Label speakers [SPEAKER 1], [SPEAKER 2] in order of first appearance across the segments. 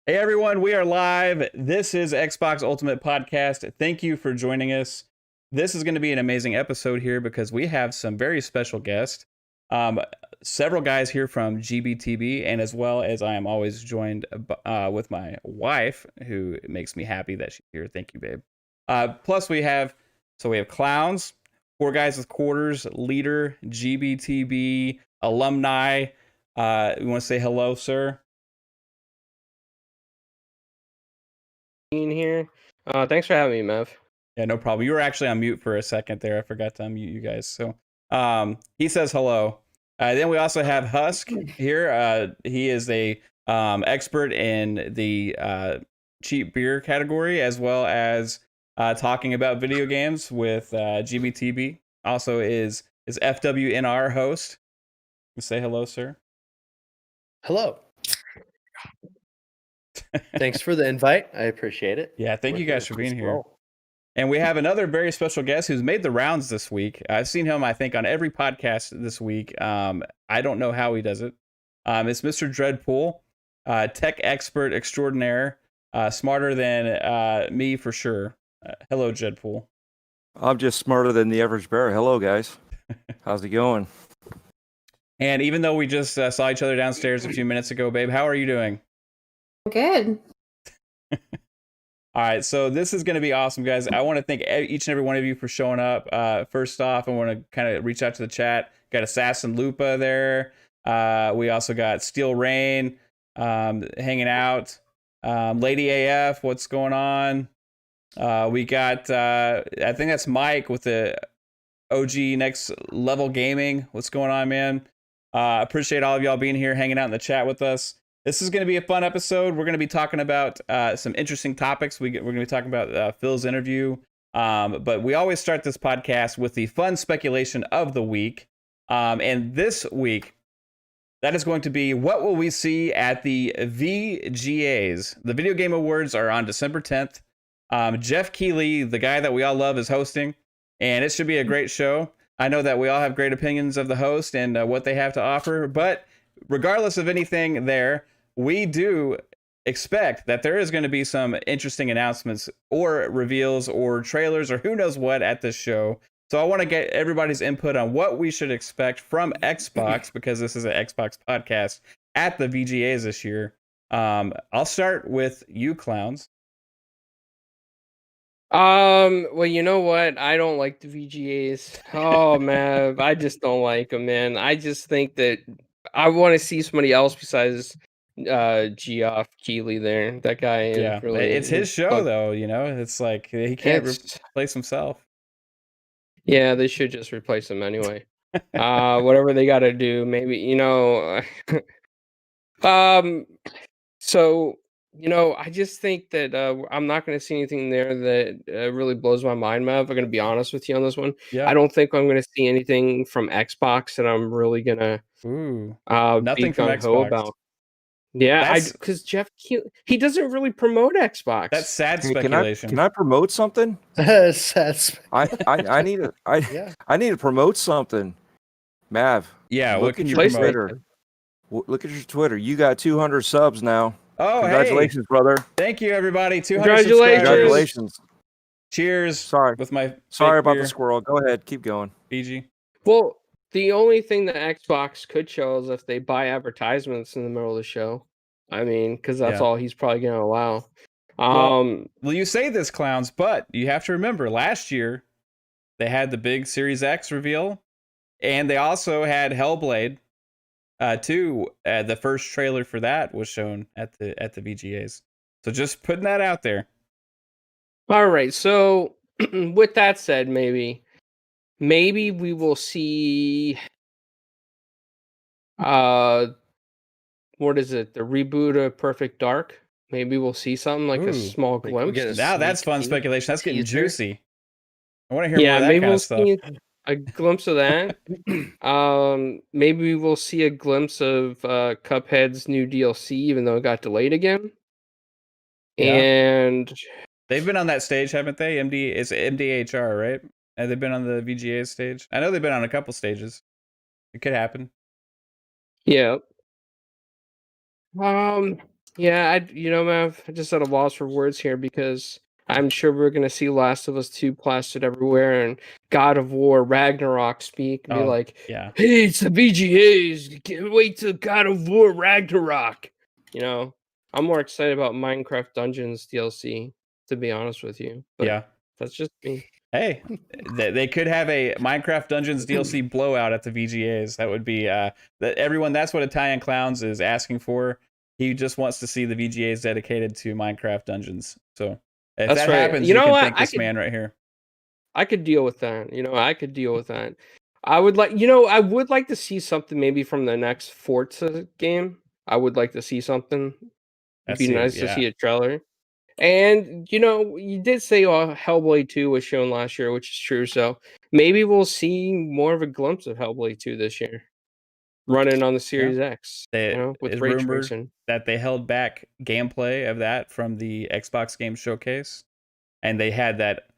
[SPEAKER 1] Hey everyone, we are live. This is Xbox Ultimate Podcast. Thank you for joining us. This is going to be an amazing episode here because we have some very special guests. Several guys here from GBTB, and as well as I am always joined with my wife, who makes me happy that she's here. Thank you, babe. Plus we have Clownz, Four Guys with Quarters, leader, GBTB, alumni. You want to say hello, sir?
[SPEAKER 2] Being here. Thanks for having me, Mev.
[SPEAKER 1] Yeah, no problem. You were actually on mute for a second there. I forgot to unmute you guys. So he says hello. Then we also have Husk here. He is a expert in the cheap beer category, as well as talking about video games with GBTB. Also is FWNR host. Say hello, sir.
[SPEAKER 3] Hello. Thanks for the invite. I appreciate it.
[SPEAKER 1] Yeah, thank you guys for being here. And we have another very special guest who's made the rounds this week. I've seen him, I think, on every podcast this week. I don't know how he does it. It's Mr. Dreadpool, tech expert extraordinaire, smarter than me for sure. Hello, Dreadpool.
[SPEAKER 4] I'm just smarter than the average bear. Hello, guys. How's it going?
[SPEAKER 1] And even though we just saw each other downstairs a few minutes ago, babe, how are you doing?
[SPEAKER 5] Good.
[SPEAKER 1] All right, so this is going to be awesome, guys. I want to thank each and every one of you for showing up. First off, I want to kind of reach out to the chat. Got Assassin Lupa there. We also got Steel Rain hanging out. Lady AF, what's going on? We got, I think that's Mike with the OG Next Level Gaming. What's going on, man? Appreciate all of y'all being here, hanging out in the chat with us. This is going to be a fun episode. We're going to be talking about some interesting topics. We're going to be talking about Phil's interview. But we always start this podcast with the fun speculation of the week. And this week, that is going to be what will we see at the VGAs. The Video Game Awards are on December 10th. Jeff Keighley, the guy that we all love, is hosting. And it should be a great show. I know that we all have great opinions of the host and what they have to offer. But regardless of anything there, we do expect that there is going to be some interesting announcements or reveals or trailers or who knows what at this show. So I want to get everybody's input on what we should expect from Xbox, because this is an Xbox podcast, at the VGAs this year. I'll start with you, Clownz.
[SPEAKER 2] Well, you know what? I don't like the VGAs. Oh, man, I just don't like them, man. I just think that I want to see somebody else besides Geoff Keighley there. That guy is really...
[SPEAKER 1] It's his show, though, you know? It's like he can't replace himself.
[SPEAKER 2] Yeah, they should just replace him anyway. Whatever they got to do, maybe, you know... So... You know, I just think that I'm not going to see anything there that really blows my mind, Mav. I'm going to be honest with you on this one.
[SPEAKER 1] Yeah.
[SPEAKER 2] I don't think I'm going to see anything from Xbox that I'm really going to
[SPEAKER 1] nothing from Xbox
[SPEAKER 2] about. Yeah, because Jeff Keighley, he doesn't really promote Xbox.
[SPEAKER 1] That's sad speculation.
[SPEAKER 4] Can I promote something?
[SPEAKER 3] Sad.
[SPEAKER 4] I need to promote something. Mav.
[SPEAKER 1] Yeah, what can you
[SPEAKER 4] promote?
[SPEAKER 1] Twitter.
[SPEAKER 4] Look at your Twitter. You got 200 subs now.
[SPEAKER 1] Oh,
[SPEAKER 4] congratulations, brother!
[SPEAKER 1] Thank you, everybody. 200
[SPEAKER 4] Congratulations!
[SPEAKER 1] Cheers!
[SPEAKER 4] Sorry about
[SPEAKER 1] beer.
[SPEAKER 4] the squirrel. Go ahead, keep going.
[SPEAKER 1] BG.
[SPEAKER 2] Well, the only thing that Xbox could show is if they buy advertisements in the middle of the show. I mean, because that's all he's probably going to allow.
[SPEAKER 1] Well, you say this, Clownz, but you have to remember last year they had the big Series X reveal, and they also had Hellblade. The first trailer for that was shown at the VGAs. So just putting that out there.
[SPEAKER 2] All right. So with that said, maybe we will see what is it? The reboot of Perfect Dark. Maybe we'll see something like a small glimpse.
[SPEAKER 1] Now that's fun speculation. That's getting juicy. I want to hear more of that kind of stuff.
[SPEAKER 2] A glimpse of that. Maybe we'll see a glimpse of Cuphead's new DLC, even though it got delayed again. Yeah. And
[SPEAKER 1] they've been on that stage, haven't they? It's MDHR, right? Have they been on the VGA stage? I know they've been on a couple stages. It could happen.
[SPEAKER 2] Yeah. Yeah, Mav, I just at a loss for words here because I'm sure we're gonna see Last of Us 2 plastered everywhere and God of War Ragnarok speak and be
[SPEAKER 1] Oh,
[SPEAKER 2] like,
[SPEAKER 1] yeah.
[SPEAKER 2] "Hey, it's the VGAs. Can't wait till God of War Ragnarok." I'm more excited about Minecraft Dungeons DLC, to be honest with you. But
[SPEAKER 1] Yeah.
[SPEAKER 2] that's just me.
[SPEAKER 1] Hey, they could have a Minecraft Dungeons DLC blowout at the VGAs. That would be everyone. That's what Italian Clownz is asking for. He just wants to see the VGAs dedicated to Minecraft Dungeons. So if
[SPEAKER 2] That's
[SPEAKER 1] that
[SPEAKER 2] right.
[SPEAKER 1] happens,
[SPEAKER 2] You
[SPEAKER 1] you
[SPEAKER 2] know
[SPEAKER 1] can
[SPEAKER 2] what?
[SPEAKER 1] thank this man right here.
[SPEAKER 2] I could deal with that. I could deal with that. I would like to see something maybe from the next Forza game. I would like to see something. It'd
[SPEAKER 1] That's
[SPEAKER 2] be
[SPEAKER 1] it.
[SPEAKER 2] nice to
[SPEAKER 1] Yeah.
[SPEAKER 2] see a trailer. And you did say Hellblade 2 was shown last year, which is true. So maybe we'll see more of a glimpse of Hellblade 2 this year, running on the
[SPEAKER 1] Yeah.
[SPEAKER 2] Series X. With
[SPEAKER 1] It's
[SPEAKER 2] ray
[SPEAKER 1] rumored
[SPEAKER 2] tracing.
[SPEAKER 1] that they held back gameplay of that from the Xbox Game Showcase, and they had that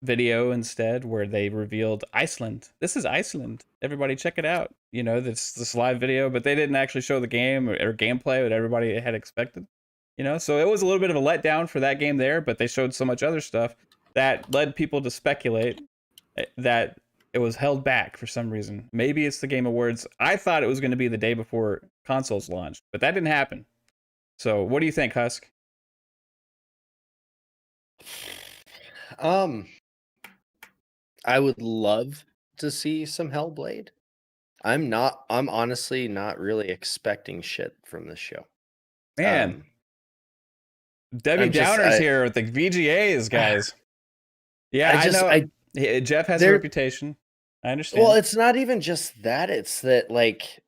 [SPEAKER 1] video instead where they revealed Iceland. This is Iceland. Everybody check it out. This live video, but they didn't actually show the game or gameplay that everybody had expected. So it was a little bit of a letdown for that game there, but they showed so much other stuff that led people to speculate that it was held back for some reason. Maybe it's the Game Awards. I thought it was going to be the day before consoles launched, but that didn't happen. So what do you think, Husk?
[SPEAKER 3] I would love to see some Hellblade. I'm honestly not really expecting shit from this show.
[SPEAKER 1] Man, Debbie
[SPEAKER 3] I'm just
[SPEAKER 1] Downer's here with the VGAs, guys. Yeah, I know. Jeff has a reputation. I understand.
[SPEAKER 3] Well, it's not even just that. It's that, like,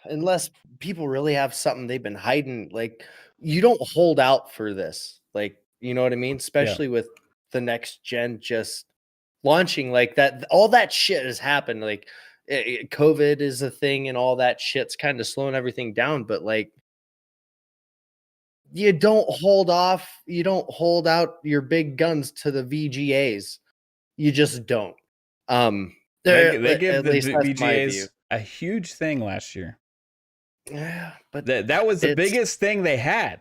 [SPEAKER 3] unless people really have something they've been hiding, like, you don't hold out for this. Like, you know what I mean? Especially with the next gen just launching like that. All that shit has happened. Like, COVID is a thing and all that shit's kind of slowing everything down. But, like, you don't hold off. You don't hold out your big guns to the VGAs. You just don't.
[SPEAKER 1] They give
[SPEAKER 3] At
[SPEAKER 1] the
[SPEAKER 3] least that's my view.
[SPEAKER 1] VGAs a huge thing last year.
[SPEAKER 3] Yeah, but
[SPEAKER 1] that was the biggest thing they had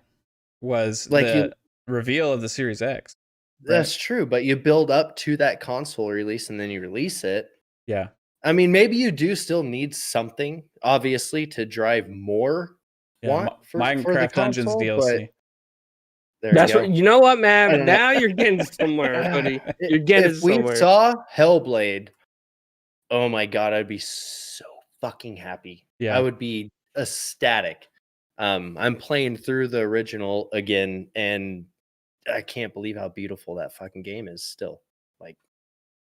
[SPEAKER 1] was
[SPEAKER 3] like
[SPEAKER 1] the reveal of the Series X. Right?
[SPEAKER 3] That's true, but you build up to that console release and then you release it.
[SPEAKER 1] Yeah.
[SPEAKER 3] I mean, maybe you do still need something, obviously, to drive more for the
[SPEAKER 1] Minecraft Dungeons
[SPEAKER 3] console,
[SPEAKER 1] DLC.
[SPEAKER 2] That's what you know what, man. Now you're getting somewhere, buddy. You're getting somewhere.
[SPEAKER 3] If we saw Hellblade, oh my god, I'd be so fucking happy.
[SPEAKER 1] Yeah.
[SPEAKER 3] I would be ecstatic. I'm playing through the original again, and I can't believe how beautiful that fucking game is still. Like,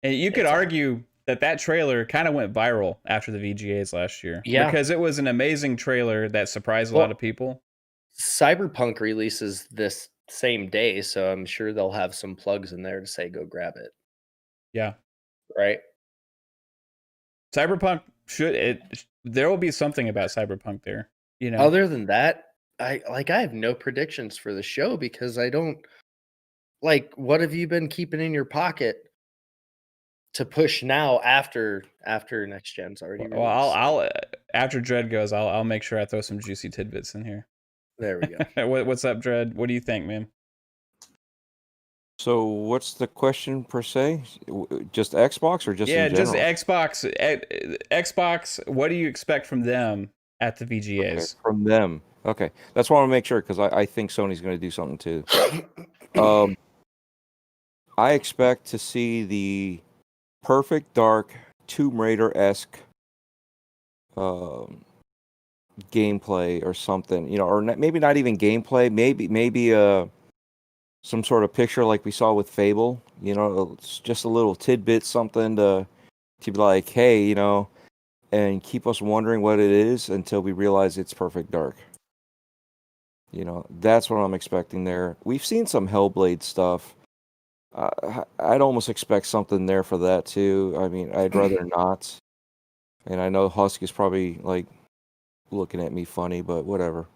[SPEAKER 1] and you could argue that trailer kind of went viral after the VGAs last year.
[SPEAKER 3] Yeah.
[SPEAKER 1] Because it was an amazing trailer that surprised a lot of people.
[SPEAKER 3] Cyberpunk releases this same day, so I'm sure they'll have some plugs in there to say go grab it.
[SPEAKER 1] Yeah.
[SPEAKER 3] Right?
[SPEAKER 1] Cyberpunk there will be something about Cyberpunk there,
[SPEAKER 3] Other than that, I have no predictions for the show because I don't what have you been keeping in your pocket to push now after next gen's already released?
[SPEAKER 1] Well, I'll after Dread goes, I'll make sure I throw some juicy tidbits in here.
[SPEAKER 3] There we go.
[SPEAKER 1] What's up, Dread? What do you think, man?
[SPEAKER 4] So what's the question per se? Just Xbox or just in general?
[SPEAKER 1] Just Xbox. Xbox. What do you expect from them at the VGAs?
[SPEAKER 4] Okay, from them. Okay, that's why I want to make sure because I think Sony's going to do something too. I expect to see the perfect dark Tomb Raider-esque gameplay or something, or maybe not even gameplay. Maybe some sort of picture like we saw with Fable. It's just a little tidbit, something to be like, hey, and keep us wondering what it is until we realize it's perfect dark. That's what I'm expecting there. We've seen some Hellblade stuff. I'd almost expect something there for that too. I mean, I'd rather not. And I know Husk is probably like looking at me funny, but whatever.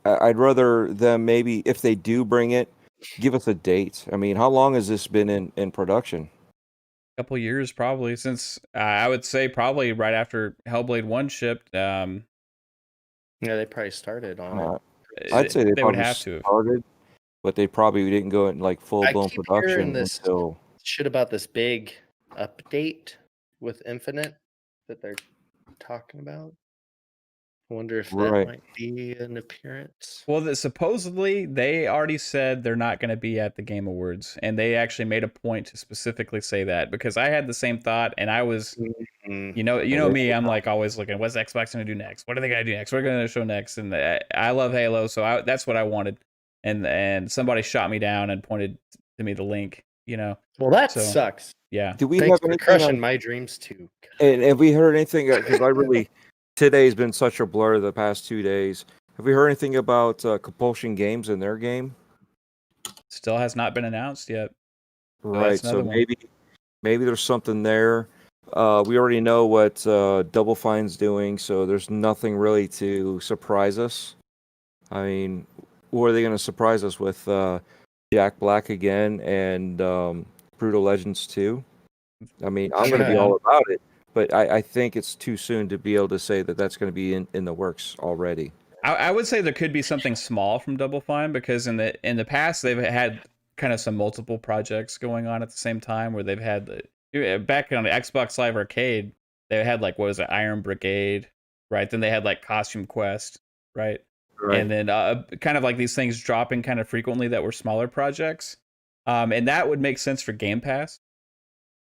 [SPEAKER 4] I'd rather them maybe, if they do bring it, give us a date. I mean, how long has this been in production?
[SPEAKER 1] couple years probably since I would say probably right after Hellblade 1 shipped.
[SPEAKER 3] Yeah, they probably started on it.
[SPEAKER 4] I'd say they
[SPEAKER 1] They would
[SPEAKER 4] probably
[SPEAKER 1] have to have.
[SPEAKER 4] started, but they probably didn't go in like full blown
[SPEAKER 3] keep
[SPEAKER 4] production
[SPEAKER 3] hearing this
[SPEAKER 4] until.
[SPEAKER 3] shit about this big update with Infinite that they're talking about. I wonder if that
[SPEAKER 4] Right.
[SPEAKER 3] might be an appearance.
[SPEAKER 1] Well, supposedly they already said they're not going to be at the Game Awards, and they actually made a point to specifically say that because I had the same thought, and I was,
[SPEAKER 3] Mhm.
[SPEAKER 1] you know me, I'm like always looking, what's Xbox going to do next? What are they going to do next? What are they going to show next? And I love Halo, so that's what I wanted, and somebody shot me down and pointed to me the link, you know.
[SPEAKER 3] Well, that
[SPEAKER 1] So,
[SPEAKER 3] sucks.
[SPEAKER 1] yeah.
[SPEAKER 4] Do we
[SPEAKER 3] Thanks
[SPEAKER 4] have
[SPEAKER 3] for
[SPEAKER 4] anything
[SPEAKER 3] crushing
[SPEAKER 4] on,
[SPEAKER 3] my dreams too.
[SPEAKER 4] and have we heard anything? Because I really, today's been such a blur the past 2 days. Have we heard anything about Compulsion Games and their game?
[SPEAKER 1] Still has not been announced yet.
[SPEAKER 4] Right.
[SPEAKER 1] That's another
[SPEAKER 4] So
[SPEAKER 1] one.
[SPEAKER 4] maybe there's something there. We already know what Double Fine's doing, so there's nothing really to surprise us. I mean, what are they going to surprise us with? Jack Black again and Brutal Legends 2? I mean, I'm going to be all about it, but I think it's too soon to be able to say that that's going to be in the works already.
[SPEAKER 1] I would say there could be something small from Double Fine because in the past they've had kind of some multiple projects going on at the same time where they've had back on the Xbox Live Arcade they had like what was it Iron Brigade, right? Then they had like Costume Quest, right? And then kind of like these things dropping kind of frequently that were smaller projects, and that would make sense for Game Pass,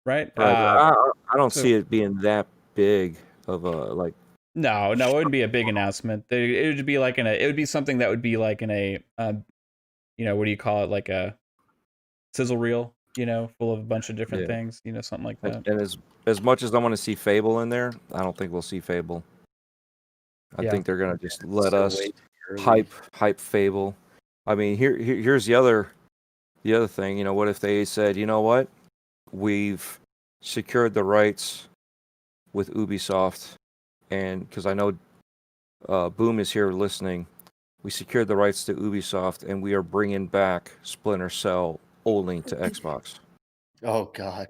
[SPEAKER 1] right?
[SPEAKER 4] I don't see it being that big of a like.
[SPEAKER 1] No, it wouldn't be a big announcement. It would be like it would be something that would be like in a, you know, what do you call it? Like a sizzle reel, you know, full of a bunch of different things, you know, something like that.
[SPEAKER 4] And as much as I want to see Fable in there, I don't think we'll see Fable. I think they're gonna just let us hype Fable. I mean, here's the other thing. You know, what if they said, you know what, we've secured the rights with Ubisoft, and because I know Boom is here listening, we secured the rights to Ubisoft, and we are bringing back Splinter Cell only to Xbox.
[SPEAKER 3] Oh God!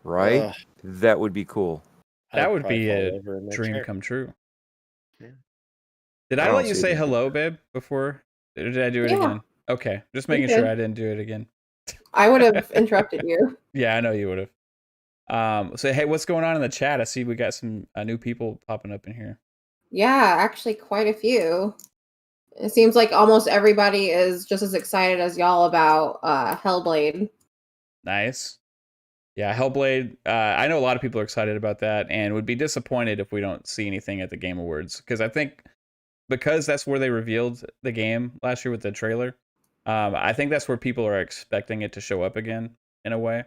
[SPEAKER 4] Right? That would be cool.
[SPEAKER 1] That would be a dream come true.
[SPEAKER 3] Yeah.
[SPEAKER 1] Did I let you say hello, babe, before? Or did I do it again? Okay, just making sure I didn't do it again.
[SPEAKER 5] I would have interrupted you.
[SPEAKER 1] Yeah, I know you would have. So hey, what's going on in the chat? I see we got some new people popping up in here.
[SPEAKER 5] Yeah, actually quite a few. It seems like almost everybody is just as excited as y'all about Hellblade.
[SPEAKER 1] Nice. Yeah, Hellblade. I know a lot of people are excited about that and would be disappointed if we don't see anything at the Game Awards. Because I think because that's where they revealed the game last year with the trailer, I think that's where people are expecting it to show up again in a way.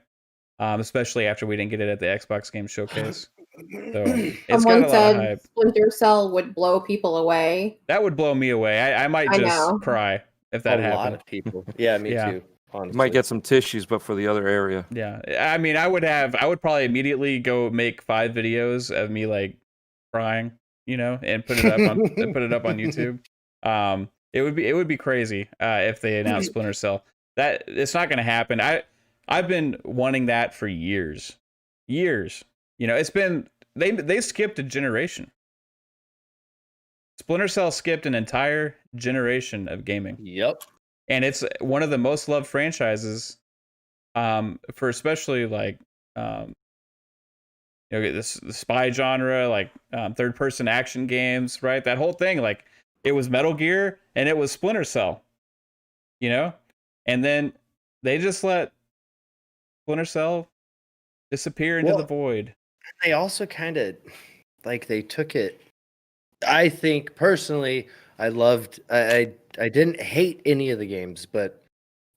[SPEAKER 1] Especially after we didn't get it at the Xbox Game Showcase. So it's got a lot of hype.
[SPEAKER 5] Splinter Cell would blow people away.
[SPEAKER 1] That would blow me away. I might just cry if that happened.
[SPEAKER 3] A lot of people. Yeah, me too. Honestly.
[SPEAKER 4] You might get some tissues, but for the other area.
[SPEAKER 1] Yeah, I mean, I would probably immediately go make 5 videos of me like crying, you know, and put it up on YouTube. It would be crazy if they announced Splinter Cell. That it's not going to happen. I've been wanting that for years. You know, it's been they skipped a generation. Splinter Cell skipped an entire generation of gaming.
[SPEAKER 3] Yep.
[SPEAKER 1] And it's one of the most loved franchises, for especially like, you know, the spy genre, like third person action games, right? That whole thing, like it was Metal Gear and it was Splinter Cell, you know, and then they just let Splinter Cell disappear into the void.
[SPEAKER 3] They also kind of like they took it. I think personally, I loved. I didn't hate any of the games, but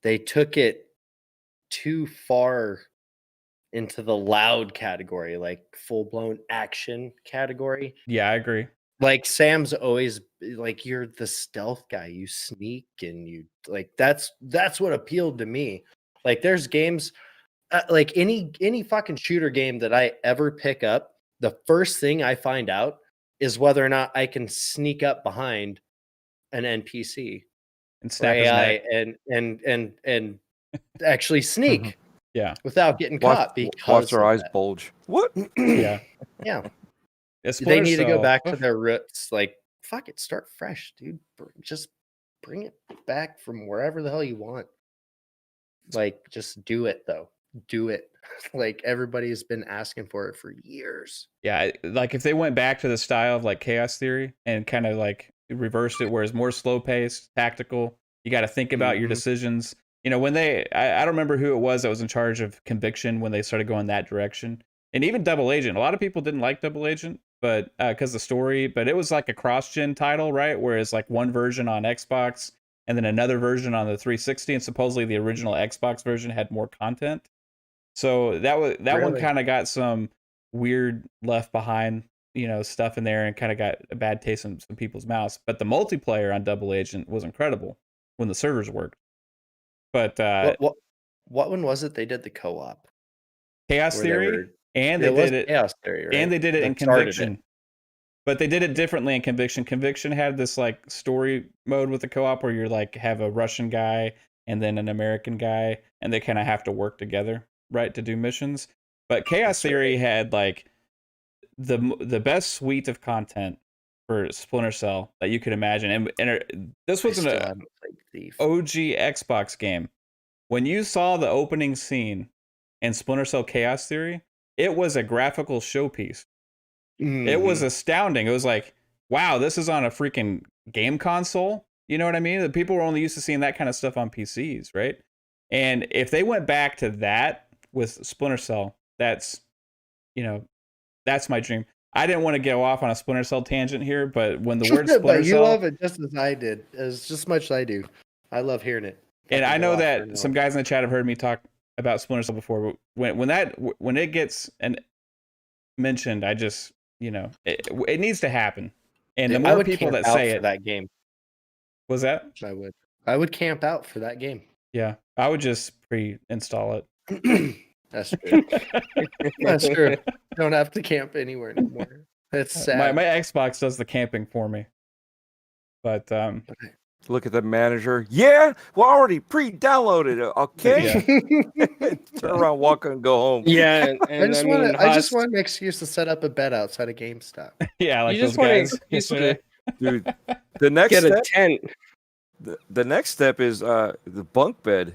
[SPEAKER 3] they took it too far into the loud category, like full blown action category.
[SPEAKER 1] Yeah, I agree.
[SPEAKER 3] Like Sam's always like, you're the stealth guy. You sneak and you like that's what appealed to me. Like there's games. Like any fucking shooter game that I ever pick up, the first thing I find out is whether or not I can sneak up behind an NPC
[SPEAKER 1] and snap his neck
[SPEAKER 3] and actually sneak.
[SPEAKER 1] Yeah.
[SPEAKER 3] without getting
[SPEAKER 4] Watch,
[SPEAKER 3] caught because
[SPEAKER 4] watch their
[SPEAKER 3] of
[SPEAKER 4] eyes
[SPEAKER 3] that.
[SPEAKER 4] bulge. What?
[SPEAKER 1] Yeah.
[SPEAKER 3] Yeah.
[SPEAKER 1] Yeah,
[SPEAKER 3] They
[SPEAKER 1] Splinter
[SPEAKER 3] need to go
[SPEAKER 1] Cell-
[SPEAKER 3] back to their roots. Like, fuck it, start fresh, dude. Just bring it back from wherever the hell you want. Like, just do it though. Do it. Like everybody's been asking for it for years.
[SPEAKER 1] Yeah, like if they went back to the style of like Chaos Theory and kind of like reversed it, where it's more slow paced, tactical. You got to think about your
[SPEAKER 3] Mhm.
[SPEAKER 1] decisions. You know, when I don't remember who it was that was in charge of Conviction when they started going that direction, and even Double Agent. A lot of people didn't like Double Agent, but because the story, but it was like a cross-gen title, right? Whereas like one version on Xbox and then another version on the 360, and supposedly the original Xbox version had more content. So that one
[SPEAKER 3] Really?
[SPEAKER 1] kind of got some weird left behind, stuff in there, and kind of got a bad taste in some people's mouths. But the multiplayer on Double Agent was incredible when the servers worked. But
[SPEAKER 3] What one was it? They did the co-op.
[SPEAKER 1] Chaos
[SPEAKER 3] where they
[SPEAKER 1] Theory,
[SPEAKER 3] were-
[SPEAKER 1] and
[SPEAKER 3] It
[SPEAKER 1] they
[SPEAKER 3] was
[SPEAKER 1] did it,
[SPEAKER 3] Chaos Theory, right?
[SPEAKER 1] and they did it in
[SPEAKER 3] That started
[SPEAKER 1] Conviction. But they did it differently in Conviction. Conviction had this like story mode with the co-op where you're like have a Russian guy and then an American guy, and they kind of have to work together, right, to do missions. But Chaos
[SPEAKER 3] That's right.
[SPEAKER 1] Theory had like the best suite of content for Splinter Cell that you could imagine, and this
[SPEAKER 3] I
[SPEAKER 1] was
[SPEAKER 3] still
[SPEAKER 1] an
[SPEAKER 3] haven't played Thief.
[SPEAKER 1] OG Xbox game. When you saw the opening scene in Splinter Cell Chaos Theory, it was a graphical showpiece. It was
[SPEAKER 3] Mhm.
[SPEAKER 1] astounding. It was like, wow, this is on a freaking game console. You know what I mean? The people were only used to seeing that kind of stuff on PCs, right? And if they went back to that with Splinter Cell, that's my dream. I didn't want to go off on a Splinter Cell tangent here, but when the word Splinter
[SPEAKER 3] But you
[SPEAKER 1] Cell,
[SPEAKER 3] love it just as I did, as just much as I do. I love hearing it.
[SPEAKER 1] and
[SPEAKER 3] Fucking
[SPEAKER 1] I
[SPEAKER 3] go
[SPEAKER 1] know
[SPEAKER 3] off
[SPEAKER 1] that
[SPEAKER 3] right now.
[SPEAKER 1] some guys in the chat have heard me talk about Splinter Cell before, but when it gets mentioned, I just it needs to happen, and the
[SPEAKER 3] Dude, I
[SPEAKER 1] more
[SPEAKER 3] would
[SPEAKER 1] people
[SPEAKER 3] camp
[SPEAKER 1] that
[SPEAKER 3] out
[SPEAKER 1] say
[SPEAKER 3] for
[SPEAKER 1] it,
[SPEAKER 3] that game.
[SPEAKER 1] was that?
[SPEAKER 3] I would camp out for that game.
[SPEAKER 1] Yeah, I would just pre-install it.
[SPEAKER 3] That's true. That's true. Don't have to camp anywhere anymore. It's sad.
[SPEAKER 1] My Xbox does the camping for me, but
[SPEAKER 4] Look at the manager. Yeah, well, I already pre-downloaded it. Okay. Turn around, walk, and go home.
[SPEAKER 2] Yeah, and
[SPEAKER 3] I just
[SPEAKER 2] Husk,
[SPEAKER 3] want an excuse to set up a bed outside of GameStop.
[SPEAKER 1] yeah, like
[SPEAKER 2] you
[SPEAKER 1] those
[SPEAKER 2] just want an
[SPEAKER 1] guys
[SPEAKER 2] excuse
[SPEAKER 1] yesterday.
[SPEAKER 2] to
[SPEAKER 4] Dude, the next
[SPEAKER 2] get a
[SPEAKER 4] step,
[SPEAKER 2] tent.
[SPEAKER 4] the next step is the bunk bed.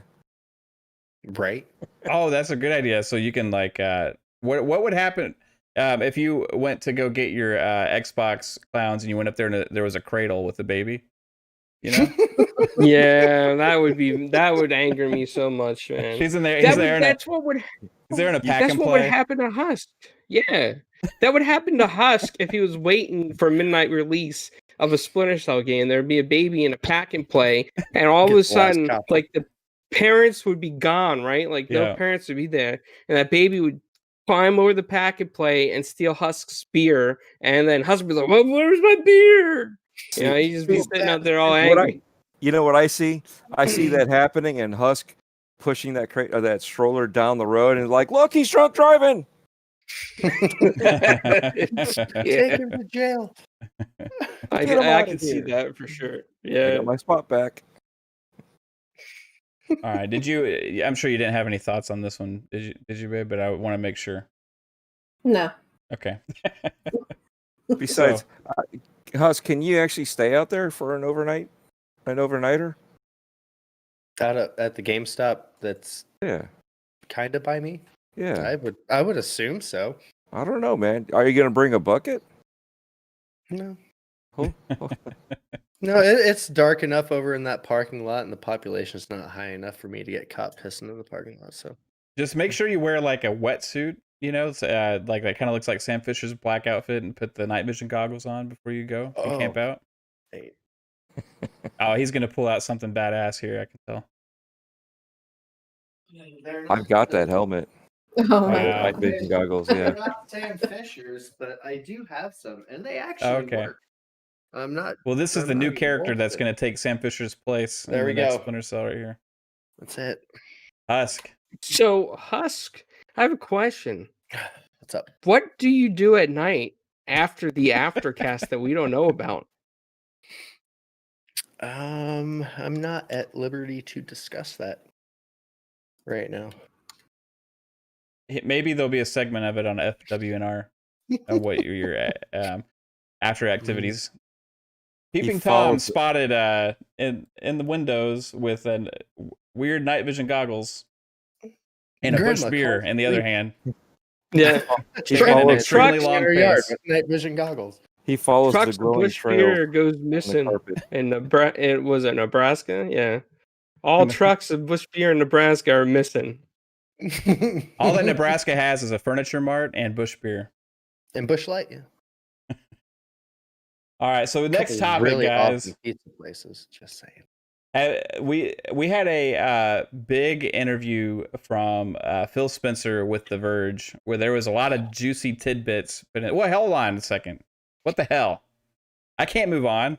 [SPEAKER 3] Right?
[SPEAKER 1] Oh, that's a good idea. So you can like, what would happen if you went to go get your Xbox Clownz and you went up there and there was a cradle with the baby? You know,
[SPEAKER 2] Yeah, that would anger me so much, man.
[SPEAKER 1] she's in there. He's there in a pack
[SPEAKER 2] That's
[SPEAKER 1] and
[SPEAKER 2] what would
[SPEAKER 1] play.
[SPEAKER 2] happen to Husk. Yeah, that would happen to Husk if he was waiting for midnight release of a Splinter Cell game. There'd be a baby in a pack and play, and all of
[SPEAKER 3] Get
[SPEAKER 2] a
[SPEAKER 3] the last
[SPEAKER 2] sudden,
[SPEAKER 3] copy.
[SPEAKER 2] like the parents would be gone, right? Like
[SPEAKER 1] Yeah.
[SPEAKER 2] no parents would be there, and that baby would climb over the pack and play and steal Husk's beer, and then Husk would be like, "Well, where's my beer?" You know, he'd just be sitting out there all angry.
[SPEAKER 4] You know what I see? I see that happening, and Husk pushing that crate or that stroller down the road, and like, look, he's drunk driving.
[SPEAKER 3] Take him to jail.
[SPEAKER 2] I
[SPEAKER 4] Get him outta
[SPEAKER 2] can see
[SPEAKER 4] here.
[SPEAKER 2] that for sure.
[SPEAKER 4] I
[SPEAKER 2] Yeah.
[SPEAKER 4] got my spot back.
[SPEAKER 1] All right. Did you? I'm sure you didn't have any thoughts on this one. Did you, babe? But I want to make sure.
[SPEAKER 5] No.
[SPEAKER 1] Okay.
[SPEAKER 4] Besides, Husk, can you actually stay out there for an overnighter?
[SPEAKER 3] At the GameStop that's
[SPEAKER 4] Yeah,
[SPEAKER 3] kind of by me.
[SPEAKER 4] yeah.
[SPEAKER 3] I would assume so.
[SPEAKER 4] I don't know, man. Are you gonna bring a bucket?
[SPEAKER 3] No.
[SPEAKER 4] Oh,
[SPEAKER 3] No, it's dark enough over in that parking lot, and the population's not high enough for me to get caught pissing in the parking lot. So
[SPEAKER 1] Just make sure you wear like a wetsuit. Like that kind of looks like Sam Fisher's black outfit, and put the night vision goggles on before you go and camp out.
[SPEAKER 3] hey,
[SPEAKER 1] Oh, he's gonna pull out something badass here. I can tell.
[SPEAKER 4] I've got that helmet.
[SPEAKER 5] Oh my
[SPEAKER 1] Wow.
[SPEAKER 4] Night vision goggles.
[SPEAKER 3] They're
[SPEAKER 4] Yeah.
[SPEAKER 3] not Sam Fishers, but I do have some, and they actually
[SPEAKER 1] Okay.
[SPEAKER 3] work. I'm not.
[SPEAKER 1] Well, this is
[SPEAKER 3] I'm
[SPEAKER 1] the
[SPEAKER 3] not
[SPEAKER 1] new
[SPEAKER 3] even
[SPEAKER 1] character
[SPEAKER 3] bullshit.
[SPEAKER 1] that's gonna take Sam Fisher's place.
[SPEAKER 3] There
[SPEAKER 1] in
[SPEAKER 3] we
[SPEAKER 1] the next
[SPEAKER 3] go.
[SPEAKER 1] Splinter Cell right here.
[SPEAKER 3] That's it.
[SPEAKER 1] Husk.
[SPEAKER 2] So Husk, I have a question.
[SPEAKER 3] What's up?
[SPEAKER 2] What do you do at night after the aftercast that we don't know about?
[SPEAKER 3] I'm not at liberty to discuss that right now.
[SPEAKER 1] maybe there'll be a segment of it on FWNR of what your after activities. Peeping Tom spotted in the windows with a weird night vision goggles and a bush beer in the other hand.
[SPEAKER 2] Yeah,
[SPEAKER 3] He
[SPEAKER 2] follows
[SPEAKER 1] extremely long
[SPEAKER 3] yard
[SPEAKER 1] face.
[SPEAKER 3] with night vision goggles.
[SPEAKER 4] He follows
[SPEAKER 2] trucks
[SPEAKER 4] the glowing
[SPEAKER 2] bush
[SPEAKER 4] trail.
[SPEAKER 2] beer goes missing in it was it Nebraska? Yeah, all trucks of bush beer in Nebraska are missing.
[SPEAKER 1] All that Nebraska has is a furniture mart and bush beer.
[SPEAKER 3] And Bush Light, yeah.
[SPEAKER 1] All right, so the next topic,
[SPEAKER 3] really
[SPEAKER 1] guys.
[SPEAKER 3] awesome pizza places, just saying.
[SPEAKER 1] We had a big interview from Phil Spencer with The Verge, where there was a lot of juicy tidbits. But well, hold on a second. What the hell? I can't move on.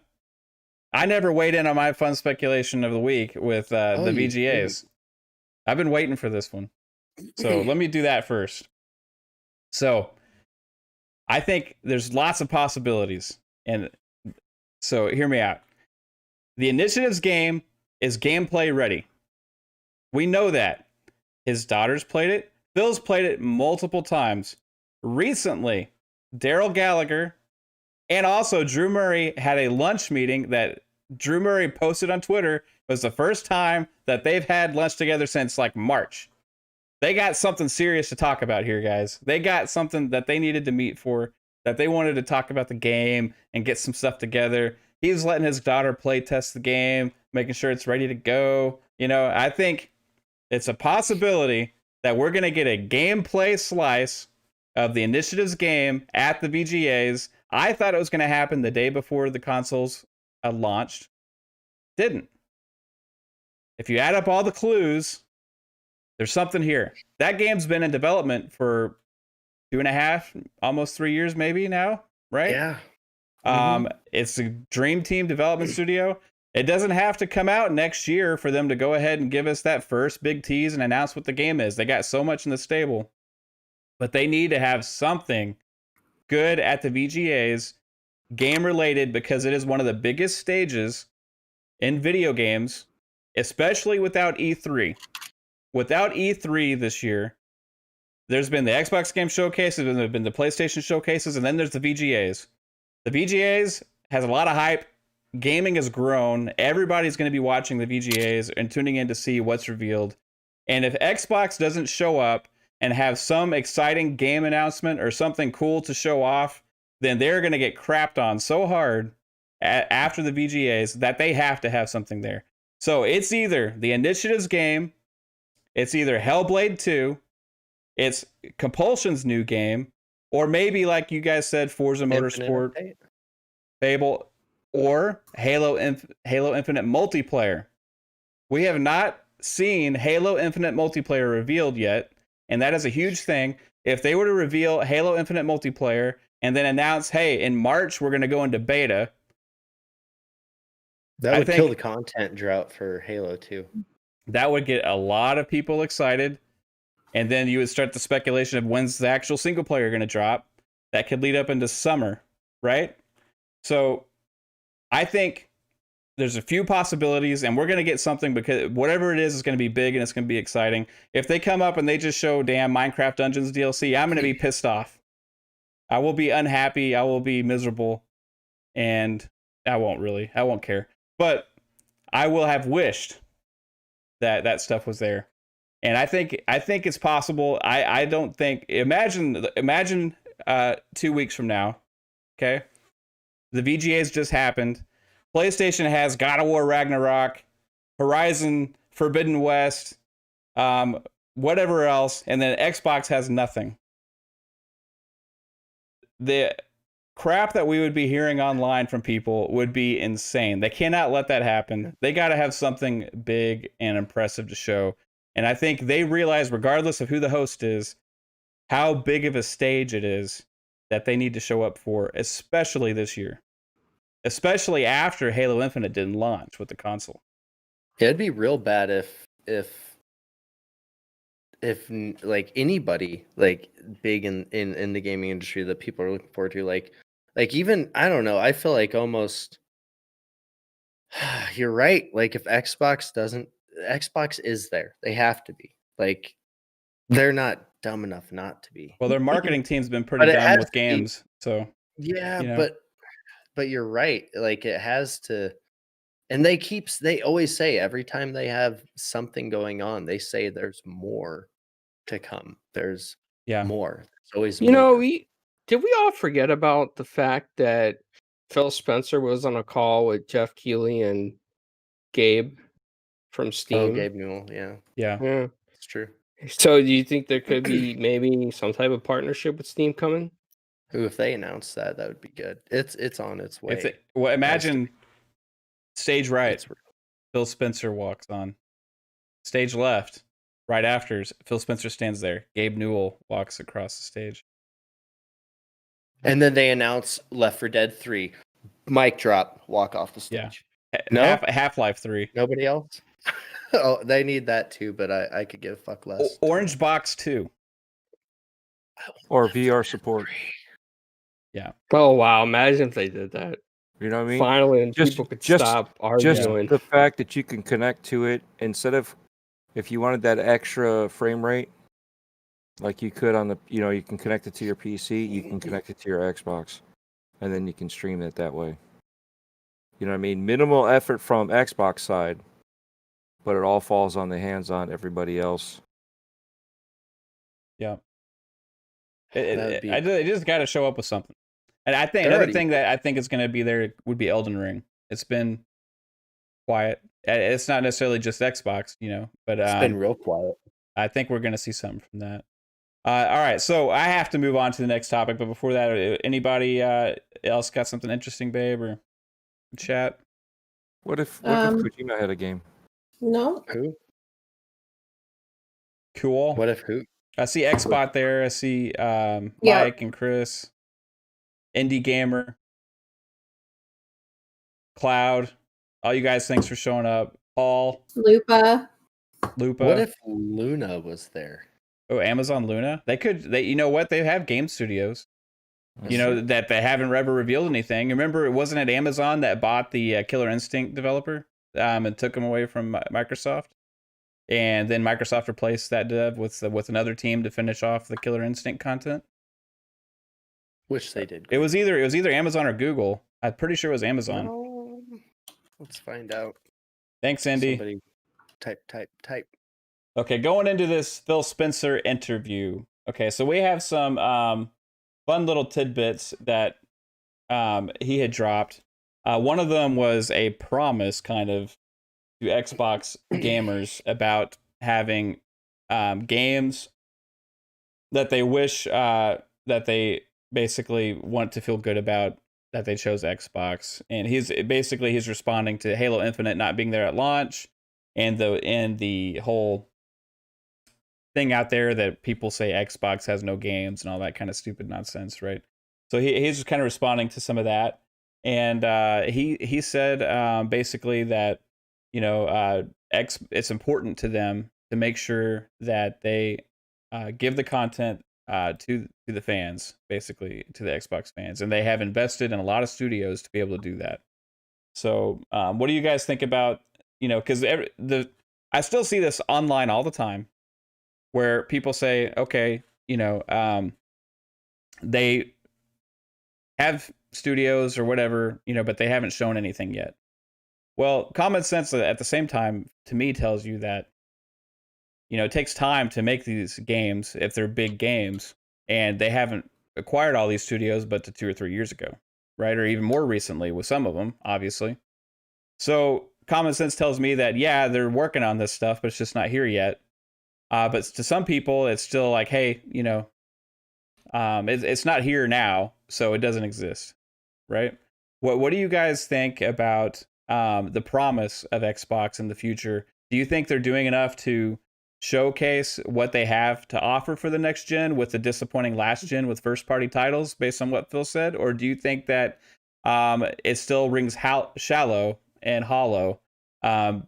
[SPEAKER 1] I never weighed in on my fun speculation of the week with the VGAs. I've been waiting for this one. So let me do that first. So I think there's lots of possibilities. And so hear me out. The Initiative's game is gameplay ready. We know that. His daughter's played it. Phil's played it multiple times. Recently, Daryl Gallagher and also Drew Murray had a lunch meeting that Drew Murray posted on Twitter. It was the first time that they've had lunch together since like March. They got something serious to talk about here, guys. They got something that they needed to meet for, that they wanted to talk about the game and get some stuff together. He was letting his daughter play test the game, making sure it's ready to go. You know, I think it's a possibility that we're going to get a gameplay slice of the Initiative's game at the VGAs. I thought it was going to happen the day before the consoles launched. Didn't. If you add up all the clues, there's something here. That game's been in development for 2.5, almost 3 years maybe now, right?
[SPEAKER 3] Yeah.
[SPEAKER 1] It's a Dream Team development studio. It doesn't have to come out next year for them to go ahead and give us that first big tease and announce what the game is. They got so much in the stable, but they need to have something good at the VGAs, game related, because it is one of the biggest stages in video games, especially without E3. Without E3 this year, there's been the Xbox Game Showcases, and there's been the PlayStation Showcases, and then there's the VGAs. The VGAs has a lot of hype. Gaming has grown. Everybody's going to be watching the VGAs and tuning in to see what's revealed. And if Xbox doesn't show up and have some exciting game announcement or something cool to show off, then they're going to get crapped on so hard after the VGAs that they have to have something there. So it's either the Initiative's game, it's either Hellblade 2, it's Compulsion's new game, or maybe, like you guys said, Forza Motorsport, Fable, or Halo Infinite multiplayer. We have not seen Halo Infinite multiplayer revealed yet, and that is a huge thing. If they were to reveal Halo Infinite multiplayer and then announce, hey, in March we're going to go into beta,
[SPEAKER 3] that would kill the content drought for Halo 2.
[SPEAKER 1] That would get a lot of people excited. And then you would start the speculation of when's the actual single player going to drop. That could lead up into summer, right? So I think there's a few possibilities, and we're going to get something, because whatever it is going to be big and it's going to be exciting. If they come up and they just show damn Minecraft Dungeons DLC, I'm going to be pissed off. I will be unhappy. I will be miserable. And I won't care. But I will have wished that stuff was there. And I think it's possible. I don't think, imagine 2 weeks from now, okay? The VGAs just happened. PlayStation has God of War Ragnarok, Horizon Forbidden West, whatever else, and then Xbox has nothing. The crap that we would be hearing online from people would be insane. They cannot let that happen. They got to have something big and impressive to show. And I think they realize, regardless of who the host is, how big of a stage it is that they need to show up for, especially this year. Especially after Halo Infinite didn't launch with the console.
[SPEAKER 3] Yeah, it'd be real bad if like anybody like big in the gaming industry that people are looking forward to, like even, I don't know, I feel like almost you're right. Like if Xbox is there. They have to be. Like they're not dumb enough not to be.
[SPEAKER 1] Well, their marketing team's been pretty
[SPEAKER 3] But it
[SPEAKER 1] dumb
[SPEAKER 3] has
[SPEAKER 1] with
[SPEAKER 3] to be.
[SPEAKER 1] games, so
[SPEAKER 3] Yeah,
[SPEAKER 1] you know.
[SPEAKER 3] but you're right. Like it has to, and they always say every time they have something going on, they say there's more to come. There's
[SPEAKER 1] Yeah.
[SPEAKER 3] more. There's always
[SPEAKER 2] You know,
[SPEAKER 3] more.
[SPEAKER 2] we all forget about the fact that Phil Spencer was on a call with Jeff Keighley and Gabe from
[SPEAKER 3] Oh,
[SPEAKER 2] Steam.
[SPEAKER 3] Gabe Newell. Yeah,
[SPEAKER 1] Yeah.
[SPEAKER 2] Yeah.
[SPEAKER 3] it's true.
[SPEAKER 2] So do you think there could be maybe some type of partnership with Steam coming?
[SPEAKER 3] Who, if they announce that, that would be good. It's on its way.
[SPEAKER 1] If it, well, imagine stage right,
[SPEAKER 3] It's real.
[SPEAKER 1] Phil Spencer walks on. Stage left, right after Phil Spencer stands there. Gabe Newell walks across the stage.
[SPEAKER 3] And then they announce Left 4 Dead 3. Mic drop, walk off the
[SPEAKER 1] Yeah.
[SPEAKER 3] stage. No?
[SPEAKER 1] Half-Life 3.
[SPEAKER 3] Nobody else? Oh, they need that too, but I could give a fuck less.
[SPEAKER 1] Orange Box 2.
[SPEAKER 4] Or VR support.
[SPEAKER 1] Yeah.
[SPEAKER 2] Oh wow! Imagine if they did that.
[SPEAKER 4] You know what I mean?
[SPEAKER 2] Finally, and
[SPEAKER 4] Just-
[SPEAKER 2] people could
[SPEAKER 4] just-
[SPEAKER 2] stop
[SPEAKER 4] Just
[SPEAKER 2] arguing.
[SPEAKER 4] the fact that you can connect to it instead of if you wanted that extra frame rate, like you could on the, you can connect it to your PC, you can connect it to your Xbox, and then you can stream it that way. You know what I mean? Minimal effort from Xbox side, but it all falls on the hands on everybody else.
[SPEAKER 1] Yeah.
[SPEAKER 3] That'd be-
[SPEAKER 1] They just got to show up with something. And I think
[SPEAKER 3] They're
[SPEAKER 1] another
[SPEAKER 3] already-
[SPEAKER 1] thing that I think is going to be there would be Elden Ring. It's been quiet. It's not necessarily just Xbox, but
[SPEAKER 3] It's been real quiet.
[SPEAKER 1] I think we're going to see something from that. All right, so I have to move on to the next topic, but before that, anybody else got something interesting, babe, or chat?
[SPEAKER 4] What if
[SPEAKER 5] Um,
[SPEAKER 4] Kojima had a game?
[SPEAKER 5] No.
[SPEAKER 3] Who?
[SPEAKER 1] Cool.
[SPEAKER 3] What if who?
[SPEAKER 1] I see Xbot there. I see
[SPEAKER 5] Yeah.
[SPEAKER 1] Mike and Chris, Indie Gamer, Cloud. All you guys, thanks for showing up. Paul,
[SPEAKER 5] Lupa.
[SPEAKER 1] Lupa.
[SPEAKER 3] What if Luna was there?
[SPEAKER 1] Oh, Amazon Luna. You know what? They have game studios. That they haven't ever revealed anything. Remember, it wasn't at Amazon that bought the Killer Instinct developer and took them away from Microsoft, and then Microsoft replaced that dev with another team to finish off the Killer Instinct content.
[SPEAKER 3] Which they did.
[SPEAKER 1] It was either Amazon or Google. I'm pretty sure it was Amazon.
[SPEAKER 3] No. Let's find out.
[SPEAKER 1] Thanks, Andy.
[SPEAKER 3] Somebody type.
[SPEAKER 1] Okay, going into this Phil Spencer interview. Okay, so we have some fun little tidbits that he had dropped. One of them was a promise kind of to Xbox gamers about having games that they wish that they basically want to feel good about that they chose Xbox. And he's responding to Halo Infinite not being there at launch and the whole thing out there that people say Xbox has no games and all that kind of stupid nonsense, right? So he's just kind of responding to some of that, and he said basically that it's important to them to make sure that they give the content to the fans, basically to the Xbox fans, and they have invested in a lot of studios to be able to do that. So what do you guys think about because I still see this online all the time, where people say, okay, they have studios or whatever, but they haven't shown anything yet. Well, common sense at the same time, to me, tells you that, it takes time to make these games if they're big games, and they haven't acquired all these studios but to 2 or 3 years ago, right? Or even more recently with some of them, obviously. So common sense tells me that, yeah, they're working on this stuff, but it's just not here yet. But to some people, it's still like, hey, it's not here now, so it doesn't exist, right? What do you guys think about the promise of Xbox in the future? Do you think they're doing enough to showcase what they have to offer for the next gen with the disappointing last gen with first-party titles, based on what Phil said? Or do you think that it still rings shallow and hollow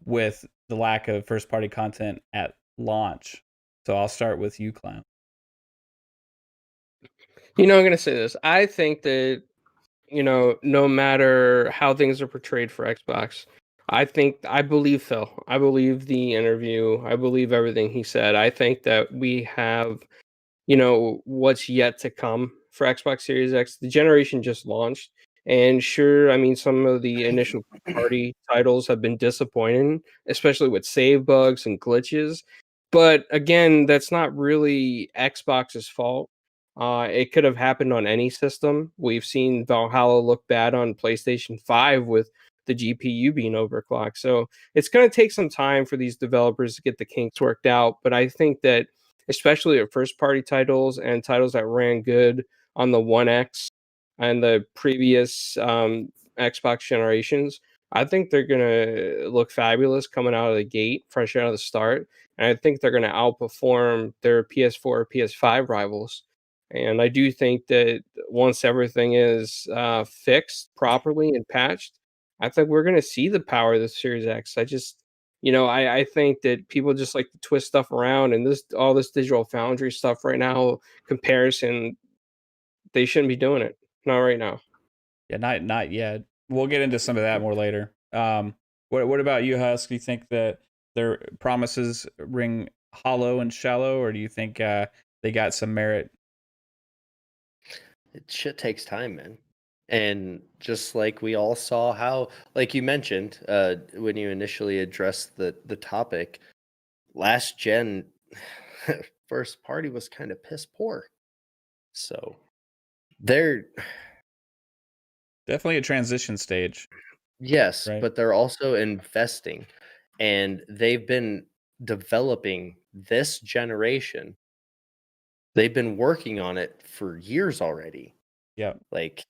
[SPEAKER 1] with the lack of first-party content at launch? So I'll start with you, Clown.
[SPEAKER 2] I'm going to say this. I think that, no matter how things are portrayed for Xbox, I believe Phil. I believe the interview. I believe everything he said. I think that we have what's yet to come for Xbox Series X. The generation just launched, and sure, I mean, some of the initial party titles have been disappointing, especially with save bugs and glitches. But again, that's not really Xbox's fault. It could have happened on any system. We've seen Valhalla look bad on PlayStation 5 with the GPU being overclocked. So it's going to take some time for these developers to get the kinks worked out. But I think that, especially at first party titles and titles that ran good on the One X and the previous Xbox generations, I think they're going to look fabulous coming out of the gate, fresh out of the start. And I think they're going to outperform their PS4 or PS5 rivals. And I do think that once everything is fixed properly and patched, I think we're going to see the power of the Series X. I think that people just like to twist stuff around, and all this Digital Foundry stuff right now, comparison, they shouldn't be doing it. Not right now.
[SPEAKER 1] Yeah, not yet. We'll get into some of that more later. What about you, Husk? Do you think that their promises ring hollow and shallow, or do you think they got some merit?
[SPEAKER 3] Shit takes time, man. And just like we all saw how, like you mentioned, when you initially addressed the topic, last gen first party was kind of piss poor. So they're
[SPEAKER 1] definitely a transition stage.
[SPEAKER 3] Yes,
[SPEAKER 1] right?
[SPEAKER 3] but they're also investing, and they've been developing this generation. They've been working on it for years already.
[SPEAKER 1] Yeah.
[SPEAKER 3] Like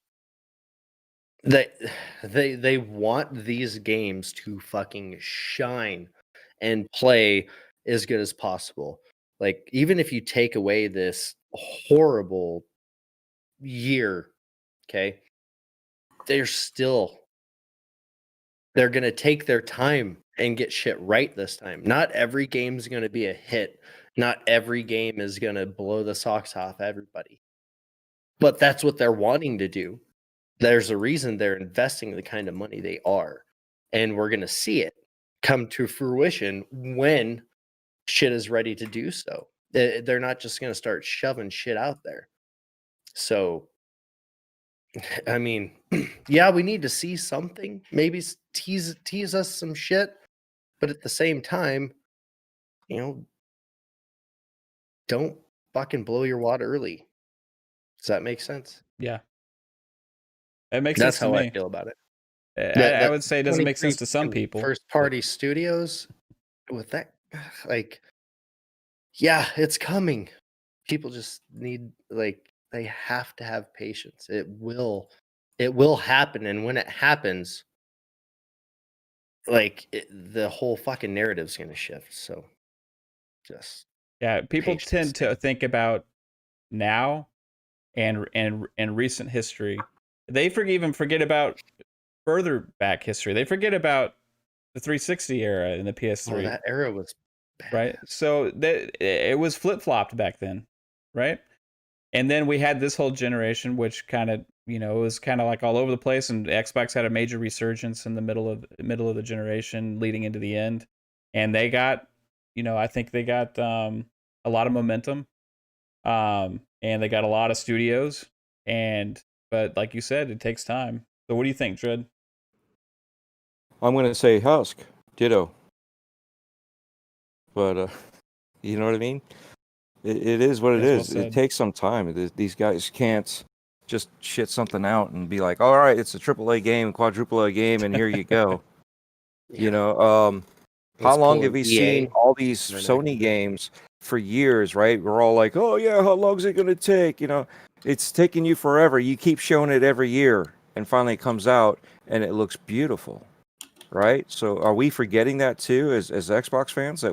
[SPEAKER 3] they want these games to fucking shine and play as good as possible. Like, even if you take away this horrible year, okay, they're going to take their time and get shit right this time. Not every game's going to be a hit. Not every game is going to blow the socks off everybody. But that's what they're wanting to do. There's a reason they're investing the kind of money they are. And we're going to see it come to fruition when shit is ready to do so. They're not just going to start shoving shit out there. So, I mean, yeah, we need to see something. Maybe tease us some shit. But at the same time, don't fucking blow your wad early. Does that make sense?
[SPEAKER 1] Yeah. It makes
[SPEAKER 3] That's
[SPEAKER 1] sense to
[SPEAKER 3] how
[SPEAKER 1] me.
[SPEAKER 3] I feel about it.
[SPEAKER 1] I would say it doesn't make sense to some people.
[SPEAKER 3] First party studios with that, like, yeah, it's coming. People just need, like, they have to have patience. It will happen, and when it happens, like, the whole fucking narrative's gonna shift. So, just
[SPEAKER 1] People
[SPEAKER 3] patience.
[SPEAKER 1] tend to think about now and recent history. They even forget about further back history. They forget about the 360 era and the PS3.
[SPEAKER 3] Oh, that era was bad.
[SPEAKER 1] Right. So it was flip-flopped back then, right? And then we had this whole generation, which kind of, it was kind of like all over the place, and Xbox had a major resurgence in the middle of the generation leading into the end. And they got, I think they got a lot of momentum. And they got a lot of studios, but like you said, it takes time. So what do you think, Dread?
[SPEAKER 4] I'm going to say Husk, ditto. But, you know what I mean? It is what it is. It takes some time. These guys can't just shit something out and be like, all right, it's a AAA game, quadruple A game, and here you go.
[SPEAKER 3] Yeah.
[SPEAKER 4] How long have we seen all these Sony games for years, right? We're all like, oh, yeah, how long is it going to take? It's taking you forever. You keep showing it every year, and finally it comes out, and it looks beautiful, right? So are we forgetting that, too, as Xbox fans,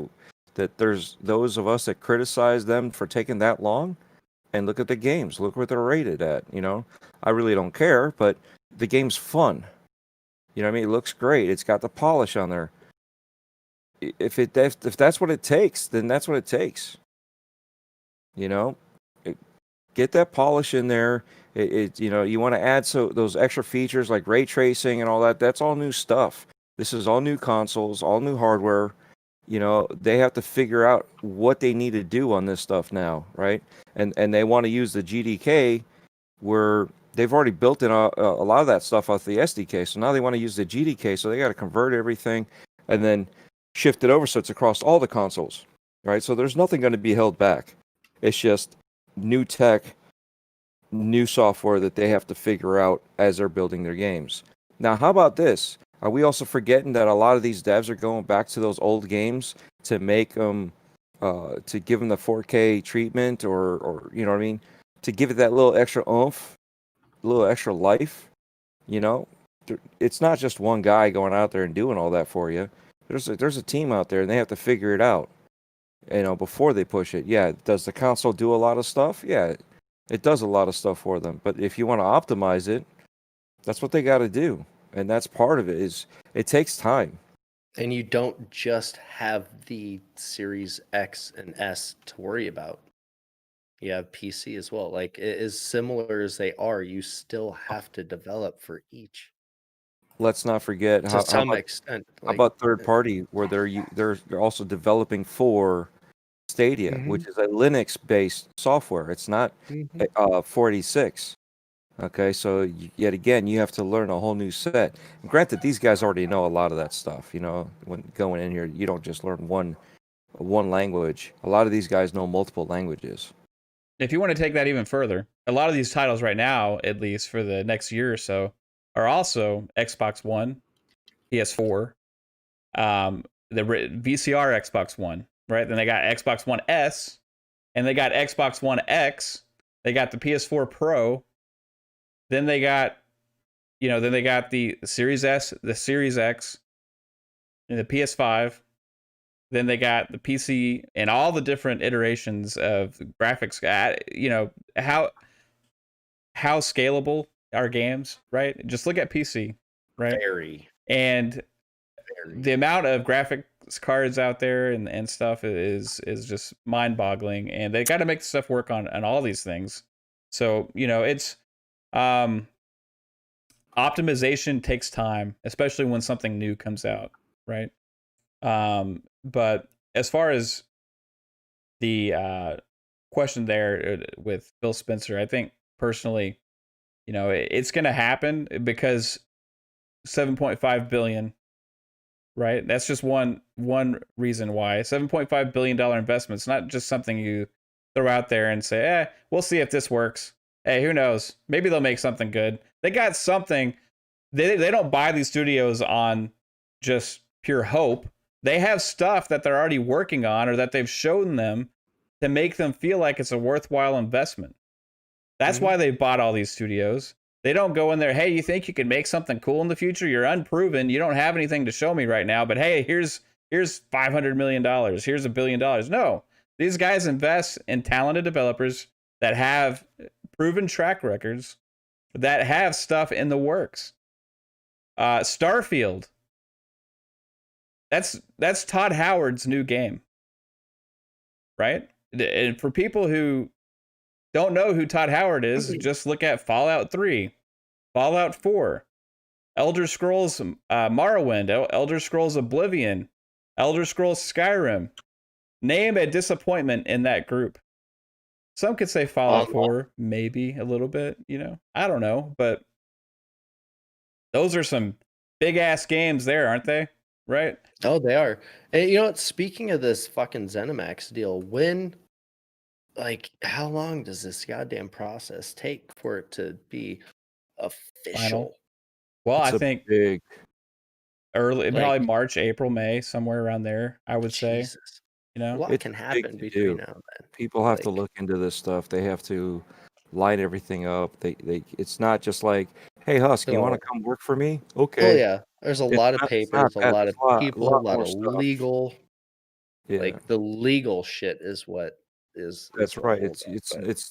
[SPEAKER 4] that there's those of us that criticize them for taking that long? And look at the games. Look what they're rated at, I really don't care, but the game's fun. It looks great. It's got the polish on there. If that's what it takes, then that's what it takes. Get that polish in there. You want to add those extra features like ray tracing and all that. That's all new stuff. This is all new consoles, all new hardware. they have to figure out what they need to do on this stuff now, right? And they want to use the GDK where they've already built in a lot of that stuff off the SDK. So now they want to use the GDK, so they got to convert everything and then shift it over so it's across all the consoles, right? So there's nothing going to be held back. It's just new tech, new software that they have to figure out as they're building their games. Now, how about this? Are we also forgetting that a lot of these devs are going back to those old games to make them, to give them the 4K treatment, or you know what I mean, to give it that little extra oomph, a little extra life? It's not just one guy going out there and doing all that for you. There's a team out there, and they have to figure it out, before they push it. Yeah, does the console do a lot of stuff? Yeah, it does a lot of stuff for them. But if you want to optimize it, that's what they got to do. And that's part of it. Is it takes time.
[SPEAKER 3] And you don't just have the Series X and S to worry about. You have PC as well. Like, as similar as they are, you still have to develop for each.
[SPEAKER 4] Let's not forget
[SPEAKER 3] To some extent.
[SPEAKER 4] How about third party, where they're also developing for Stadia, which is a Linux-based software. It's not 486. Okay, so yet again, you have to learn a whole new set. And granted, these guys already know a lot of that stuff. When going in here, you don't just learn one language. A lot of these guys know multiple languages.
[SPEAKER 1] If you want to take that even further, a lot of these titles right now, at least for the next year or so, are also Xbox One, PS4, the VCR Xbox One, right? Then they got Xbox One S, and they got Xbox One X. They got the PS4 Pro. Then they got, the Series S, the Series X, and the PS5. Then they got the PC and all the different iterations of graphics. How scalable are games, right? Just look at PC, right?
[SPEAKER 3] Very.
[SPEAKER 1] And the amount of graphics cards out there and stuff is just mind-boggling. And they got to make the stuff work on all these things. So, it's optimization takes time, especially when something new comes out, right? But as far as the question there with Phil Spencer, I think personally, it's going to happen because 7.5 billion, right? That's just one reason why. $7.5 billion investment. It's not just something you throw out there and say, we'll see if this works. Hey, who knows? Maybe they'll make something good. They got something. They don't buy these studios on just pure hope. They have stuff that they're already working on or that they've shown them to make them feel like it's a worthwhile investment. That's why they bought all these studios. They don't go in there, hey, you think you can make something cool in the future? You're unproven. You don't have anything to show me right now. But hey, here's $500 million. Here's $1 billion. No, these guys invest in talented developers that have proven track records, that have stuff in the works. Starfield. That's Todd Howard's new game, right? And for people who don't know who Todd Howard is, just look at Fallout 3, Fallout 4, Elder Scrolls Morrowind, Elder Scrolls Oblivion, Elder Scrolls Skyrim. Name a disappointment in that group. Some could say Fallout 4, maybe a little bit, I don't know, but those are some big ass games there, aren't they? Right?
[SPEAKER 3] Oh, they are. And speaking of this fucking ZeniMax deal, how long does this goddamn process take for it to be official?
[SPEAKER 1] Final. Well, I think
[SPEAKER 4] big
[SPEAKER 1] early, probably March, April, May, somewhere around there, I would say.
[SPEAKER 3] What can happen between now and then?
[SPEAKER 4] People have to look into this stuff. They have to line everything up. It's not just like, hey, Husk, you want to come work for me? Okay.
[SPEAKER 3] Oh yeah, there's a lot of papers, a lot of people, a lot of legal.
[SPEAKER 4] Yeah.
[SPEAKER 3] Like the legal shit is what is.
[SPEAKER 4] That's right. It's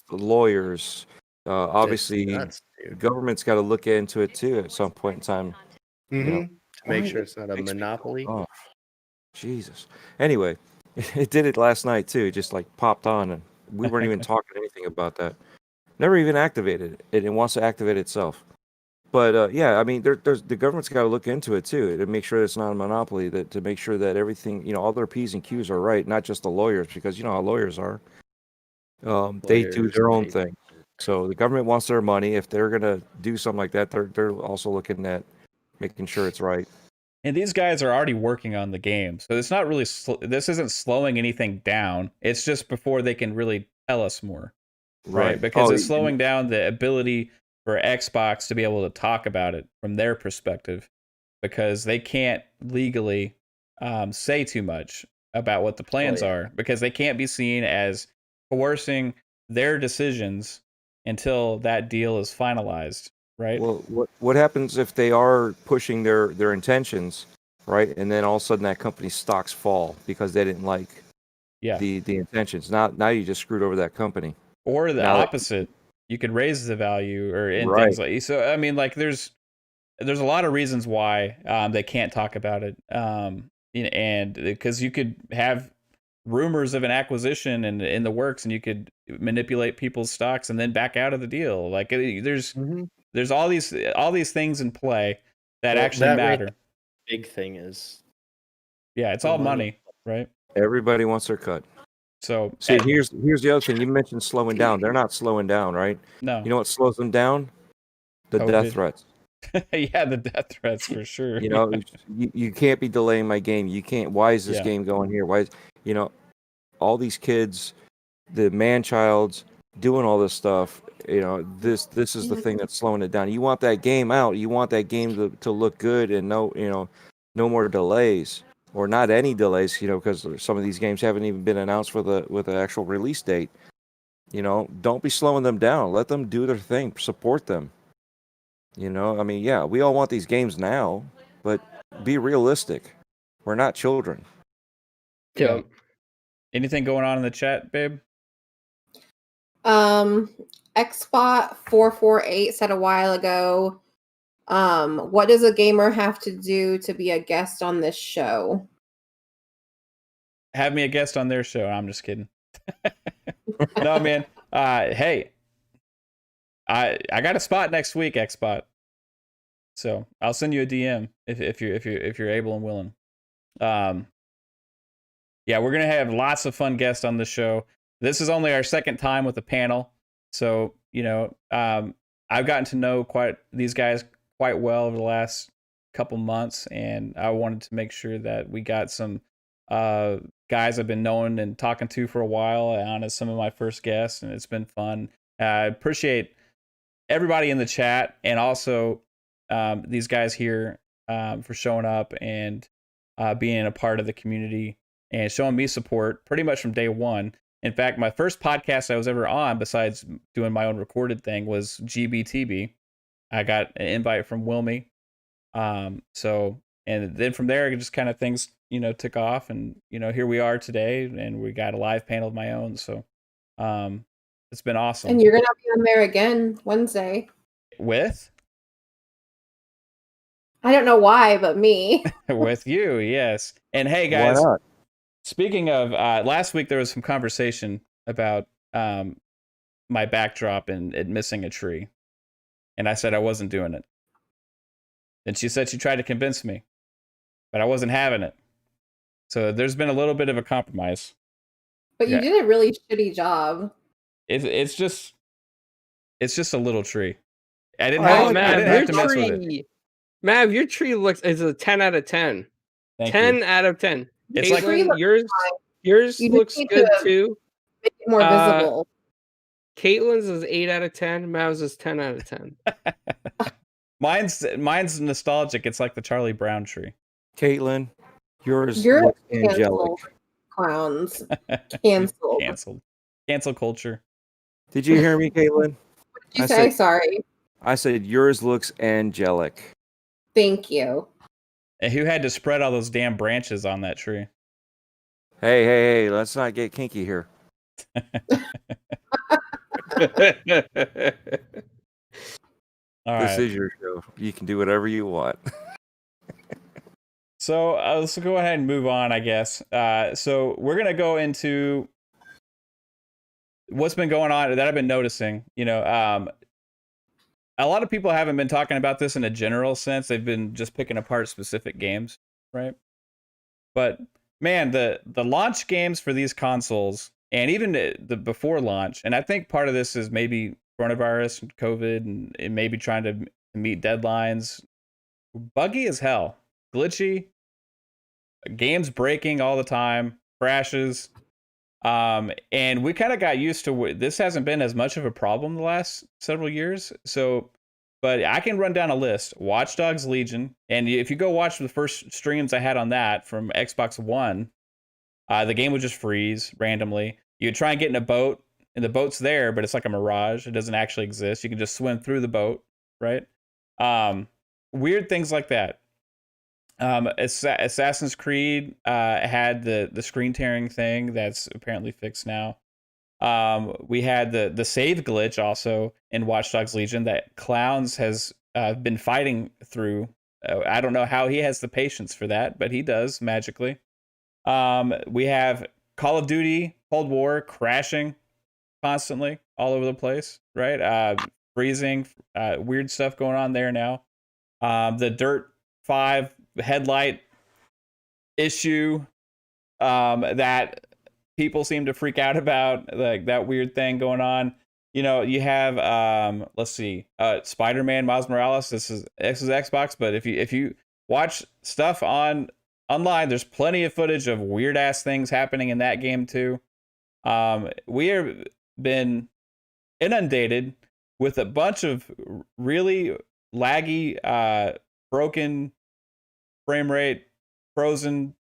[SPEAKER 4] the lawyers. Obviously, the government's got to look into it too at some point in time.
[SPEAKER 3] To make sure it's not a monopoly.
[SPEAKER 4] Oh, Jesus. Anyway, it did it last night too. It just popped on, and we weren't even talking anything about that. Never even activated it. It wants to activate itself. But yeah, I mean, there's the government's got to look into it too to make sure it's not a monopoly. That to make sure that everything, all their P's and Q's are right, not just the lawyers, because you know how lawyers are. They do
[SPEAKER 3] Lawyers,
[SPEAKER 4] their own
[SPEAKER 3] paper.
[SPEAKER 4] thing. So the government wants their money. If they're gonna do something like that, they're also looking at making sure it's right.
[SPEAKER 1] And these guys are already working on the game, so it's not really. This isn't slowing anything down. It's just before they can really tell us more, right? Because it's slowing down the ability for Xbox to be able to talk about it from their perspective, because they can't legally say too much about what the plans are, because they can't be seen as coercing their decisions until that deal is finalized, right?
[SPEAKER 4] Well, what happens if they are pushing their intentions, right? And then all of a sudden that company's stocks fall because they didn't like the intentions. Now you just screwed over that company.
[SPEAKER 1] Or the opposite. You could raise the value or in things like so. I mean, like there's a lot of reasons why they can't talk about it. And because you could have rumors of an acquisition in the works, and you could manipulate people's stocks and then back out of the deal. Like there's all these things in play that actually matter.
[SPEAKER 3] Big thing is,
[SPEAKER 1] it's all money, right?
[SPEAKER 4] Everybody wants their cut.
[SPEAKER 1] So
[SPEAKER 4] see, here's the other thing. You mentioned slowing down. They're not slowing down, right?
[SPEAKER 1] No.
[SPEAKER 4] You know what slows them down? The death threats.
[SPEAKER 1] Yeah, the death threats for sure.
[SPEAKER 4] You can't be delaying my game. You can't. Why is this game going here? Why is all these kids, the man-childs doing all this stuff? This is the thing that's slowing it down. You want that game out. You want that game to look good and no more delays. Or not any delays, because some of these games haven't even been announced with an actual release date. Don't be slowing them down. Let them do their thing. Support them. I mean, yeah, we all want these games now, but be realistic. We're not children.
[SPEAKER 1] Yeah. Anything going on in the chat, babe?
[SPEAKER 5] Xbot448 said a while ago, what does a gamer have to do to be a guest on this show?
[SPEAKER 1] Have me a guest on their show. I'm just kidding. No, man. Hey, I got a spot next week, Xbot. So I'll send you a DM if you're able and willing. Yeah, we're gonna have lots of fun guests on the show. This is only our second time with the panel, so I've gotten to know these guys quite well over the last couple months, and I wanted to make sure that we got some guys I've been knowing and talking to for a while on as some of my first guests, and it's been fun. I appreciate everybody in the chat, and also these guys here for showing up and being a part of the community and showing me support pretty much from day one. In fact, my first podcast I was ever on, besides doing my own recorded thing, was GBTB. I got an invite from Wilmy. So, and then from there, it just kind of things, took off, and, here we are today, and we got a live panel of my own. So, it's been awesome.
[SPEAKER 5] And you're going to be on there again Wednesday.
[SPEAKER 1] With?
[SPEAKER 5] I don't know why, but me.
[SPEAKER 1] With you, yes. And hey, guys, speaking of, last week there was some conversation about my backdrop and it missing a tree. And I said I wasn't doing it. And she said she tried to convince me, but I wasn't having it. So there's been a little bit of a compromise.
[SPEAKER 5] But you did a really shitty job.
[SPEAKER 1] It's just a little tree. I didn't have to mess with it.
[SPEAKER 2] Mav, your tree is a 10 out of 10.
[SPEAKER 1] Thank
[SPEAKER 2] 10
[SPEAKER 1] you.
[SPEAKER 2] out of 10.
[SPEAKER 1] It's
[SPEAKER 2] Caitlin,
[SPEAKER 1] like
[SPEAKER 2] yours looks good too.
[SPEAKER 5] Make it more visible.
[SPEAKER 2] Caitlin's is 8 out of 10. Mav's is 10 out of 10.
[SPEAKER 1] Mine's nostalgic. It's like the Charlie Brown tree.
[SPEAKER 4] Caitlin, yours looks angelic.
[SPEAKER 5] Clowns. Canceled.
[SPEAKER 1] Cancel culture.
[SPEAKER 4] Did you hear me, Caitlin?
[SPEAKER 5] What did you say? Sorry.
[SPEAKER 4] I said yours looks angelic.
[SPEAKER 5] Thank you.
[SPEAKER 1] And who had to spread all those damn branches on that tree?
[SPEAKER 4] Hey, let's not get kinky here.
[SPEAKER 1] All
[SPEAKER 4] this is your show. You can do whatever you want.
[SPEAKER 1] So let's go ahead and move on, I guess. So we're going to go into what's been going on that I've been noticing. a lot of people haven't been talking about this in a general sense. They've been just picking apart specific games, right? But man, the launch games for these consoles, and even the before launch, and I think part of this is maybe coronavirus and COVID, and maybe trying to meet deadlines. Buggy as hell, glitchy, games breaking all the time, crashes. And we kind of got used to this hasn't been as much of a problem the last several years. So, but I can run down a list. Watch Dogs Legion, and if you go watch the first streams I had on that from Xbox One, the game would just freeze randomly. You would try and get in a boat, and the boat's there, but it's like a mirage. It doesn't actually exist. You can just swim through the boat, right? Weird things like that. Assassin's Creed had the screen tearing thing that's apparently fixed now. We had the save glitch also in Watch Dogs Legion that Clownz has been fighting through. I don't know how he has the patience for that, but he does magically. We have Call of Duty Cold War crashing constantly all over the place, right? Freezing, weird stuff going on there now. The Dirt 5 headlight issue that people seem to freak out about, like that weird thing going on. You have let's see, Spider-Man Miles Morales. This is Xbox, but if you watch stuff online, there's plenty of footage of weird ass things happening in that game too. We have been inundated with a bunch of really laggy, broken frame rate, frozen,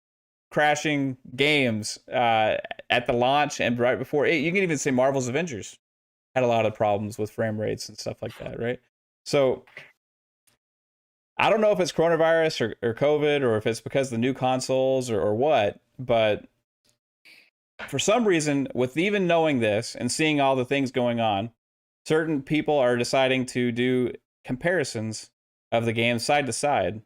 [SPEAKER 1] crashing games at the launch and right before it. You can even say Marvel's Avengers had a lot of problems with frame rates and stuff like that, right? So I don't know if it's coronavirus or COVID, or if it's because of the new consoles or what, but for some reason, with even knowing this and seeing all the things going on, certain people are deciding to do comparisons of the games side to side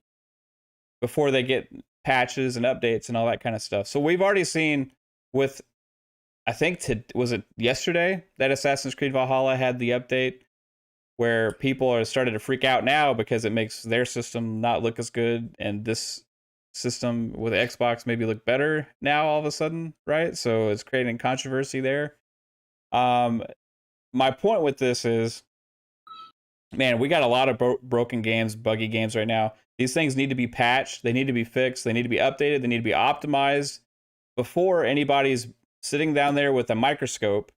[SPEAKER 1] before they get patches and updates and all that kind of stuff. So we've already seen with, I think, was it yesterday that Assassin's Creed Valhalla had the update where people are starting to freak out now because it makes their system not look as good, and this system with Xbox maybe look better now all of a sudden, right? So it's creating controversy there. My point with this is, man, we got a lot of broken games, buggy games right now. These things need to be patched. They need to be fixed. They need to be updated. They need to be optimized before anybody's sitting down there with a microscope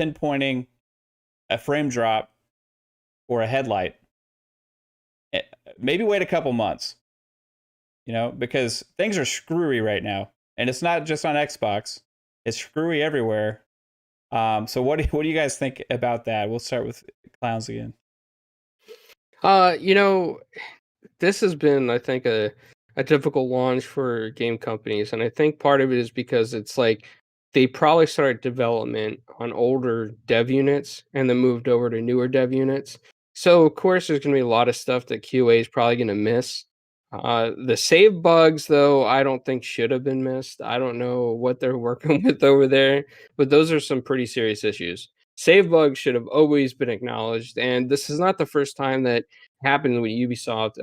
[SPEAKER 1] pinpointing a frame drop or a headlight. Maybe wait a couple months, because things are screwy right now. And it's not just on Xbox. It's screwy everywhere. So what do you guys think about that? We'll start with Clownz again.
[SPEAKER 2] This has been, I think, a difficult launch for game companies, and I think part of it is because it's like they probably started development on older dev units and then moved over to newer dev units. So of course there's going to be a lot of stuff that QA is probably going to miss. The save bugs, though, I don't think should have been missed. I don't know what they're working with over there, but those are some pretty serious issues. Save bugs should have always been acknowledged, and this is not the first time that happened with Ubisoft.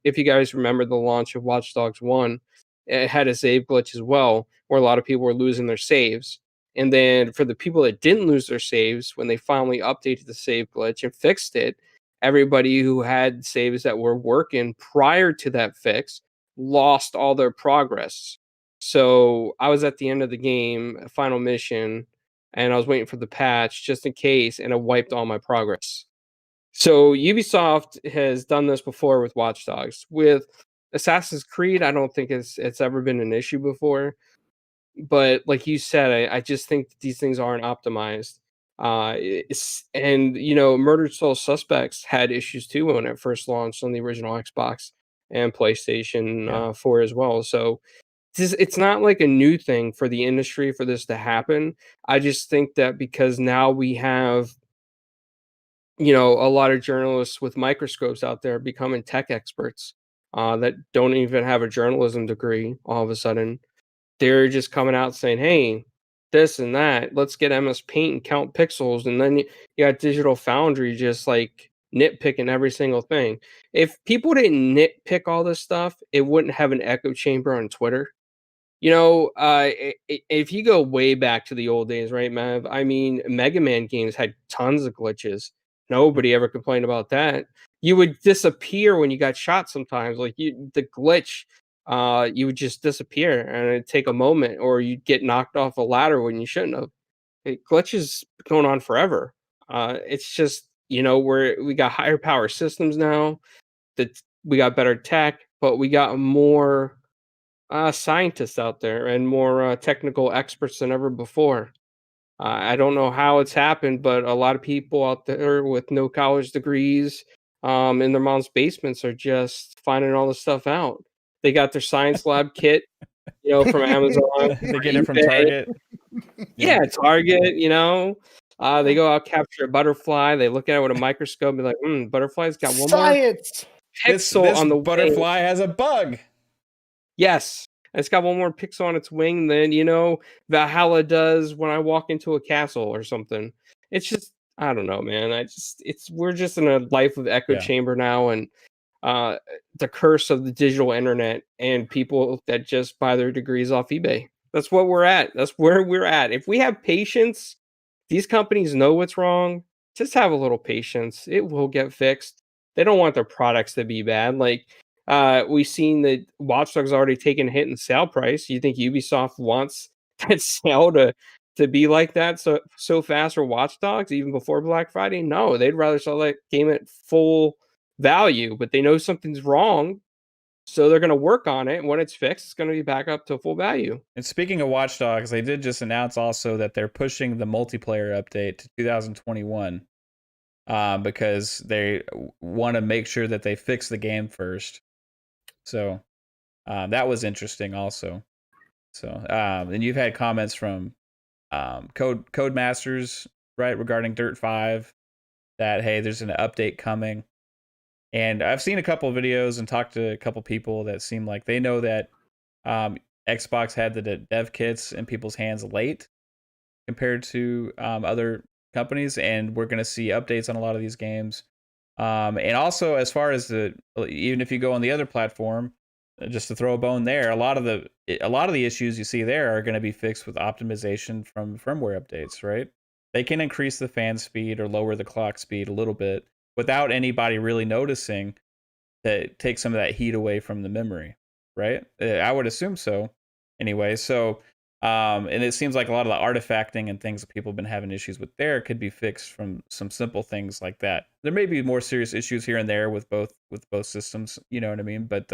[SPEAKER 2] If you guys remember the launch of Watch Dogs 1, it had a save glitch as well, where a lot of people were losing their saves. And then for the people that didn't lose their saves, when they finally updated the save glitch and fixed it, everybody who had saves that were working prior to that fix lost all their progress. So I was at the end of the game, final mission, and I was waiting for the patch just in case, and it wiped all my progress. So Ubisoft has done this before with Watch Dogs. With Assassin's Creed, I don't think it's ever been an issue before. But like you said, I just think that these things aren't optimized. Murdered Soul Suspects had issues too when it first launched on the original Xbox and PlayStation 4 as well. So it's not like a new thing for the industry for this to happen. I just think that because now we have a lot of journalists with microscopes out there becoming tech experts that don't even have a journalism degree all of a sudden. They're just coming out saying, hey, this and that, let's get MS Paint and count pixels. And then you got Digital Foundry just like nitpicking every single thing. If people didn't nitpick all this stuff, it wouldn't have an echo chamber on Twitter. You know, if you go way back to the old days, right, Mav? I mean, Mega Man games had tons of glitches. Nobody ever complained about that. You would disappear when you got shot sometimes. Like the glitch, you would just disappear and it'd take a moment, or you'd get knocked off a ladder when you shouldn't have. Glitches going on forever. It's just, we got higher power systems now. That we got better tech, but we got more scientists out there and more technical experts than ever before. I don't know how it's happened, but a lot of people out there with no college degrees in their mom's basements are just finding all this stuff out. They got their science lab kit, from Amazon.
[SPEAKER 1] They
[SPEAKER 2] or
[SPEAKER 1] get it from
[SPEAKER 2] eBay.
[SPEAKER 1] Target.
[SPEAKER 2] Yeah, Target, they go out, capture a butterfly. They look at it with a microscope and be like, butterfly's got one more
[SPEAKER 3] Science.
[SPEAKER 2] pixel
[SPEAKER 1] This
[SPEAKER 2] on the wing.
[SPEAKER 1] butterfly has a bug.
[SPEAKER 2] Yes. It's got one more pixel on its wing than, Valhalla does when I walk into a castle or something. It's just, I don't know, man. We're just in a life of echo
[SPEAKER 1] Yeah.
[SPEAKER 2] chamber now, and the curse of the digital internet and people that just buy their degrees off eBay. That's what we're at. That's where we're at. If we have patience, these companies know what's wrong. Just have a little patience. It will get fixed. They don't want their products to be bad. Like, we've seen that Watch Dogs already taken a hit in sale price. You think Ubisoft wants that sale to be like that so fast for Watch Dogs even before Black Friday? No, they'd rather sell that game at full value, but they know something's wrong, so they're going to work on it. And when it's fixed, it's going to be back up to full value.
[SPEAKER 1] And speaking of Watch Dogs, they did just announce also that they're pushing the multiplayer update to 2021 because they want to make sure that they fix the game first. So that was interesting also. So and you've had comments from Codemasters, right, regarding Dirt 5, that hey, there's an update coming. And I've seen a couple of videos and talked to a couple people that seem like they know that Xbox had the dev kits in people's hands late compared to other companies, and we're going to see updates on a lot of these games. And also, as far as even if you go on the other platform, just to throw a bone there, a lot of the issues you see there are going to be fixed with optimization from firmware updates, right? They can increase the fan speed or lower the clock speed a little bit without anybody really noticing, that take some of that heat away from the memory, right? I would assume so anyway. So, and it seems like a lot of the artifacting and things that people have been having issues with there could be fixed from some simple things like that. There may be more serious issues here and there with both systems, you know what I mean? But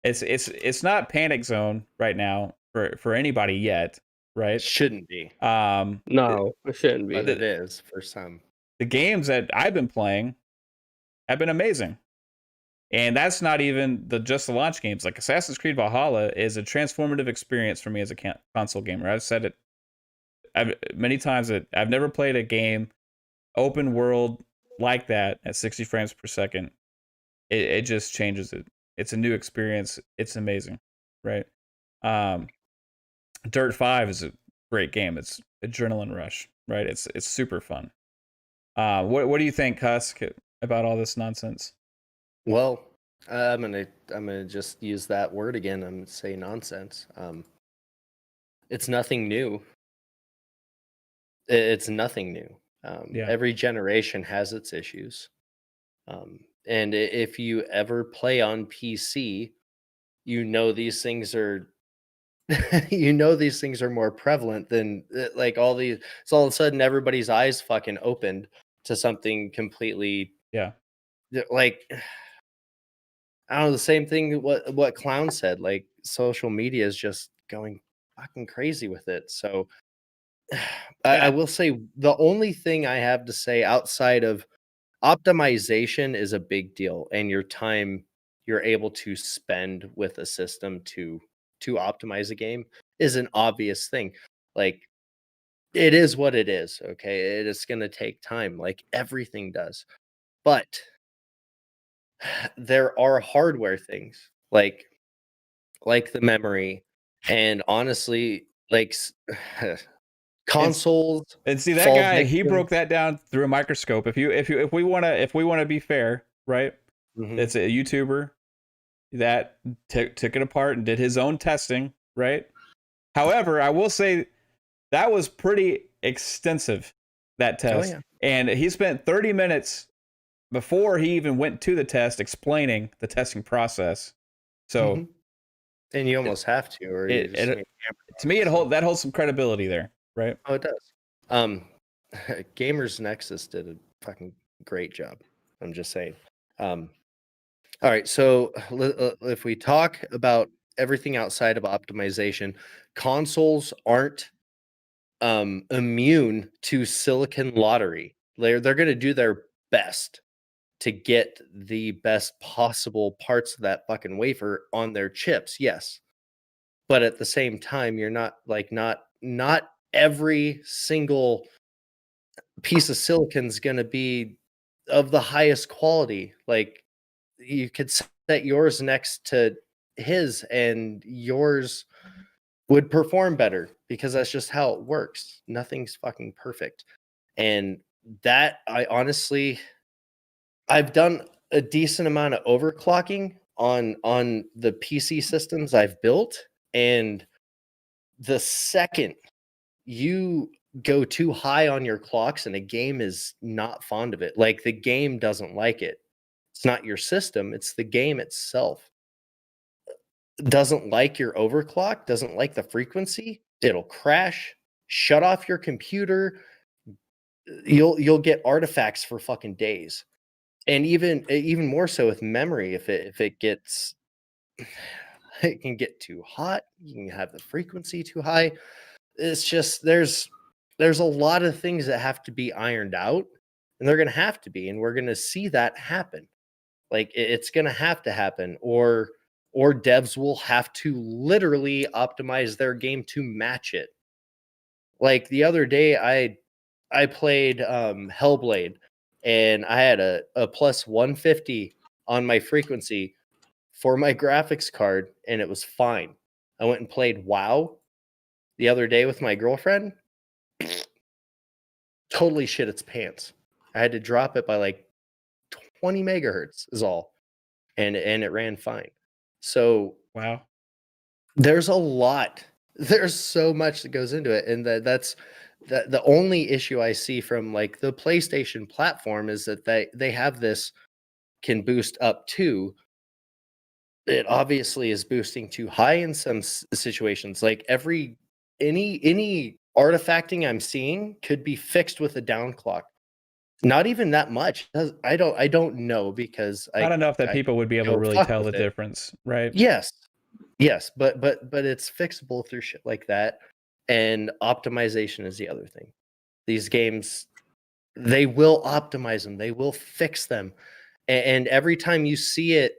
[SPEAKER 1] it's not panic zone right now for anybody yet, right?
[SPEAKER 3] Shouldn't be.
[SPEAKER 2] No, it shouldn't be.
[SPEAKER 3] But it is for some.
[SPEAKER 1] The games that I've been playing have been amazing. And that's not even just the launch games. Like Assassin's Creed Valhalla is a transformative experience for me as a console gamer. I've said it many times that I've never played a game open world like that at 60 frames per second. It just changes it. It's a new experience. It's amazing, right? Dirt 5 is a great game. It's adrenaline rush, right? It's super fun. What do you think, Husk, about all this nonsense?
[SPEAKER 3] Well, I'm gonna just use that word again. I'm gonna say nonsense. It's nothing new. It's nothing new.
[SPEAKER 1] Yeah.
[SPEAKER 3] Every generation has its issues. And if you ever play on PC, these things are these things are more prevalent than like all these. So all of a sudden everybody's eyes fucking opened to something completely like, I don't know, the same thing what Clownz said. Like, social media is just going fucking crazy with it. So I will say the only thing I have to say outside of optimization is a big deal, and your time you're able to spend with a system to optimize a game is an obvious thing. Like, it is what it is. Okay, it is going to take time, like everything does. But there are hardware things like the memory, and honestly, like consoles.
[SPEAKER 1] And see that
[SPEAKER 3] fall
[SPEAKER 1] guy, he
[SPEAKER 3] victim.
[SPEAKER 1] broke that down through a microscope. If we wanna be fair, right?
[SPEAKER 3] Mhm.
[SPEAKER 1] It's a YouTuber that took it apart and did his own testing, right? However, I will say that was pretty extensive, that
[SPEAKER 3] Oh
[SPEAKER 1] test.
[SPEAKER 3] yeah.
[SPEAKER 1] And he spent 30 minutes before he even went to the test explaining the testing process. So
[SPEAKER 3] Mhm. And you almost have to, or you're
[SPEAKER 1] it,
[SPEAKER 3] just
[SPEAKER 1] it
[SPEAKER 3] gonna get
[SPEAKER 1] to me
[SPEAKER 3] hammered.
[SPEAKER 1] that holds some credibility there, right?
[SPEAKER 3] Oh, it does. Um, Gamers Nexus did a fucking great job. I'm just saying. Um, all right, so if we talk about everything outside of optimization, consoles aren't immune to silicon lottery. They're going to do their best to get the best possible parts of that fucking wafer on their chips. Yes, but at the same time, you're not every single piece of silicon is going to be of the highest quality. Like you could set yours next to his, and yours would perform better because that's just how it works. Nothing's fucking perfect. And that I've done a decent amount of overclocking on the PC systems I've built, and the second you go too high on your clocks and a game is not fond of it, like the game doesn't like it. It's not your system, it's the game itself. Doesn't like your overclock, doesn't like the frequency, it'll crash, shut off your computer. You'll get artifacts for fucking days. And even more so with memory, if it gets it can get too hot, you can have the frequency too high. It's just there's a lot of things that have to be ironed out, and they're going to have to be, and we're going to see that happen. Like it's going to have to happen, or devs will have to literally optimize their game to match it. Like the other day I played Hellblade, and I had a plus 150 on my frequency for my graphics card, and it was fine. I went and played WoW the other day with my girlfriend. Totally shit its pants. I had to drop it by like 20 megahertz is all, and it ran fine. So
[SPEAKER 1] Wow.
[SPEAKER 3] there's a lot. There's so much that goes into it, and that's the only issue I see from like the PlayStation platform is that they have this can boost up to. It obviously is boosting too high in some situations. Like any artifacting I'm seeing could be fixed with a down clock. Not even that much. I don't know because
[SPEAKER 1] Not enough that
[SPEAKER 3] I
[SPEAKER 1] people would be able to
[SPEAKER 3] don't
[SPEAKER 1] really
[SPEAKER 3] fuck
[SPEAKER 1] tell
[SPEAKER 3] with
[SPEAKER 1] the
[SPEAKER 3] it.
[SPEAKER 1] difference, right?
[SPEAKER 3] Yes. Yes, but it's fixable through shit like that, and optimization is the other thing. These games, they will optimize them, they will fix them, and every time you see it,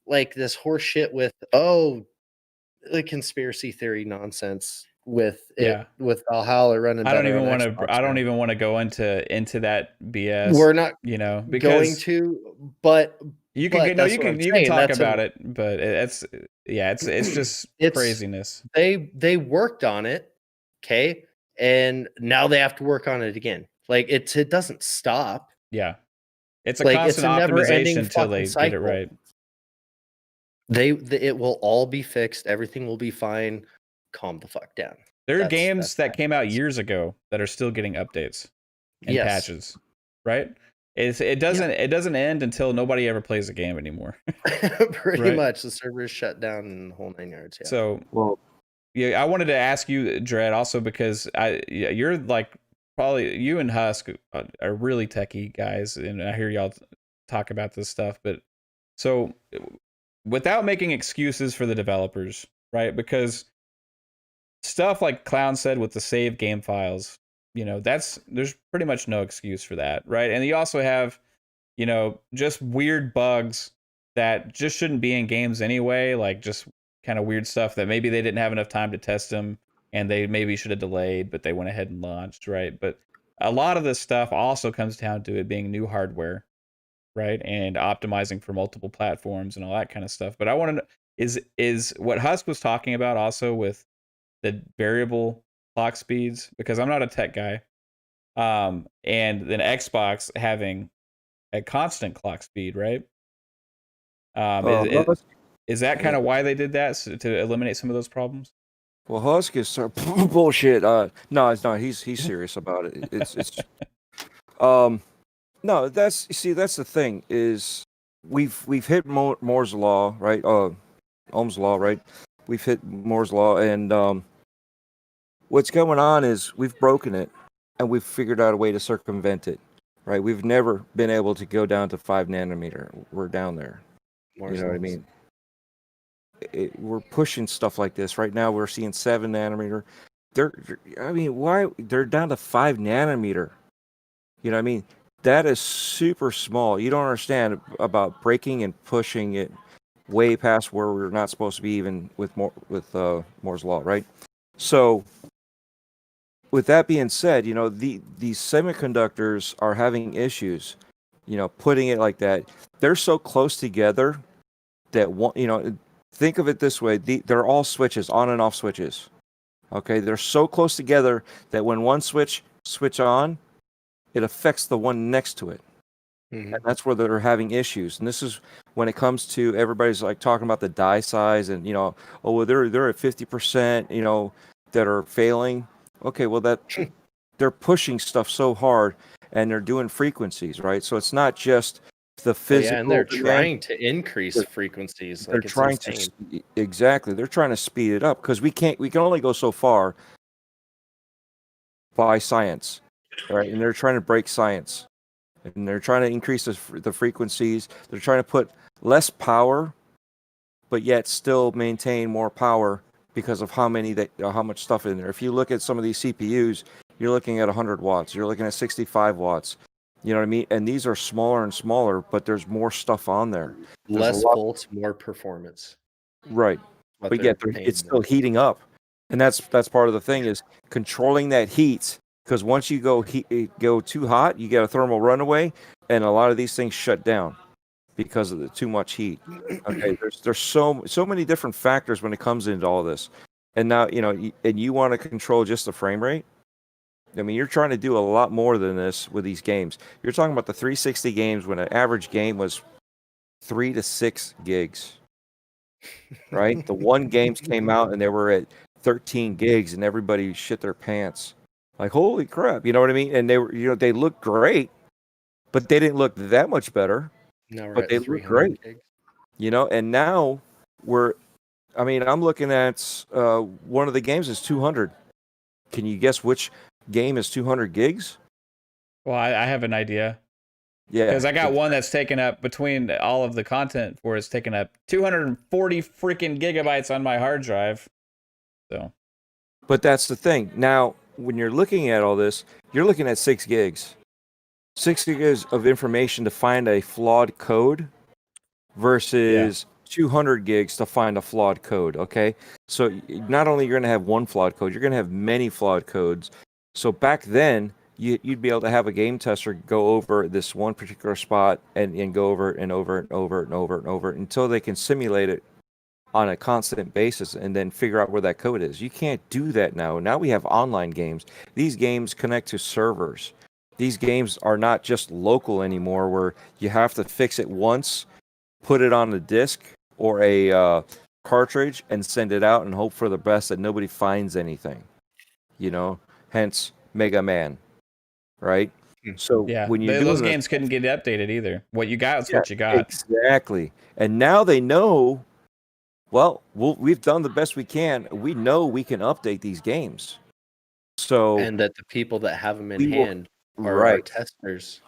[SPEAKER 3] like this horse shit with the conspiracy theory nonsense with
[SPEAKER 1] Yeah.
[SPEAKER 3] with Valhalla running
[SPEAKER 1] I don't
[SPEAKER 3] better
[SPEAKER 1] even
[SPEAKER 3] on
[SPEAKER 1] want
[SPEAKER 3] Xbox
[SPEAKER 1] to. I don't
[SPEAKER 3] now.
[SPEAKER 1] even want to go into that BS.
[SPEAKER 3] We're not
[SPEAKER 1] Because
[SPEAKER 3] going to, but
[SPEAKER 1] you can
[SPEAKER 3] but
[SPEAKER 1] get no.
[SPEAKER 3] that's
[SPEAKER 1] You
[SPEAKER 3] what I'm
[SPEAKER 1] can
[SPEAKER 3] saying.
[SPEAKER 1] talk
[SPEAKER 3] That's
[SPEAKER 1] about it, but it's it's just
[SPEAKER 3] it's
[SPEAKER 1] craziness.
[SPEAKER 3] they worked on it, okay, and now they have to work on it again. Like it doesn't stop.
[SPEAKER 1] Yeah, it's a
[SPEAKER 3] Like it's
[SPEAKER 1] constant
[SPEAKER 3] a never ending
[SPEAKER 1] optimization until
[SPEAKER 3] fucking
[SPEAKER 1] they get it
[SPEAKER 3] cycle.
[SPEAKER 1] right.
[SPEAKER 3] It will all be fixed. Everything will be fine. Calm the fuck down.
[SPEAKER 1] There are
[SPEAKER 3] That's
[SPEAKER 1] games that came out
[SPEAKER 3] happens.
[SPEAKER 1] years ago that are still getting updates and
[SPEAKER 3] Yes.
[SPEAKER 1] patches, right? It doesn't end until nobody ever plays the game anymore.
[SPEAKER 3] Pretty
[SPEAKER 1] Right.
[SPEAKER 3] much the server is shut down in the whole 9 yards. Yeah.
[SPEAKER 1] So
[SPEAKER 4] Well,
[SPEAKER 1] yeah, I wanted to ask you, Dread, also because you're like probably you and Husk are really techie guys, and I hear y'all talk about this stuff. But so, without making excuses for the developers, right? Because stuff like Clown said with the save game files, there's pretty much no excuse for that, right? And you also have, just weird bugs that just shouldn't be in games anyway, like just kind of weird stuff that maybe they didn't have enough time to test them and they maybe should have delayed, but they went ahead and launched, right? But a lot of this stuff also comes down to it being new hardware, right? And optimizing for multiple platforms and all that kind of stuff. But I want to know, is what Husk was talking about also with the variable clock speeds, because I'm not a tech guy. And then Xbox having a constant clock speed, right? Is that kind of why they did that, to eliminate some of those problems?
[SPEAKER 4] Well, Husk is bullshit. No, it's not. He's serious about it. It's no. That's the thing is we've hit Moore's law, right? Ohm's law, right? We've hit Moore's law, and what's going on is we've broken it, and we've figured out a way to circumvent it, right? We've never been able to go down to 5 nanometer. We're down there. You know what I mean? We're pushing stuff like this right now. We're seeing 7 nanometer. Why they're down to 5 nanometer? You know what I mean? That is super small. You don't understand about breaking and pushing it way past where we're not supposed to be, even with Moore's law, right? So, with that being said, these semiconductors are having issues. Putting it like that, they're so close together that one, think of it this way: they're all switches, on and off switches. Okay, they're so close together that when one switch on, it affects the one next to it. Mm-hmm. And that's where they're having issues. And this is when it comes to everybody's like talking about the die size, and they're at 50%, that are failing. Okay, well they're pushing stuff so hard, and they're doing frequencies, right? So it's not just the physical.
[SPEAKER 3] And they're trying to increase frequencies.
[SPEAKER 4] They're trying to exactly. They're trying to speed it up because we can only go so far by science, right? And they're trying to break science, and they're trying to increase the frequencies. They're trying to put less power, but yet still maintain more power because of how much stuff in there. If you look at some of these CPUs, you're looking at 100 watts. You're looking at 65 watts. You know what I mean? And these are smaller and smaller, but there's more stuff on there.
[SPEAKER 3] Less volts, more performance.
[SPEAKER 4] Right. But yet it's still heating up. And that's part of the thing is controlling that heat, because once you go too hot, you get a thermal runaway, and a lot of these things shut down because of the too much heat. Okay, there's so many different factors when it comes into all this. And now, and you want to control just the frame rate? I mean, you're trying to do a lot more than this with these games. You're talking about the 360 games when an average game was 3 to 6 gigs, right? The one games came out and they were at 13 gigs, and everybody shit their pants. Like, holy crap, you know what I mean? And they were, they looked great, but they didn't look that much better. But they look great, gigs. And now I'm looking at one of the games is 200. Can you guess which game is 200 gigs?
[SPEAKER 1] Well, I have an idea.
[SPEAKER 4] Yeah.
[SPEAKER 1] Because I got one that's taken up, between all of the content for it's taken up 240 freaking gigabytes on my hard drive. So.
[SPEAKER 4] But that's the thing. Now, when you're looking at all this, you're looking at 6 gigs. 6 gigs of information to find a flawed code versus 200 gigs to find a flawed code, okay? So not only you're going to have one flawed code, you're going to have many flawed codes. So back then, you'd be able to have a game tester go over this one particular spot and go over it and over and over and over and over until they can simulate it on a constant basis and then figure out where that code is. You can't do that now. Now we have online games. These games connect to servers. These games are not just local anymore, where you have to fix it once, put it on a disc or a cartridge, and send it out and hope for the best that nobody finds anything. Hence Mega Man, right? So when you
[SPEAKER 1] those games couldn't get updated either. What you got is what you got.
[SPEAKER 4] Exactly. And now they know. Well, we've done the best we can. We know we can update these games. So
[SPEAKER 3] and that the people that have them in hand are our testers.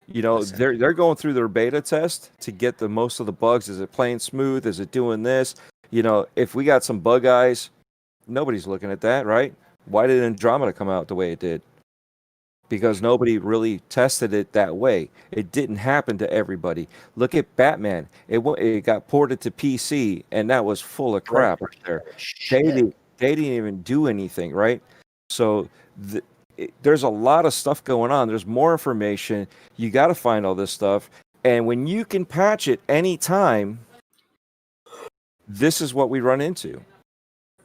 [SPEAKER 4] They're going through their beta test to get the most of the bugs. Is it playing smooth? Is it doing this? If we got some bug eyes, nobody's looking at that, right? Why did Andromeda come out the way it did? Because nobody really tested it that way. It didn't happen to everybody. Look at Batman. It got ported to PC, and that was full of crap right there. They didn't even do anything, right? So there's a lot of stuff going on. There's more information. You got to find all this stuff. And when you can patch it anytime, this is what we run into.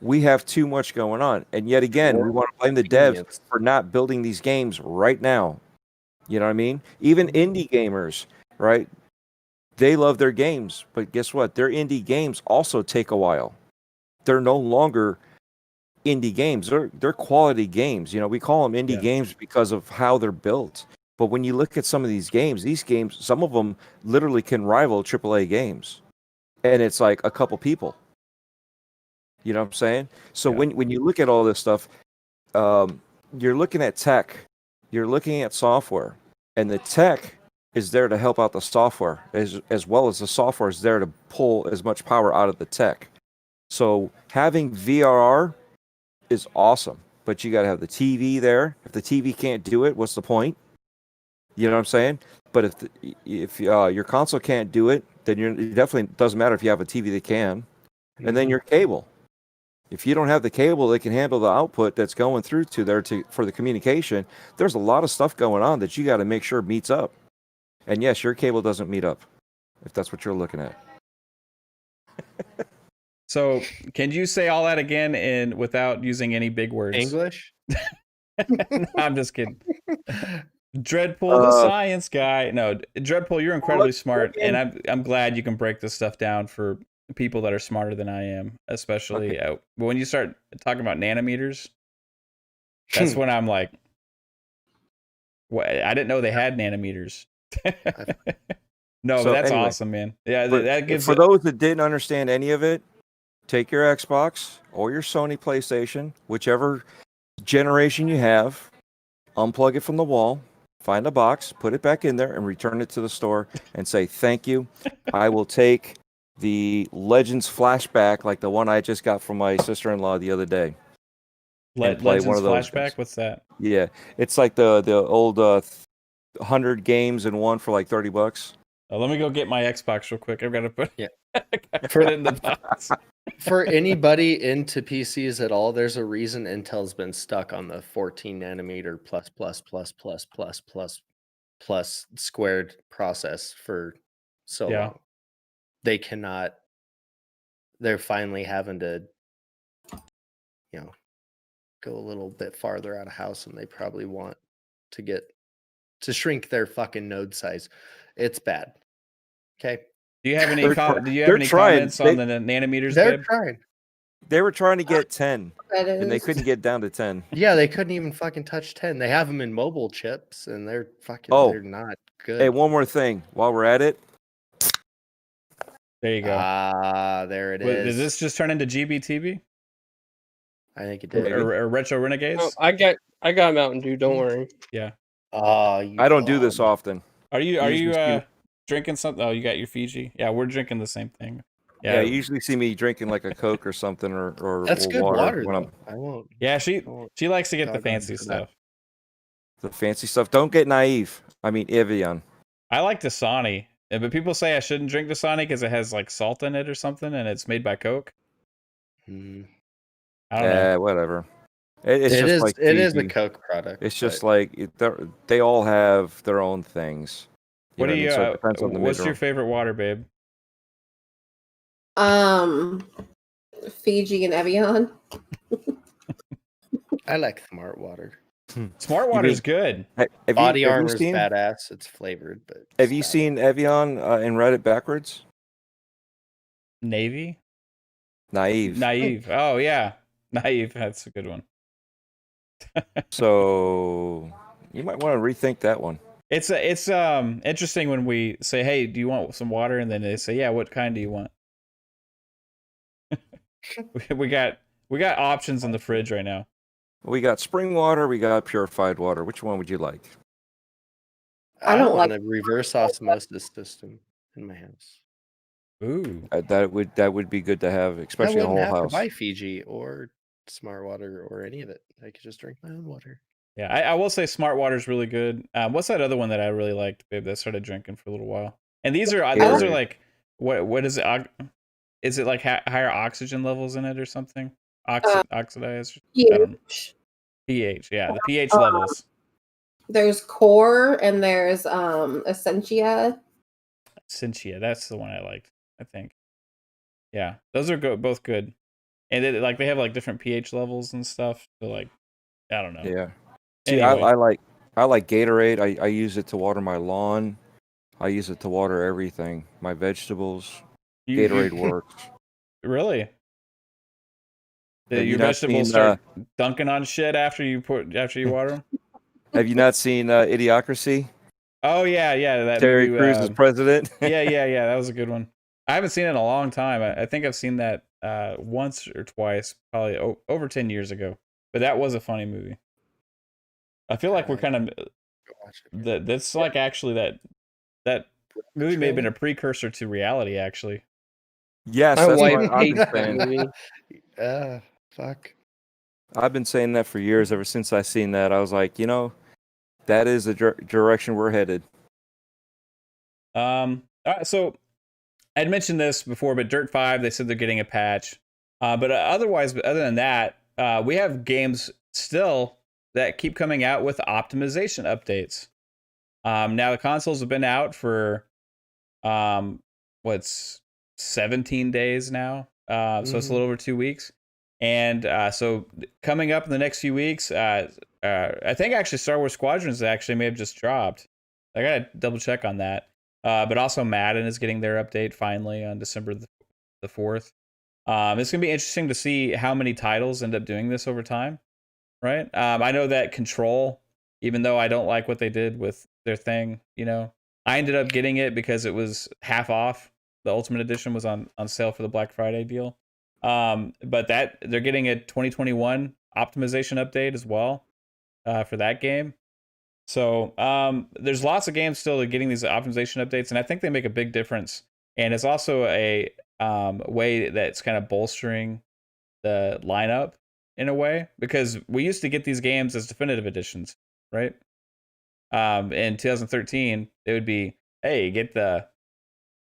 [SPEAKER 4] we have too much going on. And yet again, we want to blame the devs
[SPEAKER 3] Convenience.
[SPEAKER 4] for not building these games right now. You know what I mean? Even indie gamers, right? They love their games, but guess what? Their indie games also take a while. They're no longer indie games. They're quality games. You know, we call them indie games because of how they're built. But when you look at some of these games, some of them literally can rival AAA games. And it's like a couple people. You know what I'm saying? So when you look at all this stuff, you're looking at tech, you're looking at software, and the tech is there to help out the software as well as the software is there to pull as much power out of the tech. So having VRR is awesome, but you got to have the TV there. If the TV can't do it, what's the point? You know what I'm saying? But if your console can't do it, then it definitely doesn't matter if you have a TV that can. And then your cable. If you don't have the cable that can handle the output that's going through to there for the communication, there's a lot of stuff going on that you got to make sure meets up. And yes, your cable doesn't meet up, if that's what you're looking at.
[SPEAKER 1] So, can you say all that again without using any big words?
[SPEAKER 3] English?
[SPEAKER 1] No, I'm just kidding. Dreadpool, the science guy. No, Dreadpool, you're incredibly smart, and I'm glad you can break this stuff down for people that are smarter than I am, especially when you start talking about nanometers. That's when I'm like, what? I didn't know they had nanometers. No, but that's awesome, man. Yeah, that gives
[SPEAKER 4] for those that didn't understand any of it, take your Xbox or your Sony PlayStation, whichever generation you have, unplug it from the wall, find a box, put it back in there, and return it to the store and say, thank you. I will take the Legends flashback, like the one I just got from my sister-in-law the other day.
[SPEAKER 1] Legends one of those flashback? Games. What's that?
[SPEAKER 4] Yeah, it's like the old 100 games in one for like $30.
[SPEAKER 1] Let me go get my Xbox real quick. I've got to put it in the box.
[SPEAKER 3] For anybody into PCs at all, there's a reason Intel's been stuck on the 14 nanometer plus squared process for so long. They cannot. They're finally having to, go a little bit farther out of house, and they probably want to shrink their fucking node size. It's bad. Okay.
[SPEAKER 1] Do you have any comments on the nanometers?
[SPEAKER 3] They're trying.
[SPEAKER 4] They were trying to get 10, and they couldn't get down to 10.
[SPEAKER 3] Yeah, they couldn't even fucking touch 10. They have them in mobile chips, and they're fucking. They're not good.
[SPEAKER 4] Hey, one more thing while we're at it.
[SPEAKER 1] There you go.
[SPEAKER 3] There it is.
[SPEAKER 1] Does this just turn into GBTV?
[SPEAKER 3] I think it did.
[SPEAKER 1] Or Retro Renegades?
[SPEAKER 2] No, I got Mountain Dew. Don't worry.
[SPEAKER 1] Yeah.
[SPEAKER 4] I don't do this often.
[SPEAKER 1] Are you drinking something? Oh, you got your Fiji. Yeah, we're drinking the same thing.
[SPEAKER 4] Yeah, you usually see me drinking like a Coke or something or
[SPEAKER 3] that's good water.
[SPEAKER 4] I won't.
[SPEAKER 1] Yeah, she likes to get the fancy stuff.
[SPEAKER 4] The fancy stuff. Don't get naive. I mean, Evian.
[SPEAKER 1] I like Dasani, but people say I shouldn't drink Dasani because it has like salt in it or something, and it's made by Coke. I don't know.
[SPEAKER 4] Whatever. It is
[SPEAKER 3] a Coke product.
[SPEAKER 4] It's just like they all have their own things.
[SPEAKER 1] What do you? What's your favorite water, babe?
[SPEAKER 5] Fiji and Evian.
[SPEAKER 3] I like Smart Water.
[SPEAKER 1] Smart Water is good.
[SPEAKER 3] Body Armor is badass. It's flavored, but
[SPEAKER 4] have you seen Evian and read it backwards?
[SPEAKER 1] Naive.
[SPEAKER 4] Oh
[SPEAKER 1] yeah, naive. That's a good one.
[SPEAKER 4] So you might want to rethink that one.
[SPEAKER 1] It's interesting when we say, "Hey, do you want some water?" and then they say, "Yeah, what kind do you want?" we got options in the fridge right now.
[SPEAKER 4] We got spring water. We got purified water. Which one would you like?
[SPEAKER 3] I don't want a reverse osmosis system in my house.
[SPEAKER 1] Ooh,
[SPEAKER 4] that would be good to have, especially in a whole house. I wouldn't have
[SPEAKER 3] to buy Fiji or Smart Water or any of it. I could just drink my own water.
[SPEAKER 1] Yeah, I will say Smart Water is really good. What's that other one that I really liked, babe? That I started drinking for a little while. And those are like what is it? Is it like higher oxygen levels in it or something? Oxidized? pH. Yeah, the pH levels.
[SPEAKER 5] There's Core and there's Essentia.
[SPEAKER 1] Essentia, that's the one I liked, I think. Yeah, those are both good. and they have like different pH levels and stuff. So like, I don't know.
[SPEAKER 4] Yeah. See,
[SPEAKER 1] Anyway,
[SPEAKER 4] I like Gatorade. I use it to water my lawn. I use it to water everything. My vegetables. Gatorade works.
[SPEAKER 1] Really?
[SPEAKER 4] Have you
[SPEAKER 1] Your
[SPEAKER 4] not
[SPEAKER 1] vegetables
[SPEAKER 4] seen
[SPEAKER 1] start dunking on shit after you water them?
[SPEAKER 4] Have you not seen Idiocracy?
[SPEAKER 1] Oh yeah, that
[SPEAKER 4] Terry
[SPEAKER 1] movie.
[SPEAKER 4] Crews is president.
[SPEAKER 1] Yeah, that was a good one. I haven't seen it in a long time. I think I've seen that once or twice, probably over 10 years ago. But that was a funny movie. I feel like we're kind of that's like actually that movie may have been a precursor to reality. Actually,
[SPEAKER 4] Yes,
[SPEAKER 2] My
[SPEAKER 4] that's
[SPEAKER 2] wife
[SPEAKER 4] what I've
[SPEAKER 2] hates
[SPEAKER 4] been
[SPEAKER 2] that
[SPEAKER 4] saying.
[SPEAKER 2] movie.
[SPEAKER 3] Fuck.
[SPEAKER 4] I've been saying that for years. Ever since I seen that, I was like, you know, that is the direction we're headed.
[SPEAKER 1] all right, so I'd mentioned this before, but Dirt 5, they said they're getting a patch. But otherwise, other than that, we have games still that keep coming out with optimization updates. Now the consoles have been out for what's 17 days now. So it's a little over 2 weeks. And so coming up in the next few weeks, I think actually Star Wars Squadrons actually may have just dropped. I gotta double check on that. But also Madden is getting their update finally on December the 4th. It's gonna be interesting to see how many titles end up doing this over time, right? I know that Control, even though I don't like what they did with their thing, I ended up getting it because it was half off. The Ultimate Edition was on sale for the Black Friday deal. But that they're getting a 2021 optimization update as well for that game. So there's lots of games still getting these optimization updates, and I think they make a big difference. And it's also a way that's kind of bolstering the lineup in a way, because we used to get these games as definitive editions, right? In 2013, it would be, hey,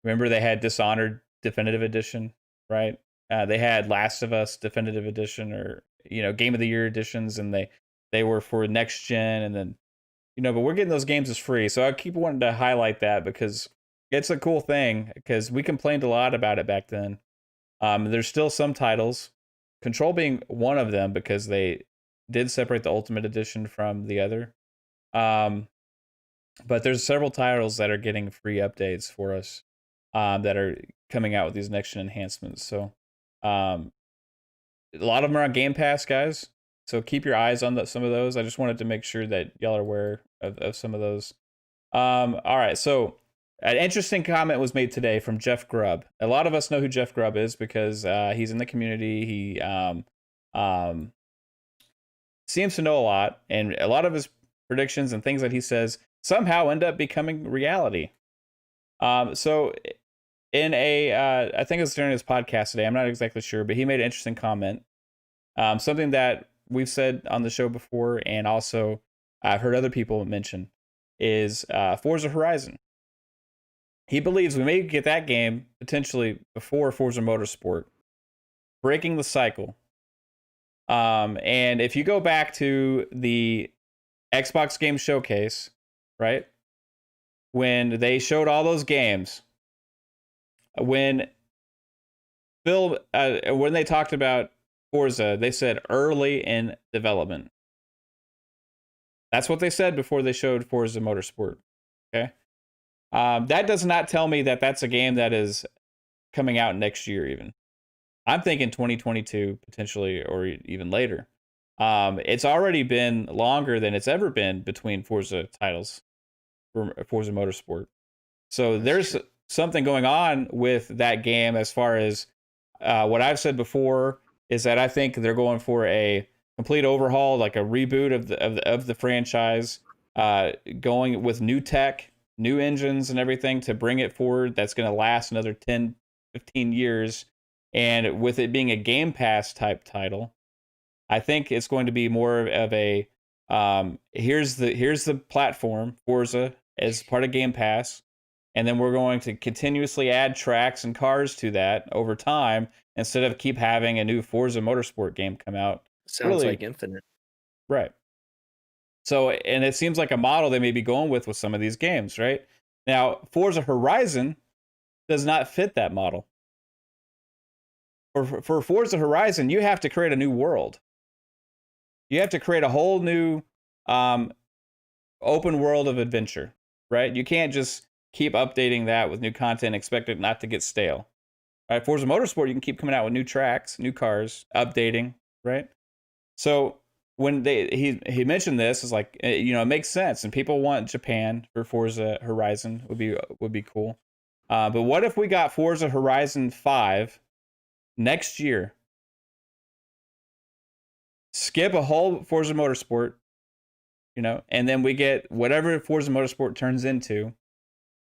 [SPEAKER 1] remember they had Dishonored definitive edition, right? They had Last of Us definitive edition, or Game of the Year editions, and they were for next gen, and then but we're getting those games as free. So I keep wanting to highlight that because it's a cool thing, because we complained a lot about it back then. There's still some titles, Control being one of them, because they did separate the Ultimate Edition from the other. But there's several titles that are getting free updates for us that are coming out with these next gen enhancements. So a lot of them are on Game Pass, guys. So keep your eyes on some of those. I just wanted to make sure that y'all are aware of some of those. All right, so an interesting comment was made today from Jeff Grubb. A lot of us know who Jeff Grubb is because he's in the community. He seems to know a lot, and a lot of his predictions and things that he says somehow end up becoming reality. So in I think it was during his podcast today, I'm not exactly sure, but he made an interesting comment. Something that we've said on the show before, and also I've heard other people mention, is Forza Horizon. He believes we may get that game potentially before Forza Motorsport, breaking the cycle. And if you go back to the Xbox Game Showcase, right, when they showed all those games, when they talked about Forza, they said early in development. That's what they said before they showed Forza Motorsport. Okay. That does not tell me that that's a game that is coming out next year even. I'm thinking 2022 potentially, or even later. It's already been longer than it's ever been between Forza titles for Forza Motorsport. So there's something going on with that game as far as what I've said before is that I think they're going for a complete overhaul, like a reboot of the franchise, going with new tech, new engines and everything to bring it forward. That's going to last another 10, 15 years. And with it being a Game Pass type title, I think it's going to be more of a here's the platform, Forza, as part of Game Pass, and then we're going to continuously add tracks and cars to that over time instead of keep having a new Forza Motorsport game come out.
[SPEAKER 3] Sounds like Infinite.
[SPEAKER 1] Right. So, and it seems like a model they may be going with some of these games, right? Now, Forza Horizon does not fit that model. for Forza Horizon, you have to create a new world. You have to create a whole new open world of adventure, right? You can't just keep updating that with new content and expect it not to get stale. Right? Forza Motorsport, you can keep coming out with new tracks, new cars, updating, right? So when he mentioned this, is like, you know, it makes sense, and people want Japan for Forza Horizon would be cool. But what if we got Forza Horizon 5 next year? Skip a whole Forza Motorsport, you know, and then we get whatever Forza Motorsport turns into,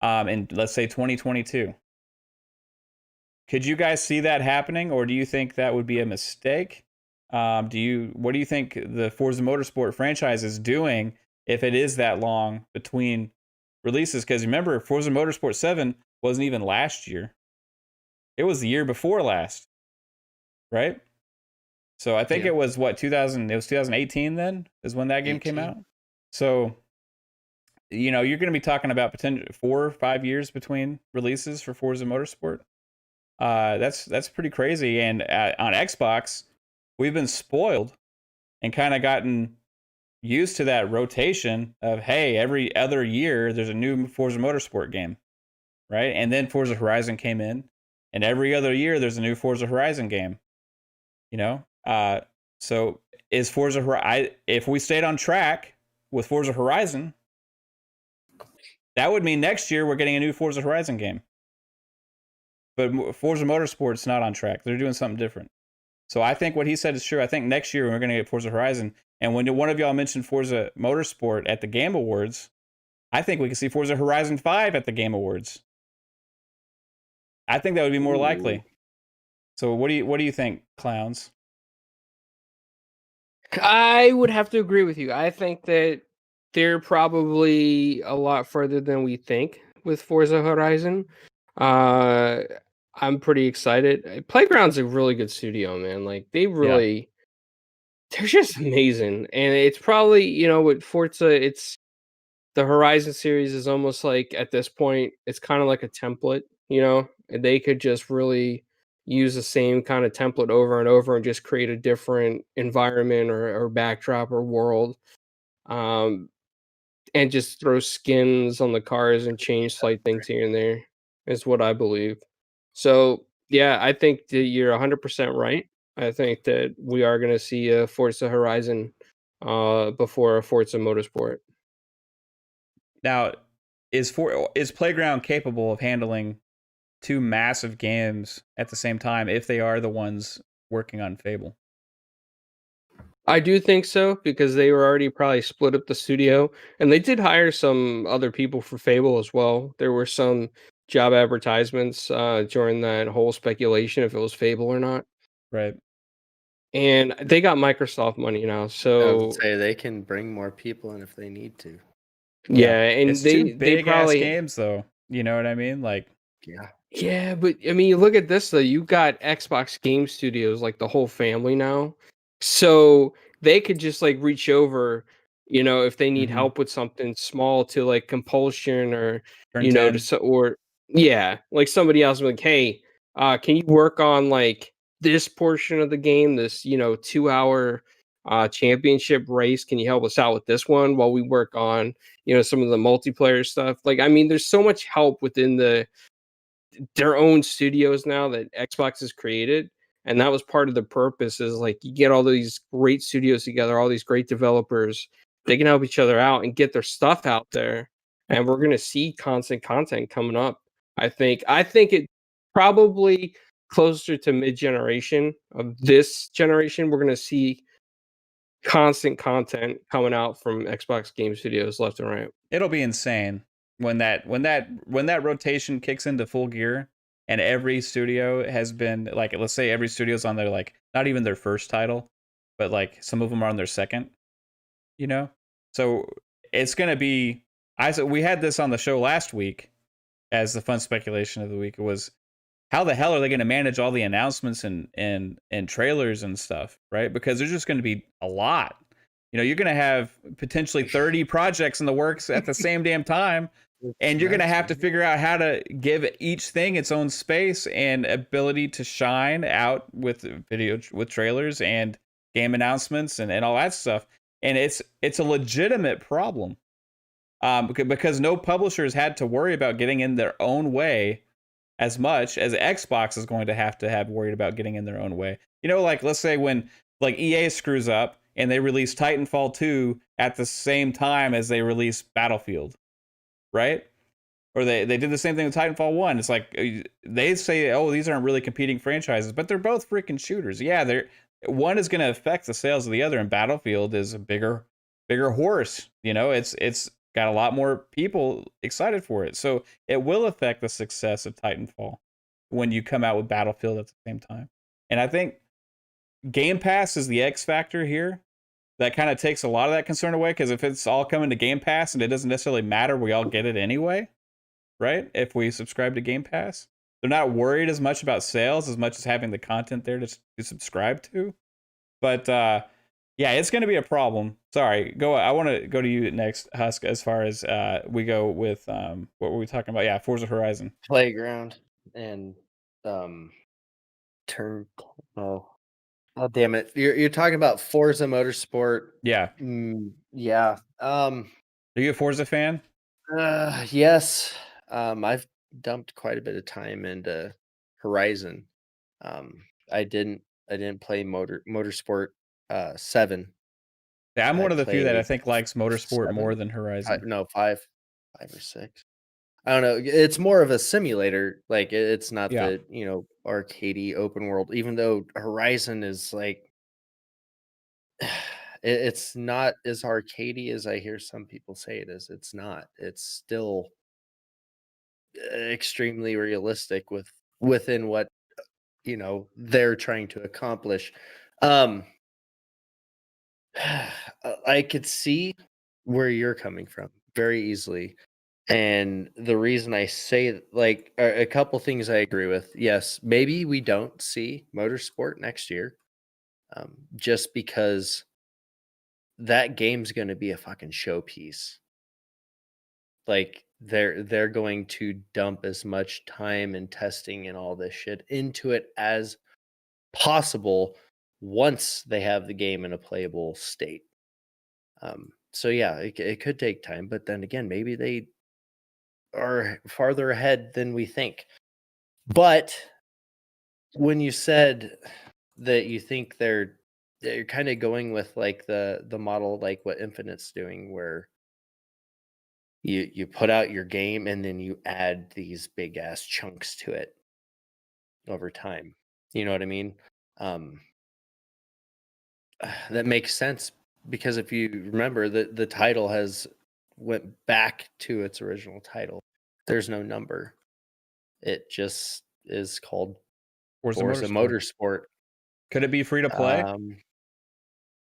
[SPEAKER 1] in let's say 2022. Could you guys see that happening, or do you think that would be a mistake? What do you think the Forza Motorsport franchise is doing if it is that long between releases? Because remember, Forza Motorsport 7 wasn't even last year. It was the year before last, right? So I think it was what, 2018 then is when that game came out. So, you know, you're going to be talking about potential 4 or 5 years between releases for Forza Motorsport. That's pretty crazy. And on Xbox, we've been spoiled and kind of gotten used to that rotation of, hey, every other year there's a new Forza Motorsport game, right? And then Forza Horizon came in, and every other year there's a new Forza Horizon game. You know, so is Forza Horizon? If we stayed on track with Forza Horizon, that would mean next year we're getting a new Forza Horizon game. But Forza Motorsport's not on track. They're doing something different. So I think what he said is true. I think next year we're going to get Forza Horizon. And when one of y'all mentioned Forza Motorsport at the Game Awards, I think we can see Forza Horizon 5 at the Game Awards. I think that would be more likely. So what do you think, Clownz?
[SPEAKER 2] I would have to agree with you. I think that they're probably a lot further than we think with Forza Horizon. I'm pretty excited. Playground's a really good studio, man. Like they're just amazing. And it's probably, you know, with Forza, it's the Horizon series is almost like at this point, it's kind of like a template, you know, and they could just really use the same kind of template over and over and just create a different environment or backdrop or world. Um, and just throw skins on the cars and change slight things here and there is what I believe. So yeah, I think that you're 100% right. I think that we are going to see a Forza Horizon before a Forza Motorsport.
[SPEAKER 1] Now, is Playground capable of handling 2 massive games at the same time if they are the ones working on Fable?
[SPEAKER 2] I do think so because they were already probably split up the studio, and they did hire some other people for Fable as well. There were some job advertisements during that whole speculation if it was Fable or not,
[SPEAKER 1] Right.
[SPEAKER 2] and they got Microsoft money now,
[SPEAKER 3] I
[SPEAKER 2] so
[SPEAKER 3] would say they can bring more people in if they need to.
[SPEAKER 2] yeah, and
[SPEAKER 1] it's 2
[SPEAKER 2] they
[SPEAKER 1] big
[SPEAKER 2] probably
[SPEAKER 1] ass games though. You know what I mean? Like,
[SPEAKER 2] yeah, but I mean, you look at this though. You got Xbox Game Studios, like the whole family now, so they could just like reach over, you know, if they need help with something small to like Compulsion or
[SPEAKER 1] Turn
[SPEAKER 2] you know,
[SPEAKER 1] 10.
[SPEAKER 2] or yeah, like somebody else will be like, hey, can you work on like this portion of the game, this 2 hour championship race? Can you help us out with this one while we work on some of the multiplayer stuff? Like, I mean, there's so much help within their own studios now that Xbox has created. And that was part of the purpose is like you get all these great studios together, all these great developers, they can help each other out and get their stuff out there. And we're gonna see constant content coming up. I think it probably closer to mid-generation of this generation, we're gonna see constant content coming out from Xbox Game Studios left and right.
[SPEAKER 1] It'll be insane when that rotation kicks into full gear, and every studio has been like, let's say every studio's on their, like, not even their first title, but like some of them are on their second, you know? So it's going to be, we had this on the show last week as the fun speculation of the week. It was, how the hell are they going to manage all the announcements and trailers and stuff, right? Because there's just going to be a lot. You know, you're going to have potentially 30 projects in the works at the same damn time
[SPEAKER 3] It's
[SPEAKER 1] And you're going to
[SPEAKER 3] nuts,
[SPEAKER 1] have to
[SPEAKER 3] man.
[SPEAKER 1] figure out how to give each thing its own space and ability to shine out with video, with trailers and game announcements and all that stuff. And it's a legitimate problem, because no publishers had to worry about getting in their own way as much as Xbox is going to have worried about getting in their own way. You know, like let's say when like EA screws up and they release Titanfall 2 at the same time as they release Battlefield, right? Or they did the same thing with Titanfall 1. It's like they say, oh, these aren't really competing franchises, but they're both freaking shooters. Yeah, they're one is going to affect the sales of the other, and Battlefield is a bigger horse. You know, it's got a lot more people excited for it. So it will affect the success of Titanfall when you come out with Battlefield at the same time. And I think Game Pass is the X factor here. That kind of takes a lot of that concern away, because if it's all coming to Game Pass and it doesn't necessarily matter, we all get it anyway, right? If we subscribe to Game Pass, they're not worried as much about sales as much as having the content there to subscribe to. But yeah, it's going to be a problem. Sorry, go. I want to go to you next, Husk. As far as we go with what were we talking about? Yeah, Forza Horizon.
[SPEAKER 3] Playground and turn. Oh, oh, damn it! You're talking about Forza Motorsport.
[SPEAKER 1] Yeah,
[SPEAKER 3] Yeah.
[SPEAKER 1] are you a Forza fan?
[SPEAKER 3] Yes. I've dumped quite a bit of time into Horizon. I didn't play Motorsport 7.
[SPEAKER 1] Yeah, I'm
[SPEAKER 3] I
[SPEAKER 1] one of the few that I
[SPEAKER 3] played
[SPEAKER 1] think likes Motorsport more
[SPEAKER 3] 7.
[SPEAKER 1] than Horizon.
[SPEAKER 3] No, 5 or 6. I don't know. It's more of a simulator. Like it's not
[SPEAKER 1] Yeah,
[SPEAKER 3] the, arcadey open world, even though Horizon is like it's not as arcadey as I hear some people say it is. It's not. It's still extremely realistic within what they're trying to accomplish. Um I could see where you're coming from very easily. And the reason I say like a couple things I agree with. Yes, maybe we don't see Motorsport next year, just because that game's going to be a fucking showpiece. Like they're going to dump as much time and testing and all this shit into it as possible once they have the game in a playable state. So yeah, it could take time, but then again, maybe they are farther ahead than we think. But when you said that you think they're kind of going with like the model like what Infinite's doing, where you put out your game and then you add these big ass chunks to it over time. You know what I mean? Um, that makes sense, because if you remember, the title has went back to its original title. There's no number. It just is called
[SPEAKER 1] Forza
[SPEAKER 3] Forza
[SPEAKER 1] Motorsport.
[SPEAKER 3] Motorsport.
[SPEAKER 1] Could it be free to play?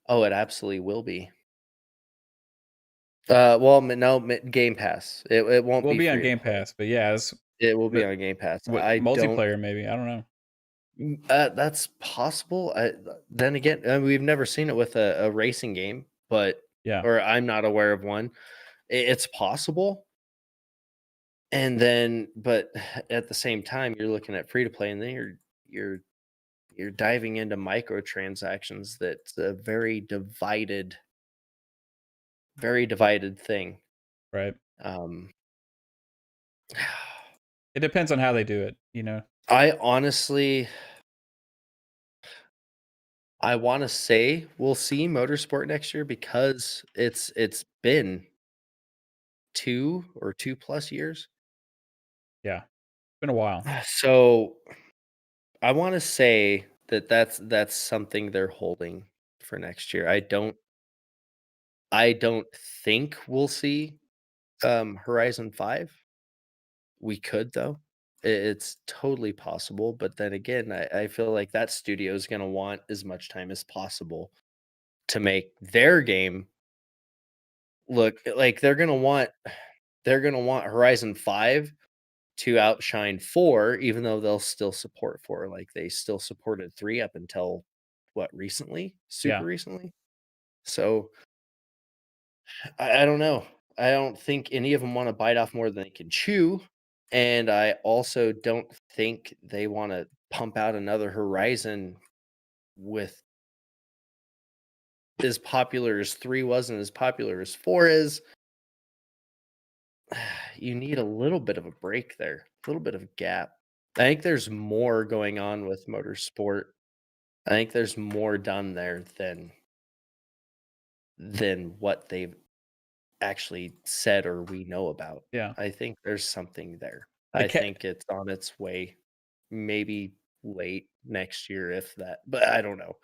[SPEAKER 3] Oh, it absolutely will be. Well, no, Game Pass. It won't
[SPEAKER 1] We'll
[SPEAKER 3] be
[SPEAKER 1] be on
[SPEAKER 3] free to
[SPEAKER 1] Game
[SPEAKER 3] play.
[SPEAKER 1] Pass, but yeah,
[SPEAKER 3] It will be
[SPEAKER 1] but
[SPEAKER 3] on Game Pass.
[SPEAKER 1] with
[SPEAKER 3] I don't.
[SPEAKER 1] multiplayer maybe. I don't know.
[SPEAKER 3] That's possible. Then again, we've never seen it with a racing game, but
[SPEAKER 1] Yeah,
[SPEAKER 3] or I'm not aware of one. It's possible. And then, but at the same time, you're looking at free to play, and then you're diving into microtransactions. That's a very divided thing.
[SPEAKER 1] right.
[SPEAKER 3] Um,
[SPEAKER 1] It depends on how they do it, you know.
[SPEAKER 3] I honestly, I want to say we'll see Motorsport next year, because it's been 2 or 2+ years.
[SPEAKER 1] Yeah, it's been a while.
[SPEAKER 3] So I want to say that that's something they're holding for next year. I don't think we'll see Horizon 5. We could though. It's totally possible, but then again, I feel like that studio is going to want as much time as possible to make their game look like they're going to want Horizon 5 to outshine 4, even though they'll still support 4. Like they still supported 3 up until what, recently? Super
[SPEAKER 1] Yeah,
[SPEAKER 3] recently. So I don't know. I don't think any of them want to bite off more than they can chew. And I also don't think they want to pump out another Horizon with as popular as 3 was and as popular as 4 is. You need a little bit of a break there, a little bit of a gap. I think there's more going on with Motorsport. I think there's more done there than what they've actually said or we know about.
[SPEAKER 1] Yeah.
[SPEAKER 3] I think there's something there.
[SPEAKER 1] The
[SPEAKER 3] I
[SPEAKER 1] ca-
[SPEAKER 3] think it's on its way, maybe late next year, if that. But I don't know.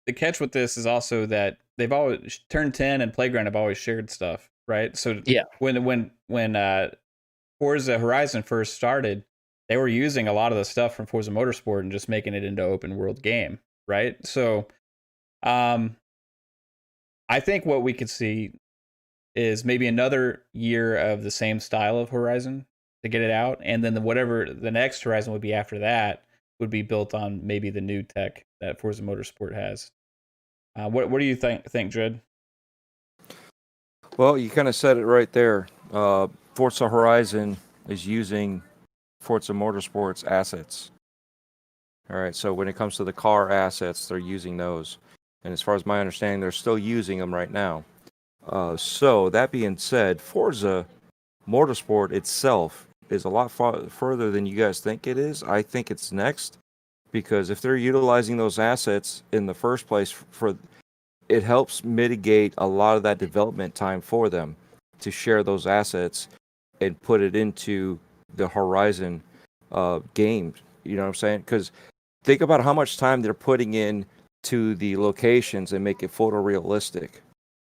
[SPEAKER 1] The catch with this is also that they've always Turn 10 and Playground have always shared stuff, right? So
[SPEAKER 3] Yeah.
[SPEAKER 1] when Forza Horizon first started, they were using a lot of the stuff from Forza Motorsport and just making it into open world game, right? So I think what we could see is maybe another year of the same style of Horizon to get it out, and then whatever the next Horizon would be after that would be built on maybe the new tech that Forza Motorsport has. What do you think, Dred?
[SPEAKER 4] Well, you kind of said it right there. Forza Horizon is using Forza Motorsport's assets. All right, so when it comes to the car assets, they're using those. And as far as my understanding, they're still using them right now. So that being said, Forza Motorsport itself is a lot further than you guys think it is. I think it's next, because if they're utilizing those assets in the first place, it helps mitigate a lot of that development time for them to share those assets and put it into the Horizon game. You know what I'm saying? Because think about how much time they're putting in to the locations and make it photorealistic.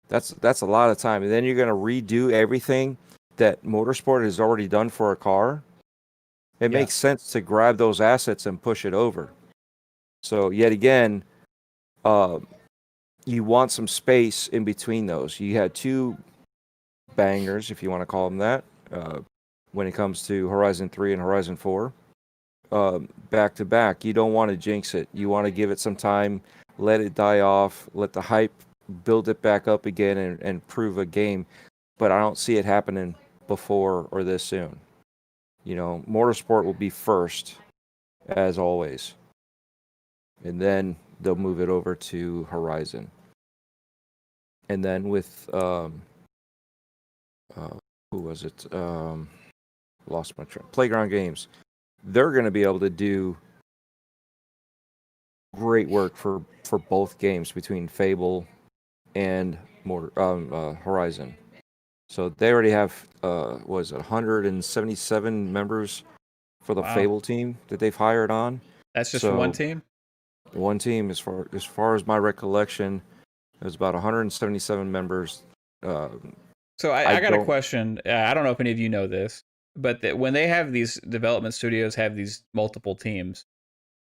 [SPEAKER 4] That's a lot of time. And then you're going to redo everything that Motorsport has already done for a car. It makes sense to grab those assets and push it over. So yet again, you want some space in between those. You had 2 bangers, if you want to call them that, when it comes to Horizon 3 and Horizon 4. Back to back. You don't want to jinx it. You want to give it some time, let it die off, let the hype build it back up again and prove a game. But I don't see it happening before or this soon. You know, Motorsport will be first, as always. And then they'll move it over to Horizon. And then with who was it? Lost my train. Playground Games. They're going to be able to do great work for both games between Fable and Horizon. So they already have 177 members for the Fable team that they've hired on.
[SPEAKER 1] That's just one team?
[SPEAKER 4] One team, as far as my recollection, there's about 177 members.
[SPEAKER 1] So I got a question. I don't know if any of you know this, but when they have these development studios have these multiple teams,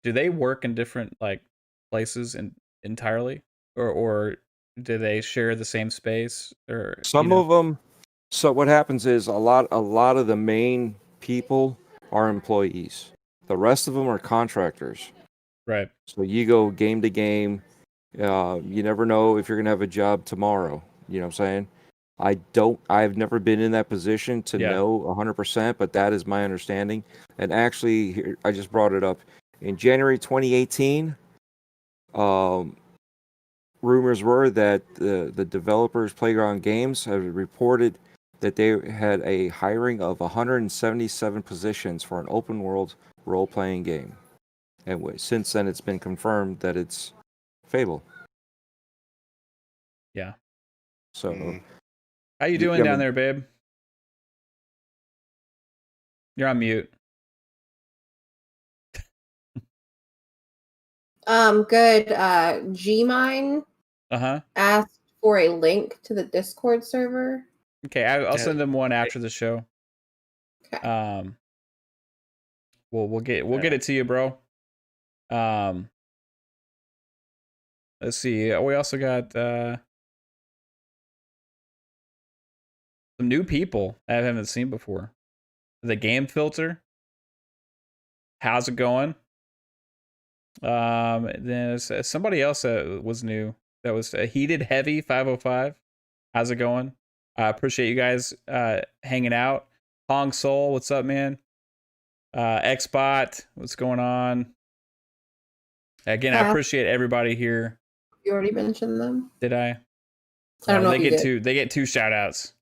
[SPEAKER 1] do they work in different places entirely, or do they share the same space? Or
[SPEAKER 4] some of them. So what happens is a lot of the main people are employees. The rest of them are contractors.
[SPEAKER 1] Right.
[SPEAKER 4] So you go game to game. You never know if you're gonna have a job tomorrow. You know what I'm saying? I've never been in that position to know 100%, but that is my understanding. And actually, here, I just brought it up. In January 2018, rumors were that the developers, Playground Games, have reported that they had a hiring of 177 positions for an open world role-playing game. And since then, it's been confirmed that it's Fable.
[SPEAKER 1] Yeah.
[SPEAKER 4] So,
[SPEAKER 1] how you doing down there, babe? You're on mute.
[SPEAKER 5] Good. Gmine asked for a link to the Discord server.
[SPEAKER 1] Okay, I'll send them one after the show.
[SPEAKER 5] Okay.
[SPEAKER 1] We'll get it to you, bro. Let's see. We also got some new people I haven't seen before. The Game Filter. How's it going? Then there's somebody else that was new. That was Heated Heavy 505. How's it going? I appreciate you guys hanging out. Hong Soul, what's up, man? Xbot, what's going on? Again, I appreciate everybody here.
[SPEAKER 5] You already mentioned them.
[SPEAKER 1] Did I?
[SPEAKER 5] I don't know if you did.
[SPEAKER 1] They get 2 shout outs.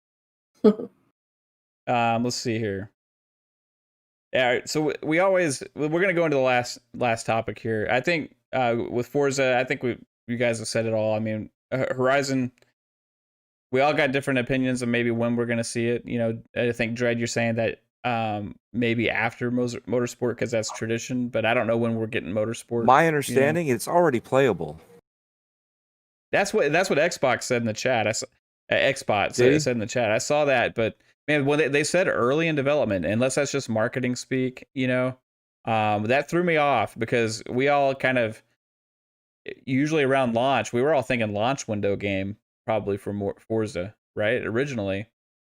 [SPEAKER 1] Let's see here. Yeah, all right, so we're gonna go into the last topic here. I think with Forza, I think you guys have said it all. I mean, Horizon, we all got different opinions of maybe when we're gonna see it. You know, I think Dread, you're saying that maybe after Motorsport because that's tradition, but I don't know when we're getting Motorsport.
[SPEAKER 4] My understanding, it's already playable.
[SPEAKER 1] That's what Xbox said in the chat. Xbox said in the chat. I saw that, but man, when they said early in development, unless that's just marketing speak, you know, that threw me off because we all kind of usually around launch, we were all thinking launch window game probably for Forza, right? Originally.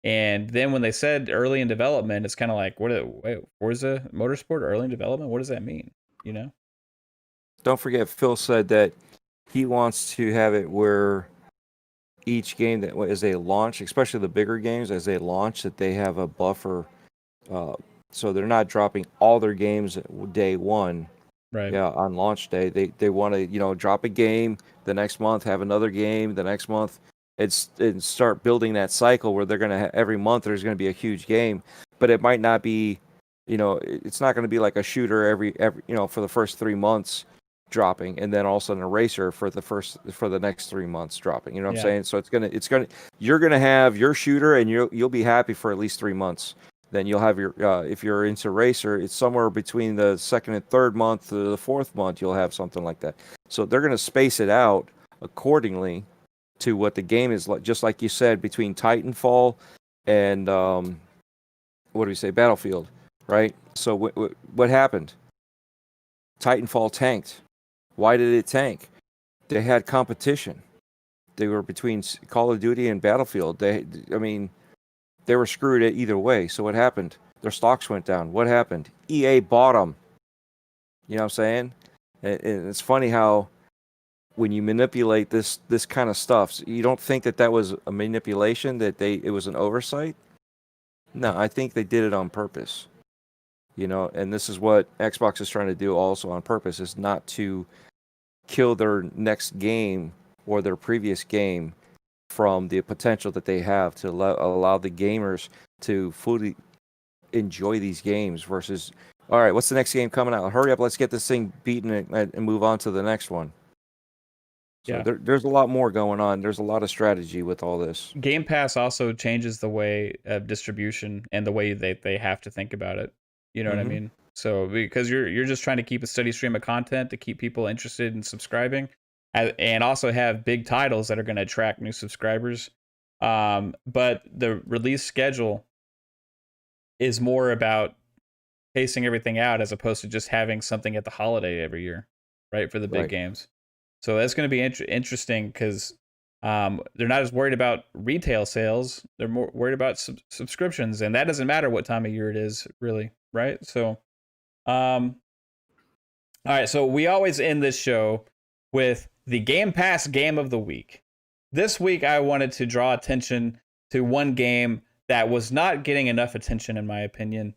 [SPEAKER 1] And then when they said early in development, it's kind of like, wait, Forza Motorsport early in development? What does that mean? You know?
[SPEAKER 4] Don't forget, Phil said that he wants to have it where each game that as they launch, especially the bigger games, as they launch, that they have a buffer, so they're not dropping all their games day one.
[SPEAKER 1] Right.
[SPEAKER 4] Yeah, on launch day, they want to drop a game the next month, have another game the next month, and start building that cycle where they're gonna every month there's gonna be a huge game, but it might not be, it's not gonna be like a shooter every for the first 3 months dropping, and then all of a sudden a racer for the next 3 months dropping. You know what I'm saying? So you're gonna have your shooter, and you'll be happy for at least 3 months. Then you'll have your if you're into racer, it's somewhere between the second and third month to the fourth month. You'll have something like that. So they're gonna space it out accordingly to what the game is like. Just like you said, between Titanfall and what do we say, Battlefield, right? So what happened? Titanfall tanked. Why did it tank? They had competition. They were between Call of Duty and Battlefield. They were screwed either way. So what happened? Their stocks went down. What happened? EA bought them. You know what I'm saying? And it's funny how when you manipulate this kind of stuff, you don't think that was a manipulation, that it was an oversight? No, I think they did it on purpose. And this is what Xbox is trying to do also on purpose, is not to kill their next game or their previous game from the potential that they have to allow the gamers to fully enjoy these games versus, all right, what's the next game coming out? Hurry up, let's get this thing beaten and move on to the next one. So there's a lot more going on. There's a lot of strategy with all this.
[SPEAKER 1] Game Pass also changes the way of distribution and the way they have to think about it. You know what I mean? So because you're just trying to keep a steady stream of content to keep people interested in subscribing, and also have big titles that are going to attract new subscribers. But the release schedule is more about pacing everything out as opposed to just having something at the holiday every year, right? For the big games. So that's going to be interesting because they're not as worried about retail sales. They're more worried about subscriptions, and that doesn't matter what time of year it is, really, right? So, all right. So we always end this show with the Game Pass Game of the Week. This week, I wanted to draw attention to one game that was not getting enough attention, in my opinion.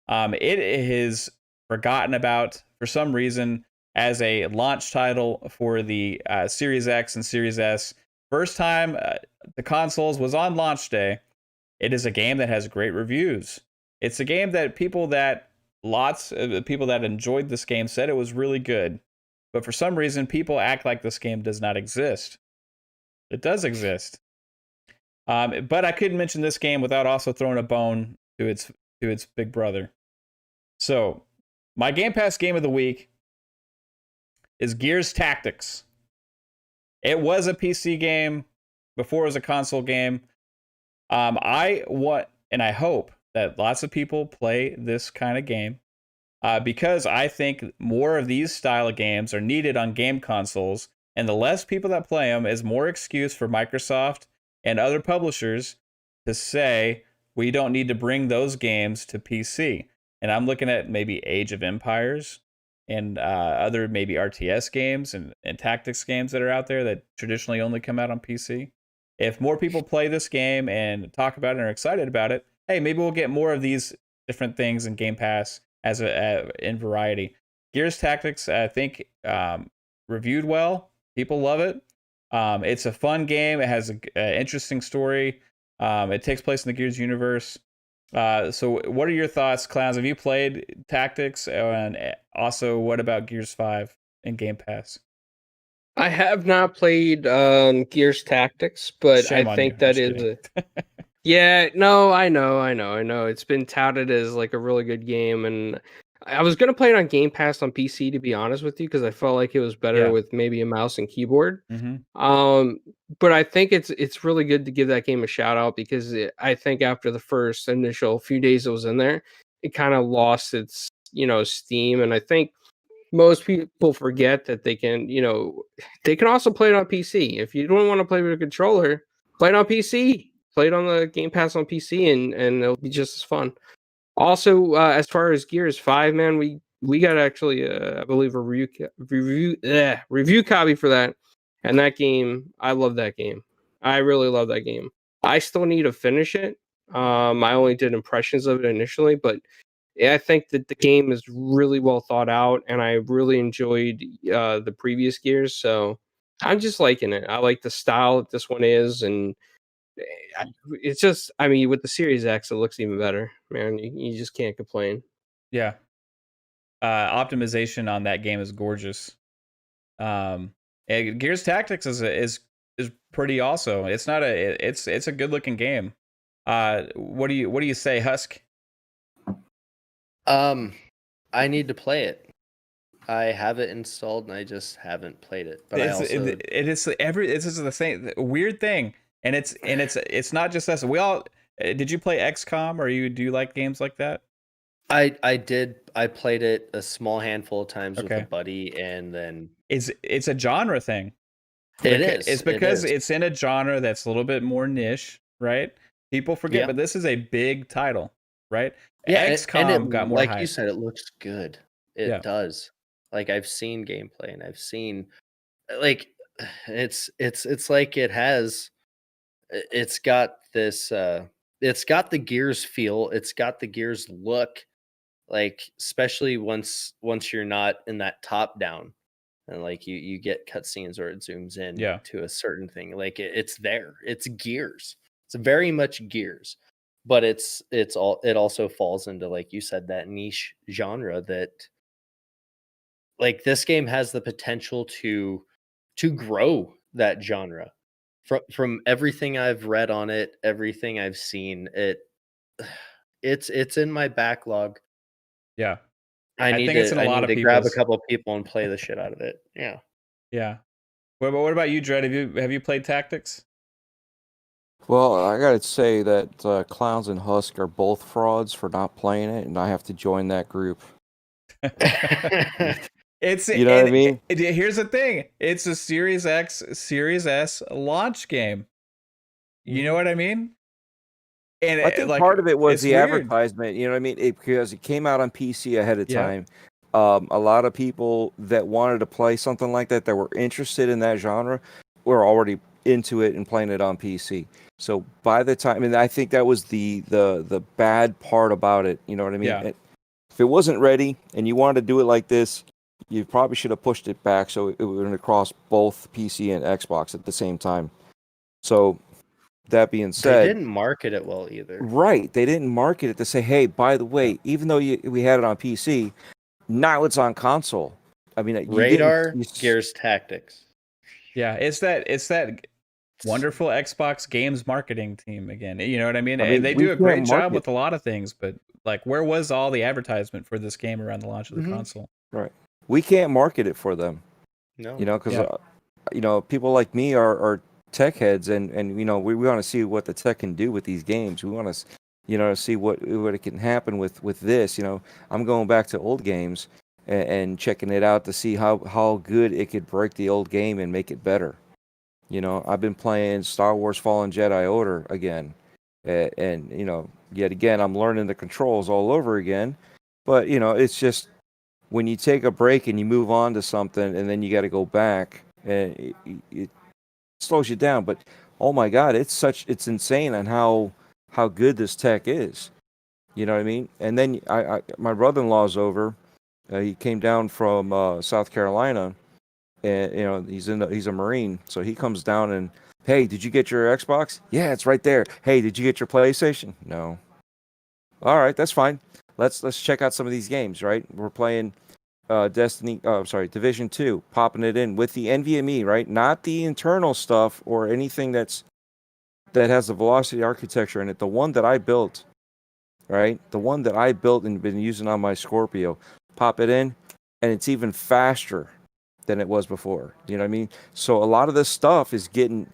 [SPEAKER 1] It is forgotten about for some reason as a launch title for the Series X and Series S. First time the consoles was on launch day. It is a game that has great reviews. It's a game that lots of people that enjoyed this game said it was really good. But for some reason, people act like this game does not exist. It does exist. But I couldn't mention this game without also throwing a bone to its big brother. So, my Game Pass Game of the Week is Gears Tactics. It was a PC game before it was a console game. I hope that lots of people play this kind of game because I think more of these style of games are needed on game consoles, and the less people that play them is more excuse for Microsoft and other publishers to say we don't need to bring those games to PC. And I'm looking at maybe Age of Empires and other maybe RTS games and tactics games that are out there that traditionally only come out on PC. if more people play this game and talk about it and are excited about it, hey, maybe we'll get more of these different things in Game Pass as in variety. Gears Tactics, I think, reviewed well. People love it. It's a fun game. It has an interesting story. It takes place in the Gears universe. So what are your thoughts, Clownz? Have you played Tactics? And also, what about Gears 5 in Game Pass?
[SPEAKER 2] I have not played Gears Tactics, but
[SPEAKER 1] Shame
[SPEAKER 2] I
[SPEAKER 1] on you.
[SPEAKER 2] think that
[SPEAKER 1] I'm
[SPEAKER 2] is
[SPEAKER 1] just
[SPEAKER 2] a yeah, no, I know. It's been touted as like a really good game, and I was gonna play it on Game Pass on PC, to be honest with you, because I felt like it was better
[SPEAKER 1] Yeah.
[SPEAKER 2] with maybe a mouse and keyboard.
[SPEAKER 1] Mm-hmm.
[SPEAKER 2] But I think it's really good to give that game a shout out because I think after the first initial few days it was in there, it kind of lost its steam, and I think most people forget that they can also play it on PC. If you don't want to play with a controller, play it on PC. Play it on the Game Pass on PC, and it'll be just as fun. Also, as far as Gears 5, man, we got actually, I believe, a review copy for that. And that game, I love that game. I really love that game. I still need to finish it. I only did impressions of it initially, but yeah, I think that the game is really well thought out, and I really enjoyed the previous Gears. So I'm just liking it. I like the style that this one is, and it's just, I mean, with the Series X, it looks even better, man. You just can't complain.
[SPEAKER 1] Yeah. Optimization on that game is gorgeous. Gears Tactics is pretty also. It's not it's a good looking game. What do you say, Husk?
[SPEAKER 3] I need to play it. I have it installed and I just haven't played it. But
[SPEAKER 1] It's the same weird thing, and it's not just us. We all did you play XCOM, or do you like games like that?
[SPEAKER 3] I did. I played it a small handful of times with
[SPEAKER 1] Okay.
[SPEAKER 3] a buddy, and then
[SPEAKER 1] It's a genre thing.
[SPEAKER 3] it is.
[SPEAKER 1] It's because it's in a genre that's a little bit more niche, right? People forget,
[SPEAKER 3] Yeah.
[SPEAKER 1] but this is a big title, right?
[SPEAKER 3] Yeah,
[SPEAKER 1] XCOM got more
[SPEAKER 3] like
[SPEAKER 1] hype.
[SPEAKER 3] you said, it looks good. It does. Like I've seen gameplay and I've seen like it's like it's got this it's got the Gears feel, it's got the Gears look, like especially once you're not in that top down and like you get cutscenes or it zooms in to a certain thing. Like it's there. It's Gears. It's very much Gears. But it also falls into, like you said, that niche genre that like this game has the potential to grow that genre. From everything I've read on it, everything I've seen, it's in my backlog.
[SPEAKER 1] Yeah.
[SPEAKER 3] I
[SPEAKER 1] think it's in a lot of
[SPEAKER 3] need to grab a
[SPEAKER 1] people's.
[SPEAKER 3] couple of people and play the shit out of it. Yeah.
[SPEAKER 1] Yeah. What about you, Dread? Have you played Tactics?
[SPEAKER 4] Well, I gotta say that Clownz and Husk are both frauds for not playing it, and I have to join that group.
[SPEAKER 1] It's
[SPEAKER 4] You know what I mean?
[SPEAKER 1] Here's the thing: it's a Series X, Series S launch game. You know what I mean? And
[SPEAKER 4] I think
[SPEAKER 1] like,
[SPEAKER 4] part of it was
[SPEAKER 1] it's
[SPEAKER 4] the
[SPEAKER 1] weird.
[SPEAKER 4] advertisement. You know what I mean? Because it came out on PC ahead of
[SPEAKER 1] Yeah.
[SPEAKER 4] time. A lot of people that wanted to play something like that were interested in that genre were already into it and playing it on PC. So by the time, and I think that was the bad part about it. You know what I mean?
[SPEAKER 1] Yeah.
[SPEAKER 4] If it wasn't ready and you wanted to do it like this, you probably should have pushed it back so it would across both PC and Xbox at the same time. So that being said,
[SPEAKER 3] they didn't market it well either.
[SPEAKER 4] Right, they didn't market it to say, "Hey, by the way, even though we had it on PC, now it's on console." I mean,
[SPEAKER 3] Radar, Gears Tactics.
[SPEAKER 1] Yeah, it's that wonderful Xbox games marketing team again. You know what I mean? And they do a great job with a lot of things, but like, where was all the advertisement for this game around the launch of the console?
[SPEAKER 4] Right. We can't market it for them.
[SPEAKER 3] No.
[SPEAKER 4] You know, because people like me are tech heads, and we want to see what the tech can do with these games. We want to see what it can happen with this. I'm going back to old games and checking it out to see how good it could break the old game and make it better. I've been playing Star Wars Fallen Jedi Order again, and yet again I'm learning the controls all over again. But it's just when you take a break and you move on to something, and then you got to go back, and it slows you down. But oh my God, it's insane on how good this tech is. You know what I mean? And then my brother-in-law's over. He came down from South Carolina, and he's a Marine, so he comes down and, hey, did you get your Xbox? Yeah, it's right there. Hey, did you get your PlayStation? No. All right, that's fine. Let's check out some of these games. Right, we're playing Division 2, popping it in with the NVMe, right? Not the internal stuff or anything that has the velocity architecture in it. The one that I built, right? The one that I built and been using on my Scorpio. Pop it in, and it's even faster than it was before. You know what I mean? So a lot of this stuff is getting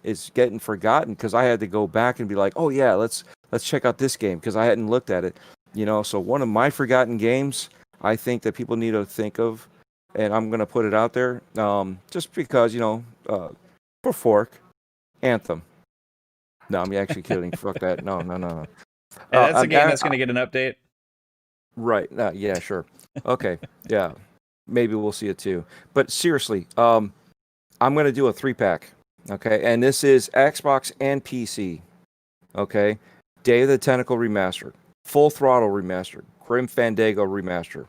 [SPEAKER 4] forgotten because I had to go back and be like, oh yeah, let's check out this game because I hadn't looked at it. So one of my forgotten games I think that people need to think of, and I'm gonna put it out there, just because for Fork, Anthem. No, I'm actually kidding. Fuck that. No.
[SPEAKER 1] Hey, that's a game that's gonna get an update.
[SPEAKER 4] Right. Yeah. Sure. Okay. Yeah. Maybe we'll see it too. But seriously, I'm gonna do a 3-pack. Okay, and this is Xbox and PC. Okay, Day of the Tentacle remastered, Full Throttle remastered, Grim Fandango remastered.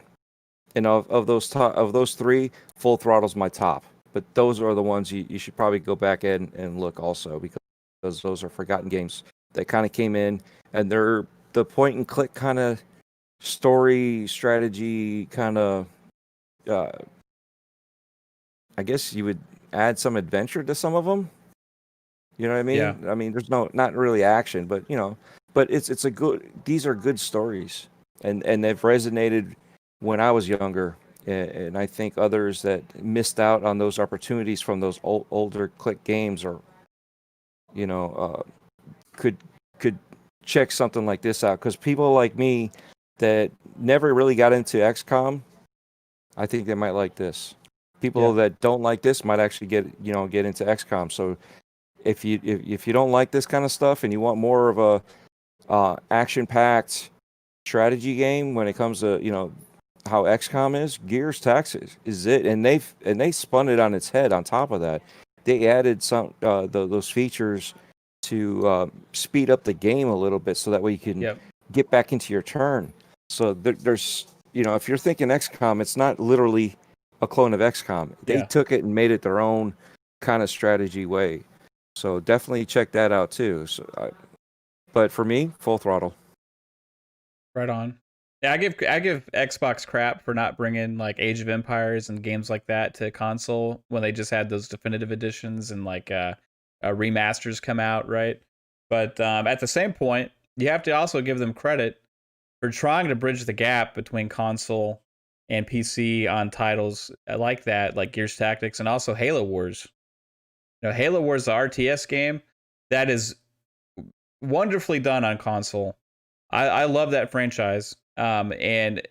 [SPEAKER 4] And of those three, Full Throttle's my top. But those are the ones you should probably go back and look also, because those are forgotten games that kind of came in, and they're the point and click kind of story strategy kind of. I guess you would add some adventure to some of them. You know what I mean?
[SPEAKER 1] Yeah.
[SPEAKER 4] I mean, there's not really action, but it's a good. These are good stories, and they've resonated when I was younger, and I think others that missed out on those opportunities from those older click games, or could check something like this out, because people like me that never really got into XCOM, I think they might like this. People that don't like this might actually get into XCOM. So if you don't like this kind of stuff and you want more of a action-packed strategy game when it comes to how XCOM is, Gears Tactics is it, and they spun it on its head. On top of that, they added some those features to speed up the game a little bit, so that way you can get back into your turn. So there's if you're thinking XCOM, it's not literally a clone of XCOM. They took it and made it their own kind of strategy way. So definitely check that out too. So, but for me, Full Throttle.
[SPEAKER 1] Right on. Yeah, I give Xbox crap for not bringing like Age of Empires and games like that to console when they just had those definitive editions and like remasters come out, right? But at the same point, you have to also give them credit for trying to bridge the gap between console and PC on titles like that, like Gears Tactics and also Halo Wars. Halo Wars, the RTS game, that is wonderfully done on console. I love that franchise. And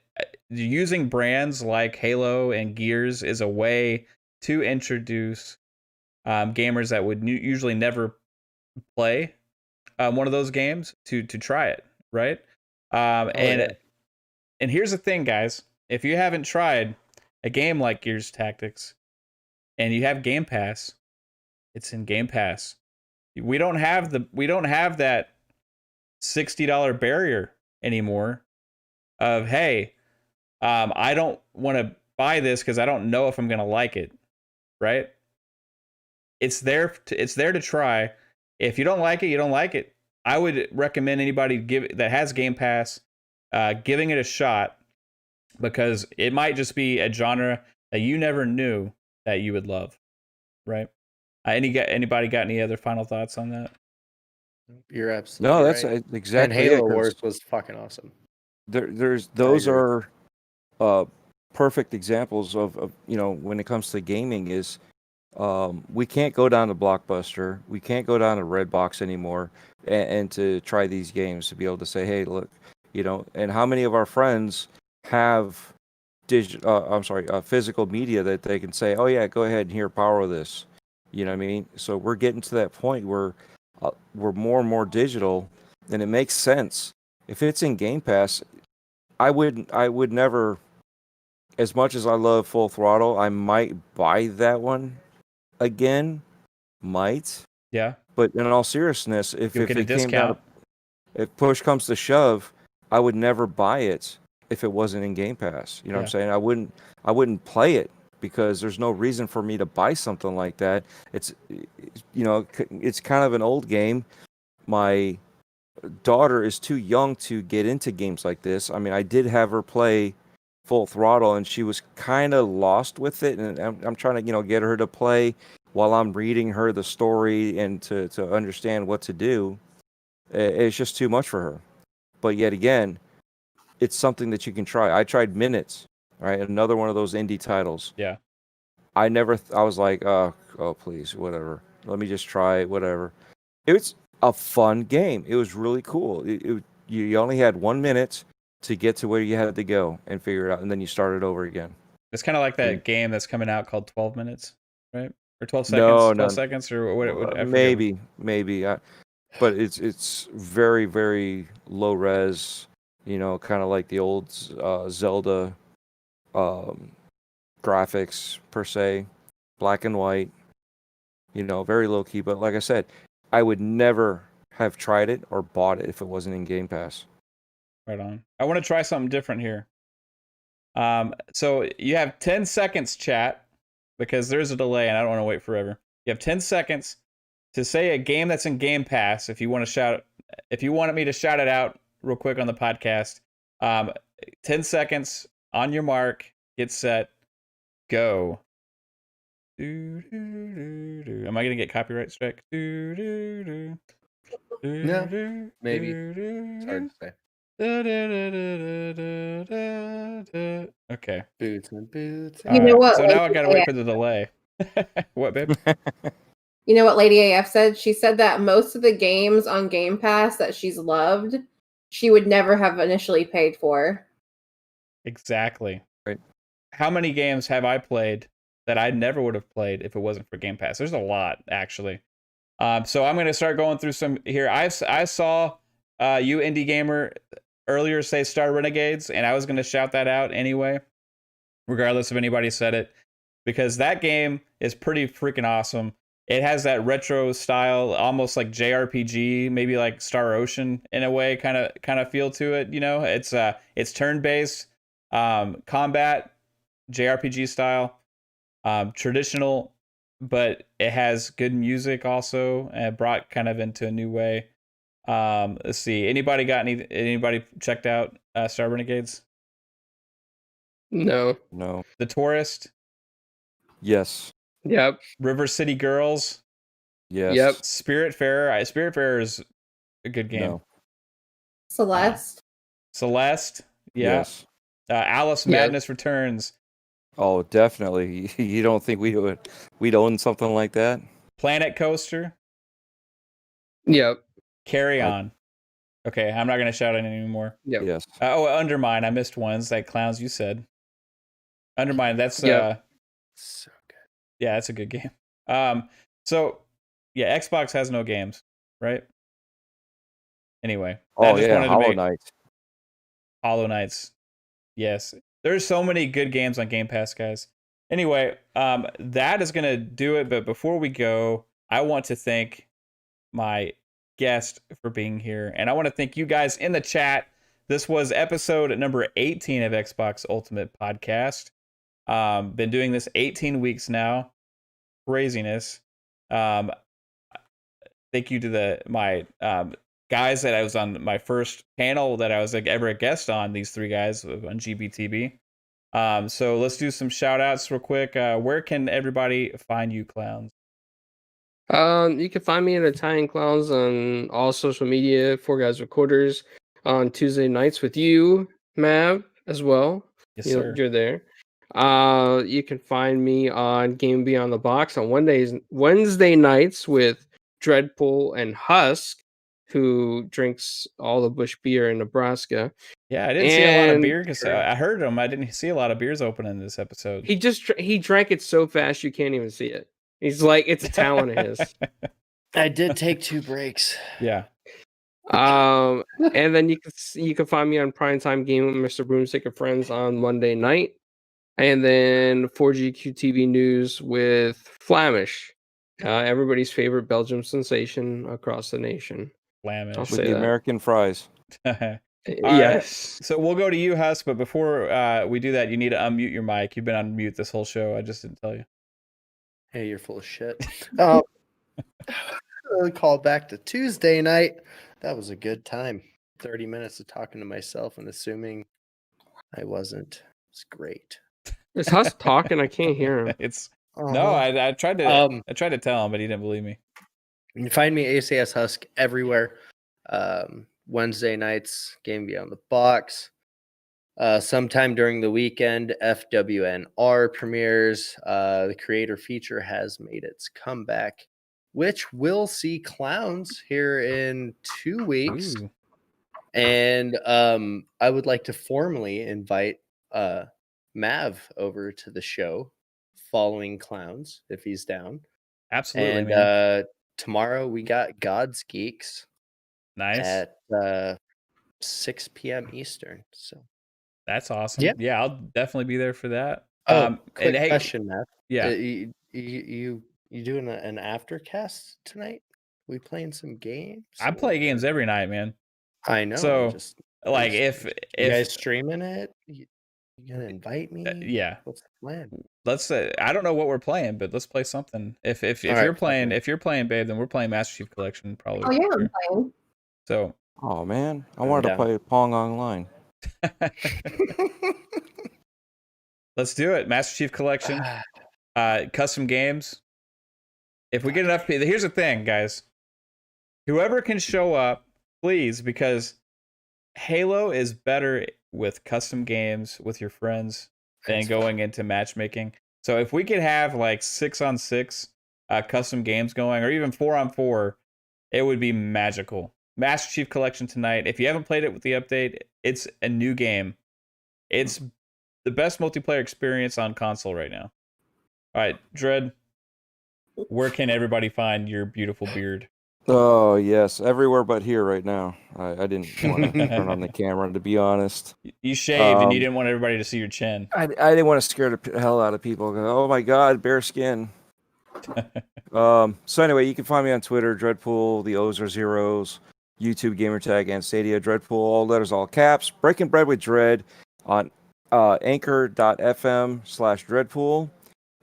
[SPEAKER 1] using brands like Halo and Gears is a way to introduce gamers that would usually never play one of those games to try it, right? And here's the thing, guys. If you haven't tried a game like Gears Tactics and you have Game Pass, it's in Game Pass. We don't have that $60 barrier anymore of, hey, I don't want to buy this because I don't know if I'm going to like it, right? It's there to try. If you don't like it, you don't like it. I would recommend anybody that has Game Pass giving it a shot, because it might just be a genre that you never knew that you would love, right? Anybody got any other final thoughts on that?
[SPEAKER 3] You're absolutely
[SPEAKER 4] right. That's exactly.
[SPEAKER 3] And Halo Wars was fucking awesome.
[SPEAKER 4] Those are perfect examples of when it comes to gaming is we can't go down to Blockbuster, we can't go down to Redbox anymore, and to try these games, to be able to say, hey, look, and how many of our friends have physical media that they can say, oh yeah, go ahead and here, borrow this. You know what I mean? So we're getting to that point where we're more and more digital, and it makes sense. If it's in Game Pass, I would never, as much as I love Full Throttle, I might buy that one again. Might.
[SPEAKER 1] Yeah.
[SPEAKER 4] But in all seriousness, if
[SPEAKER 1] You'll get a
[SPEAKER 4] it came down,
[SPEAKER 1] discount.
[SPEAKER 4] if push comes to shove, I would never buy it if it wasn't in Game Pass. You know what I'm saying? I wouldn't play it because there's no reason for me to buy something like that. It's it's kind of an old game. My daughter is too young to get into games like this. I mean, I did have her play Full Throttle, and she was kind of lost with it. And I'm trying to, get her to play while I'm reading her the story and to understand what to do. It's just too much for her. But yet again, it's something that you can try. I tried Minutes, right? Another one of those indie titles.
[SPEAKER 1] Yeah.
[SPEAKER 4] I was like, oh, please, whatever. Let me just try it, whatever. It was a fun game. It was really cool. You only had 1 minute to get to where you had to go and figure it out, and then you started over again.
[SPEAKER 1] It's kind of like that game that's coming out called 12 Minutes, right? Or 12 seconds?
[SPEAKER 4] No,
[SPEAKER 1] 12 seconds or what?
[SPEAKER 4] Maybe. But it's very, very low res, kind of like the old Zelda graphics per se, black and white, very low key. But like I said, I would never have tried it or bought it if it wasn't in Game Pass.
[SPEAKER 1] Right on. I want to try something different here. So you have 10 seconds, chat, because there's a delay and I don't want to wait forever. You have 10 seconds to say a game that's in Game Pass. If you want me to shout it out real quick on the podcast, 10 seconds on your mark, get set, go. Am I going to get copyright strike?
[SPEAKER 3] No, maybe. It's hard to say.
[SPEAKER 1] Okay.
[SPEAKER 3] Boots and boots.
[SPEAKER 5] You know what?
[SPEAKER 1] So now I gotta wait for the delay. What, babe?
[SPEAKER 5] You know what Lady AF said? She said that most of the games on Game Pass that she's loved, she would never have initially paid for.
[SPEAKER 1] Exactly.
[SPEAKER 4] Right.
[SPEAKER 1] How many games have I played that I never would have played if it wasn't for Game Pass? There's a lot, actually. So I'm going to start going through some here. I saw you, Indie Gamer, earlier say Star Renegades, and I was going to shout that out anyway, regardless if anybody said it, because that game is pretty freaking awesome. It has that retro style, almost like JRPG, maybe like Star Ocean in a way, kind of feel to it. It's turn-based combat, JRPG style, traditional, but it has good music also, and brought kind of into a new way. Let's see. Anybody checked out Star Renegades?
[SPEAKER 2] No.
[SPEAKER 1] The Tourist?
[SPEAKER 4] Yes.
[SPEAKER 2] Yep.
[SPEAKER 1] River City Girls?
[SPEAKER 4] Yes.
[SPEAKER 2] Yep.
[SPEAKER 1] Spiritfarer. Spiritfarer is a good game.
[SPEAKER 4] No.
[SPEAKER 5] Celeste?
[SPEAKER 1] Celeste? Yeah.
[SPEAKER 4] Yes.
[SPEAKER 1] Alice
[SPEAKER 2] Yeah.
[SPEAKER 1] Madness Returns.
[SPEAKER 4] Oh, definitely. You don't think we'd own something like that?
[SPEAKER 1] Planet Coaster?
[SPEAKER 2] Yep.
[SPEAKER 1] Carry On. Okay, I'm not going to shout it anymore.
[SPEAKER 2] Yep.
[SPEAKER 4] Yes.
[SPEAKER 1] Undermine. I missed one. It's like Clownz, you said. Undermine. That's
[SPEAKER 2] Yep.
[SPEAKER 3] So good.
[SPEAKER 1] yeah, that's a good game. So yeah, Xbox has no games, right? Anyway.
[SPEAKER 4] Oh yeah, Hollow Knight.
[SPEAKER 1] Hollow Knights. Yes. There's so many good games on Game Pass, guys. Anyway, that is gonna do it. But before we go, I want to thank my guest for being here, and I want to thank you guys in the chat. This was episode number 18 of Xbox Ultimate Podcast. Been doing this 18 weeks now. Craziness. Thank you to my guys that I was on my first panel that I was ever a guest on. These three guys on GBTB. So let's do some shout outs real quick. Where can everybody find you, Clownz?
[SPEAKER 2] You can find me at Italian Clowns on all social media. 4Guys Recorders on Tuesday nights with you, Mav, as well.
[SPEAKER 1] Yes, sir.
[SPEAKER 2] You're there. You can find me on Game Beyond the Box on Wednesday nights with Dreadpool and Husk, who drinks all the Busch beer in Nebraska.
[SPEAKER 1] Yeah, I didn't see a lot of beer because I heard him. I didn't see a lot of beers open in this episode.
[SPEAKER 2] He drank it so fast you can't even see it. He's like, it's a talent of his.
[SPEAKER 3] I did take 2 breaks.
[SPEAKER 1] Yeah.
[SPEAKER 2] And then you can find me on Primetime Game with Mr. Broomstick and Friends on Monday night, and then 4GQ TV News with Flamish Everybody's favorite Belgium sensation across the nation.
[SPEAKER 1] Flamish.
[SPEAKER 2] I'll
[SPEAKER 4] With
[SPEAKER 2] say
[SPEAKER 4] the
[SPEAKER 2] that.
[SPEAKER 4] American fries.
[SPEAKER 1] All
[SPEAKER 2] Yes.
[SPEAKER 1] right. So we'll go to you, Husk, but before we do that, you need to unmute your mic. You've been on mute this whole show. I just didn't tell you.
[SPEAKER 3] Hey, you're full of shit. Call back to Tuesday night. That was a good time. 30 minutes of talking to myself and assuming I wasn't. It's great.
[SPEAKER 2] Is Husk talking? I can't hear him.
[SPEAKER 1] It's
[SPEAKER 3] Uh-huh.
[SPEAKER 1] no. I tried to. I tried to tell him, but he didn't believe me.
[SPEAKER 3] You can find me ACS Husk everywhere. Wednesday nights, Game Beyond the Box. Sometime during the weekend, FWNR premieres. The creator feature has made its comeback, which will see Clownz here in 2 weeks.
[SPEAKER 1] Ooh.
[SPEAKER 3] And I would like to formally invite Mav over to the show following Clownz if he's down.
[SPEAKER 1] Absolutely,
[SPEAKER 3] And
[SPEAKER 1] man.
[SPEAKER 3] tomorrow we got God's Geeks
[SPEAKER 1] Nice.
[SPEAKER 3] at 6 p.m. Eastern. So
[SPEAKER 1] That's awesome. Yeah, I'll definitely be there for that.
[SPEAKER 3] Quick
[SPEAKER 1] and hey,
[SPEAKER 3] question, Matt.
[SPEAKER 1] yeah,
[SPEAKER 3] You doing an aftercast tonight? We playing some games?
[SPEAKER 1] I play games every night, man.
[SPEAKER 3] I know.
[SPEAKER 1] So, like, if
[SPEAKER 3] you guys streaming it, you gonna invite me?
[SPEAKER 1] Yeah.
[SPEAKER 3] What's the plan?
[SPEAKER 1] Let's. I don't know what we're playing, but let's play something. If
[SPEAKER 3] right,
[SPEAKER 1] you're playing, Babe, then we're playing Master Chief Collection probably.
[SPEAKER 5] Oh yeah, I'm playing.
[SPEAKER 1] So.
[SPEAKER 4] Oh man, I wanted to play Pong online.
[SPEAKER 1] Let's do it. Master Chief Collection, custom games. If we get enough people, here's the thing, guys. Whoever can show up, please, because Halo is better with custom games with your friends than going into matchmaking. So if we could have like 6-on-6 custom games going, or even 4-on-4, it would be magical. Master Chief Collection tonight. If you haven't played it with the update, it's a new game. It's the best multiplayer experience on console right now. All right, Dread, where can everybody find your beautiful beard?
[SPEAKER 4] Oh, yes. Everywhere but here right now. I didn't want to turn on the camera, to be honest.
[SPEAKER 1] You shaved and you didn't want everybody to see your chin.
[SPEAKER 4] I didn't want to scare the hell out of people. Oh, my God, bare skin. So anyway, you can find me on Twitter, Dreadpool, the O's are zeros, YouTube gamertag, and Stadia, Dreadpool, all letters, all caps. Breaking Bread with Dread on anchor.fm/Dreadpool.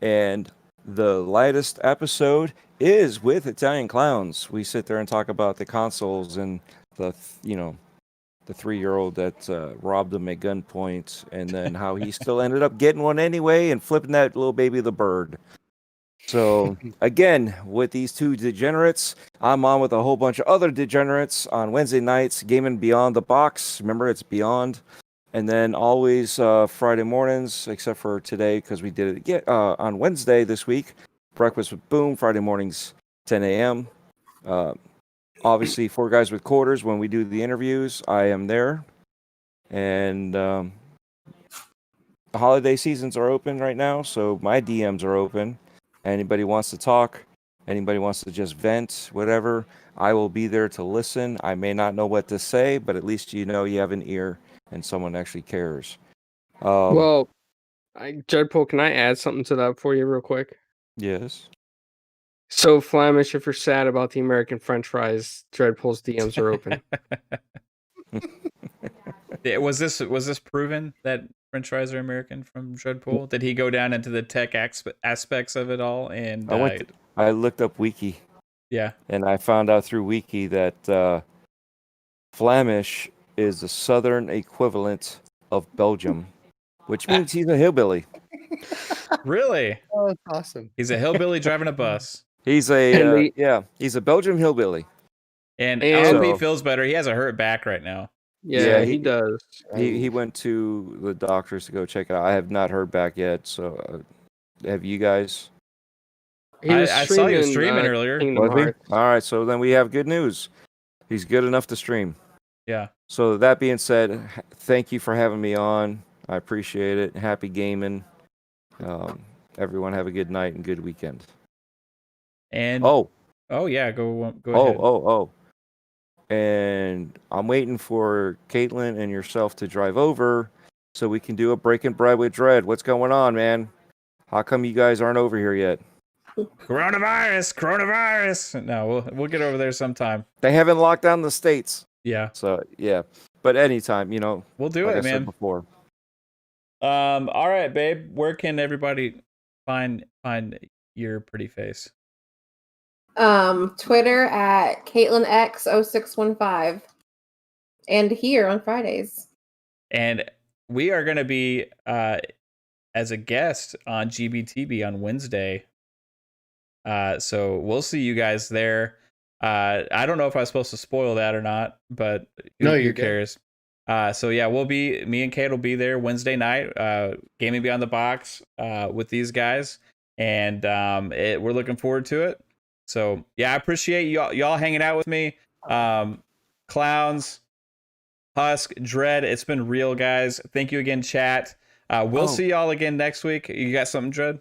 [SPEAKER 4] And the latest episode is with Italian Clownz. We sit there and talk about the consoles and the 3-year-old that robbed him at gunpoint, and then how he still ended up getting one anyway and flipping that little baby the bird. So again, with these two degenerates, I'm on with a whole bunch of other degenerates on Wednesday nights, gaming Beyond the Box. Remember, it's Beyond. And then always Friday mornings, except for today because we did it again on Wednesday this week. Breakfast with Boom, Friday mornings, 10 a.m. Obviously, 4 Guys with Quarters, when we do the interviews, I am there. And the holiday seasons are open right now, so my DMs are open. Anybody wants to talk, anybody wants to just vent, whatever, I will be there to listen. I may not know what to say, but at least you know you have an ear and someone actually cares.
[SPEAKER 2] Well, Dreadpool, can I add something to that for you real quick?
[SPEAKER 4] Yes.
[SPEAKER 2] So, Flamish, if you're sad about the American French fries, Dreadpool's DMs are open.
[SPEAKER 1] Was this proven that French fries are American from Dreadpool? Did he go down into the tech aspects of it all? And
[SPEAKER 4] I looked up Wiki.
[SPEAKER 1] Yeah.
[SPEAKER 4] And I found out through Wiki that Flamish is the southern equivalent of Belgium, which means he's a hillbilly.
[SPEAKER 1] Really?
[SPEAKER 3] Oh, that's awesome.
[SPEAKER 1] He's a hillbilly driving a bus.
[SPEAKER 4] He's he's a Belgium hillbilly.
[SPEAKER 1] And I hope he feels better. He has a hurt back right now.
[SPEAKER 2] Yeah, he does.
[SPEAKER 4] He went to the doctors to go check it out. I have not heard back yet. So, have you guys?
[SPEAKER 1] I saw you streaming earlier.
[SPEAKER 4] All right, so then we have good news. He's good enough to stream.
[SPEAKER 1] Yeah.
[SPEAKER 4] So that being said, thank you for having me on. I appreciate it. Happy gaming. Everyone have a good night and good weekend.
[SPEAKER 1] And oh yeah, go ahead.
[SPEAKER 4] And I'm waiting for Caitlin and yourself to drive over so we can do a Breaking Bread with Dread. What's going on, man? How come you guys aren't over here yet?
[SPEAKER 1] Coronavirus. No, we'll get over there sometime.
[SPEAKER 4] They haven't locked down the states.
[SPEAKER 1] Yeah.
[SPEAKER 4] So yeah. But anytime,
[SPEAKER 1] we'll do
[SPEAKER 4] like
[SPEAKER 1] it,
[SPEAKER 4] I said
[SPEAKER 1] man.
[SPEAKER 4] before.
[SPEAKER 1] All right, babe. Where can everybody find your pretty face?
[SPEAKER 5] Twitter at CaitlinX0615. And here on Fridays.
[SPEAKER 1] And we are going to be as a guest on GBTB on Wednesday. So we'll see you guys there. I don't know if I was supposed to spoil that or not, but who cares? So yeah, me and Kate will be there Wednesday night, Gaming Beyond the Box, with these guys, and we're looking forward to it. So yeah, I appreciate y'all hanging out with me. Clownz, Husk, Dread, it's been real, guys. Thank you again, chat. We'll see y'all again next week. You got something, Dread?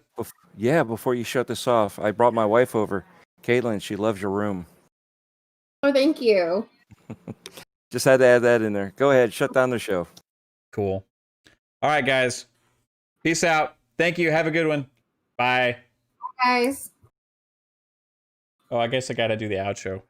[SPEAKER 4] Yeah, before you shut this off, I brought my wife over. Caitlin, she loves your room.
[SPEAKER 5] Oh, thank you.
[SPEAKER 4] Just had to add that in there. Go ahead, shut down the show.
[SPEAKER 1] Cool. All right, guys. Peace out. Thank you. Have a good one. Bye.
[SPEAKER 5] Guys.
[SPEAKER 1] Oh, I guess I got to do the outro.